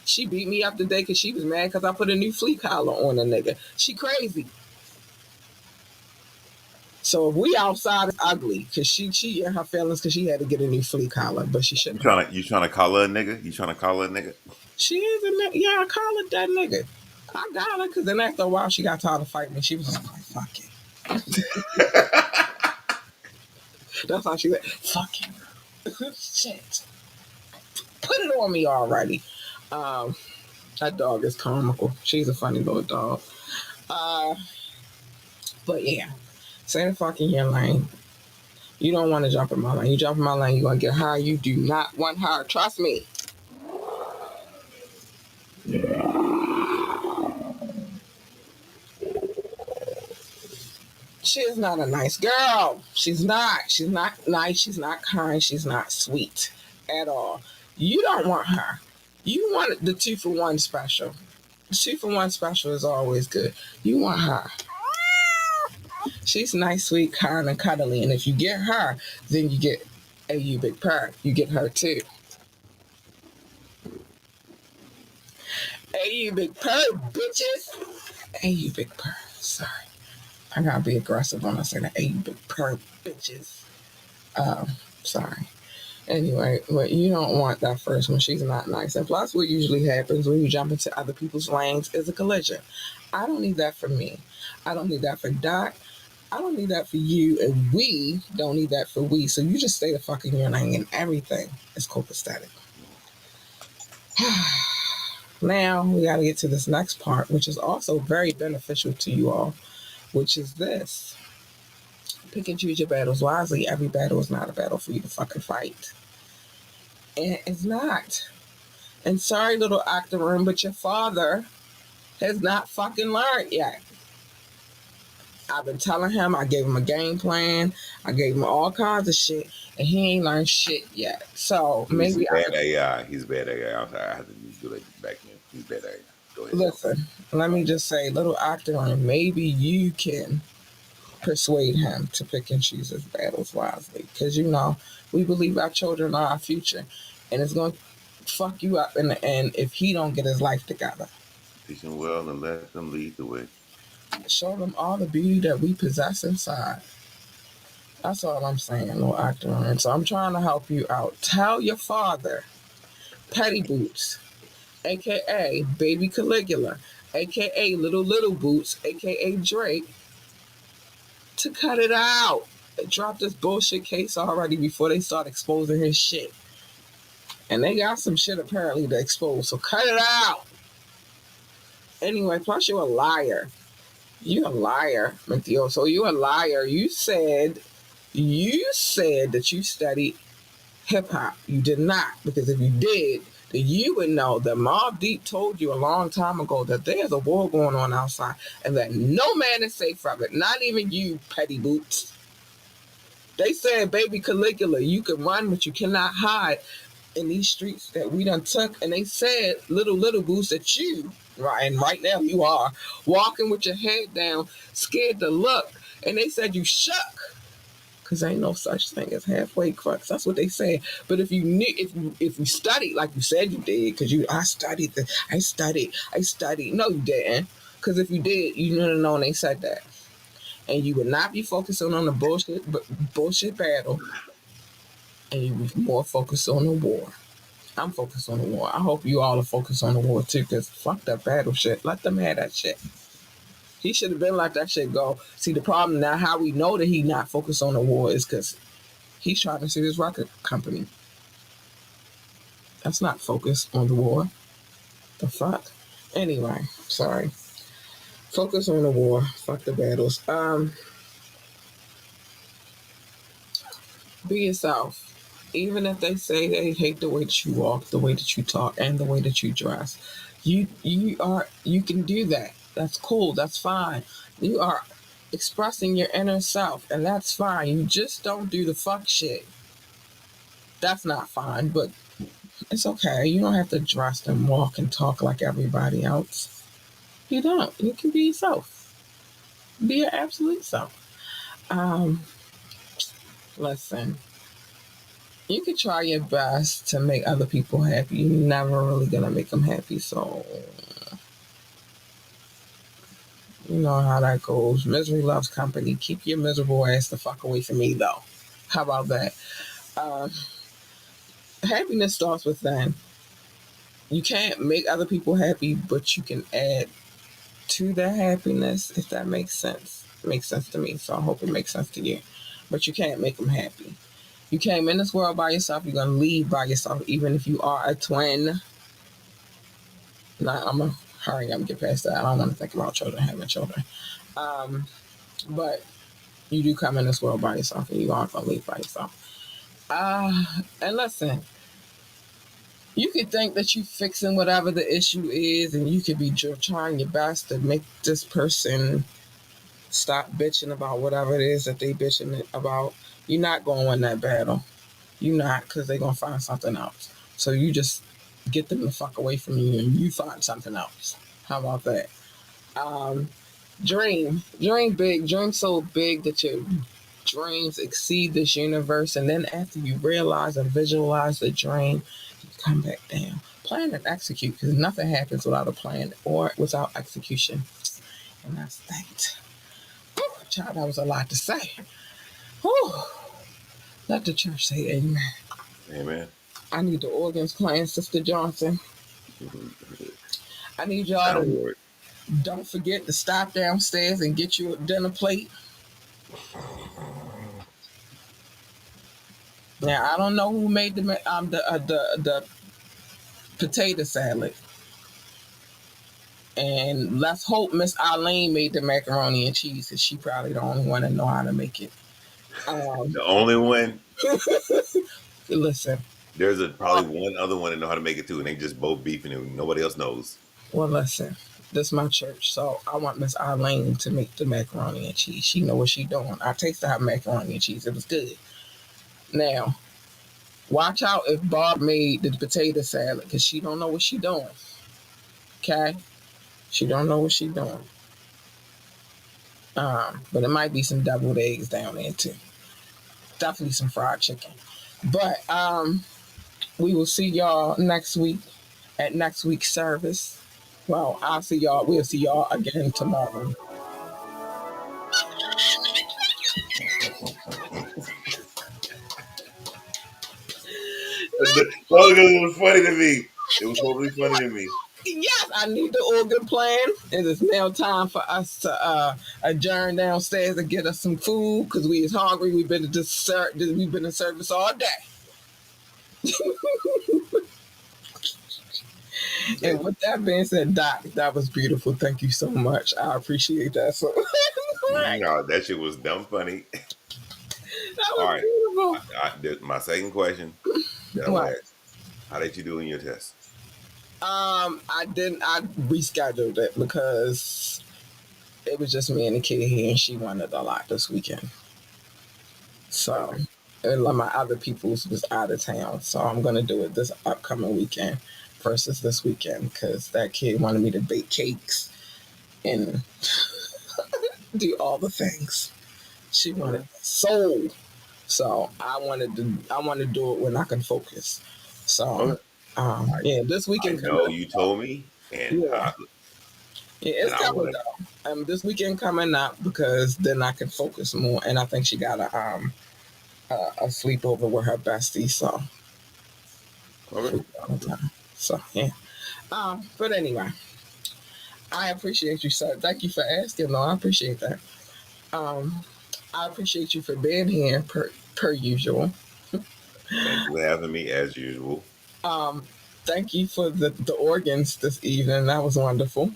She beat me up today because she was mad because I put a new flea collar on a nigga. She crazy. So if we outside, it's ugly because she in her feelings because she had to get a new flea collar, but she shouldn't have. You trying to call her a nigga? You trying to call her a nigga? She is a nigga. Yeah, I call it that nigga. I got her because then after a while she got tired of fighting me. She was just like, fuck it. That's how she went, fuck it. Shit. Put it on me already. Um, that dog is comical. She's a funny little dog. Uh, but yeah, stay the fuck in your lane. You don't want to jump in my lane. You jump in my lane, you're going to get her. You do not want her. Trust me. She is not a nice girl. She's not. She's not nice. She's not kind. She's not sweet at all. You don't want her. You want the 2-for-1 special. The 2-for-1 special is always good. You want her. She's nice, sweet, kind, and cuddly. And if you get her, then you get a you big purr. You get her too. A you big purr, bitches. A you big purr. Sorry. I gotta be aggressive when I say that. A you big purr, bitches. Sorry. Anyway, but you don't want that first one. She's not nice. And plus, what usually happens when you jump into other people's lanes is a collision. I don't need that for me. I don't need that for Doc. I don't need that for you. And we don't need that for we. So you just stay the fuck in your lane and everything is copacetic. Now we got to get to this next part, which is also very beneficial to you all, which is this. Pick and choose your battles wisely. Every battle is not a battle for you to fucking fight. And it's not. And sorry, little actor room, but your father has not fucking learned yet. I've been telling him, I gave him a game plan, I gave him all kinds of shit, and he ain't learned shit yet. So He's maybe I bad could AI. He's bad AI. I'm sorry, I had to do that back in. He's bad AI. Go ahead. listen. Let me just say, little actor room, maybe you can persuade him to pick and choose his battles wisely, because we believe our children are our future, and it's going to fuck you up in the end if he don't get his life together. Teach them well and let them lead the way. Show them all the beauty that we possess inside. That's all I'm saying, little actor. And so I'm trying to help you out. Tell your father, Petty Boots, aka Baby Caligula, aka Little Boots, aka Drake, to cut it out. Drop this bullshit case already before they start exposing his shit. And they got some shit apparently to expose, so cut it out. Anyway, plus you're a liar. You're a liar, Matteo. So you're a liar. You said that you studied hip hop. You did not, because if you did, then you would know that Mobb Deep told you a long time ago that there's a war going on outside and that no man is safe from it, not even you, Petty Boots. They said, Baby Caligula, you can run, but you cannot hide in these streets that we done took. And they said, little Boots, that you, right, and right now you are, walking with your head down, scared to look. And they said you shook. Because ain't no such thing as halfway crux. That's what they say. But if you knew, if you studied like you said you did, because I studied. No, you didn't. Because if you did, you wouldn't have known they said that. And you would not be focusing on the bullshit battle, and you would be more focused on the war. I'm focused on the war. I hope you all are focused on the war too, because fuck that battle shit. Let them have that shit. He should have been let that shit go. See, the problem now, how we know that he not focused on the war is because he's trying to sue his record company. That's not focused on the war. The fuck? Anyway, sorry. Focus on the war. Fuck the battles. Be yourself. Even if they say they hate the way that you walk, the way that you talk, and the way that you dress, you can do that. That's cool. That's fine. You are expressing your inner self, and that's fine. You just don't do the fuck shit. That's not fine, but it's okay. You don't have to dress and walk and talk like everybody else. You don't. You can be yourself. Be your absolute self. Um, Listen, you can try your best to make other people happy. You're never really gonna make them happy, so you know how that goes. Misery loves company. Keep your miserable ass the fuck away from me, though. How about that? Um, Happiness starts within. You can't make other people happy, but you can add to their happiness, if that makes sense. It makes sense to me, so I hope it makes sense to you. But you can't make them happy. You came in this world by yourself. You're gonna leave by yourself, even if you are a twin. Nah, I'm gonna hurry up and get past that. I don't want to think about children having children. But You do come in this world by yourself, and you aren't gonna leave by yourself. And listen, you could think that you fixing whatever the issue is, and you could be trying your best to make this person stop bitching about whatever it is that they bitching about. You're not going to win that battle. You're not, because they're going to find something else. So you just get them the fuck away from you and you find something else. How about that? Um, dream big, dream so big that your dreams exceed this universe. And then after you realize and visualize the dream, you come back down. Plan and execute, because nothing happens without a plan or without execution. And that's that. Whew, child, that was a lot to say. Whew. Let the church say amen. Amen. I need the organs playing, Sister Johnson. I need y'all to Soundboard. don't forget to stop downstairs and get you a dinner plate. Now I don't know who made the potato salad, and let's hope Miss Eileen made the macaroni and cheese, because she probably the only one that know how to make it. Um, The only one. listen, There's probably one other one that know how to make it too, and they just both beefing and nobody else knows. well, listen. This is my church, so I want Miss Eileen to make the macaroni and cheese. She know what she doing. I tasted her macaroni and cheese; it was good. Now, watch out if Bob made the potato salad, because she don't know what she doing. Okay, she don't know what she doing. But it might be some deviled eggs down there too. Definitely some fried chicken. But we will see y'all next week at next week's service. Well, I'll see y'all. We'll see y'all again tomorrow. It was funny to me. It was totally funny to me. Yes, I need the organ plan. It is now time for us to adjourn downstairs and get us some food, because we is hungry. We've been in service all day. And with that being said, Doc, that was beautiful. Thank you so much. I appreciate that. So right. No, that shit was dumb funny. That All was right. beautiful. My second question that I want What? to ask: how did you do in your test? I didn't. I rescheduled it because it was just me and the kid here, and she wanted a lot this weekend. So, Okay. and my other people's was out of town, so I'm gonna do it this upcoming weekend versus this weekend, because that kid wanted me to bake cakes and do all the things. She wanted Okay. soul, so I wanted to do it when I can focus. So, Okay. yeah, this I weekend coming know up. you told me, and Yeah, yeah, it's I coming want though. This weekend coming up, because then I can focus more. And I think she got a sleepover with her bestie, so to. Okay. all the time. So yeah. But anyway, I appreciate you, sir. Thank you for asking. No, I appreciate that. Um, I appreciate you for being here per usual. Thank you for having me as usual. Um, thank you for the organs this evening. That was wonderful.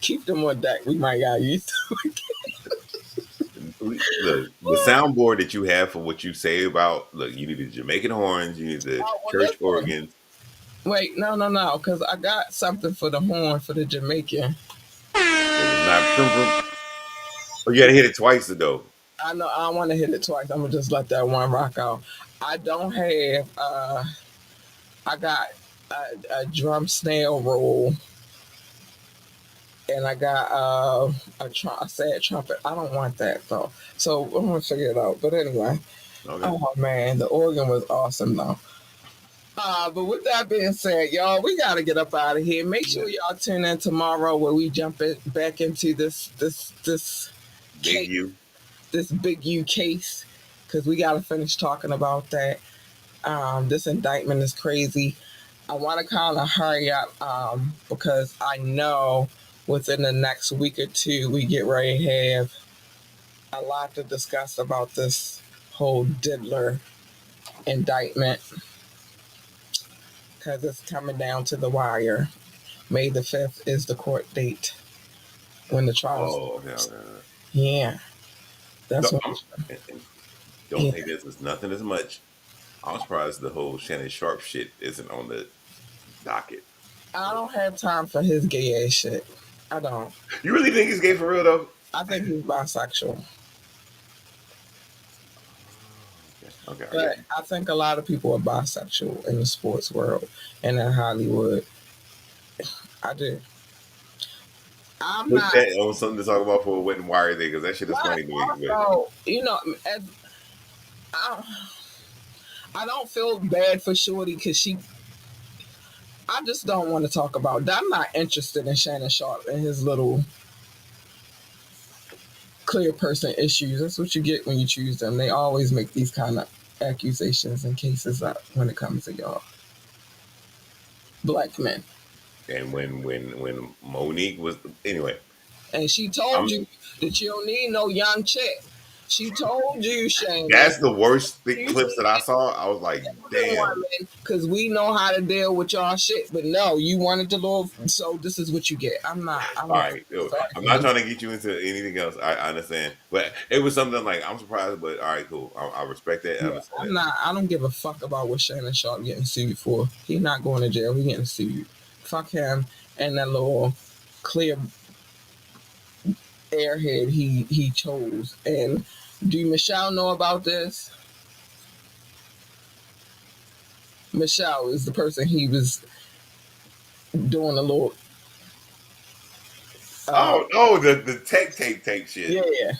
Keep them on deck. We might got used to. Look, the soundboard that you have for what you say about, look, you need the Jamaican horns, you need the Oh, well, church listen. organs. Wait, no, because I got something for the horn for the Jamaican. If it's not, oh, you got to hit it twice though. I know I want to hit it twice. I'm gonna just let that one rock out. I don't have. I got a drum snail roll, and I got a sad trumpet. I don't want that though, so I'm gonna figure it out. But anyway, Okay. oh man, the organ was awesome though. But with that being said, y'all, we gotta get up out of here. Make sure Yeah. y'all tune in tomorrow, where we jump back into this Big case, you. this big U case, because we gotta finish talking about that. This indictment is crazy. I want to kind of hurry up, because I know within the next week or two we get ready to have a lot to discuss about this whole Diddler indictment, because it's coming down to the wire. May the 5th is the court date when the trial Oh, okay, starts. okay, okay. Yeah. No, That's what. and don't Yeah, take this as nothing as much. I'm surprised the whole Shannon Sharp shit isn't on the docket. I don't have time for his gay ass shit. I don't. You really think he's gay for real though? I think he's bisexual, Oh, okay, okay, I but get you. I think a lot of people are bisexual in the sports world and in Hollywood. I do. I'm Put not. that on something to talk about for a wet and wire thing because that shit is But funny to me. But also, as I, I don't feel bad for Shorty because she. I just don't want to talk about that. I'm not interested in Shannon Sharp and his little clear person issues. That's what you get when you choose them. They always make these kind of accusations and cases up when it comes to y'all black men. and when Monique was anyway, And she told I'm you that you don't need no young chick. She told you, Shannon, that's the worst thick you clips that I saw. I was like, damn. women because we know how to deal with y'all shit. But no, you wanted to love, so this is what you get. I'm not. I All don't right, feel sorry I'm for not him. trying to get you into anything else. I understand, but it was something like I'm surprised, but all right, cool. I respect that. I Yeah, understand I'm that. not. I don't give a fuck about what Shannon Sharp getting sued for. He's not going to jail. He getting sued. Fuck him and that little clear airhead he chose. And do Michelle know about this? Michelle is the person he was doing a little. Uh, Oh, the tech tape shit. yeah.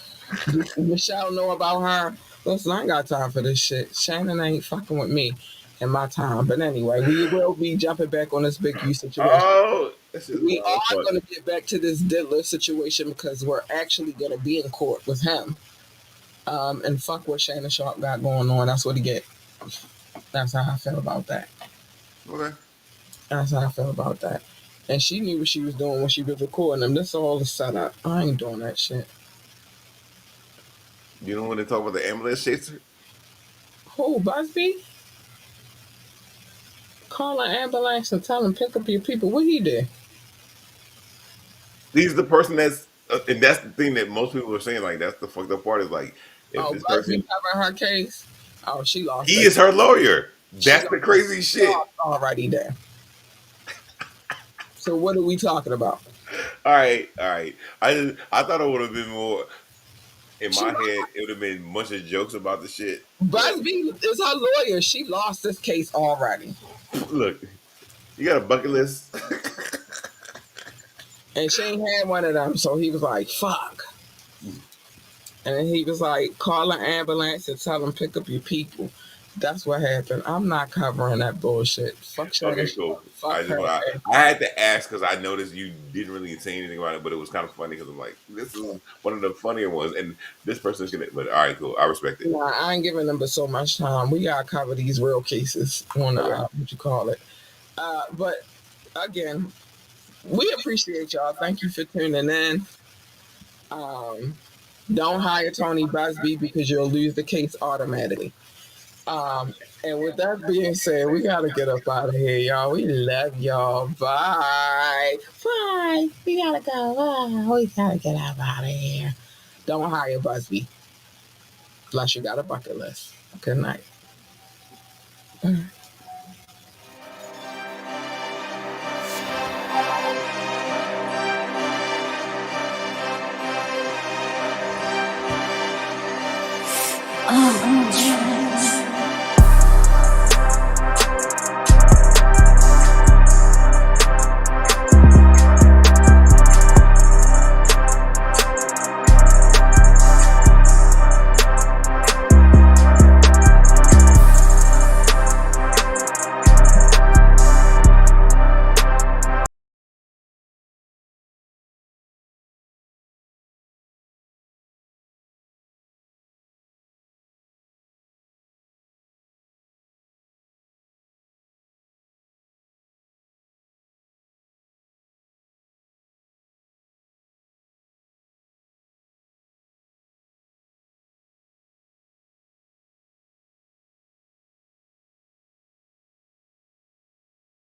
Does Michelle know about her? Listen, I ain't got time for this shit. Shannon ain't fucking with me in my time. But anyway, we will be jumping back on this Big U situation. Oh, that's just We wild as are fuck. going to get back to this Diddler situation because we're actually going to be in court with him. And fuck what Shannon Sharp got going on. That's what he get. That's how I feel about that. Okay, That's how I feel about that. And she knew what she was doing when she was recording them. This all the setup. I ain't doing that shit. you don't want to talk about the ambulance chaser? Who, Busby? Call an ambulance and tell him pick up your people. What he did? He's the person and that's the thing that most people are saying. Like, that's the fucked up part is like, if Oh, this Busby person, covering her case. Oh, she lost he that. is her lawyer. She That's lost, the crazy she shit. lost already there. So what are we talking about? All right. I thought it would have been more in She my head. It would have been a bunch of jokes about the shit. But Busby is her lawyer. She lost this case already. look, you got a bucket list. And she ain't had one of them. So he was like, fuck. And then he was like, call an ambulance and tell them pick up your people. That's what happened. I'm not covering that bullshit. Fuck Shannon Okay, Sharp. cool. Fuck her. I had to ask because I noticed you didn't really say anything about it, but it was kind of funny because I'm like, this is one of the funnier ones, and this person's gonna. But all right, cool. I respect it. Nah, I ain't giving them but so much time. We gotta cover these real cases on Okay. what you call it. But again, we appreciate y'all. Thank you for tuning in. Um, don't hire Tony Busby because you'll lose the case automatically. Um, and with that being said, we gotta get up out of here, y'all. We love y'all. Bye. Bye. We gotta go. We gotta get up out of here. Don't hire Busby unless you got a bucket list. Good night.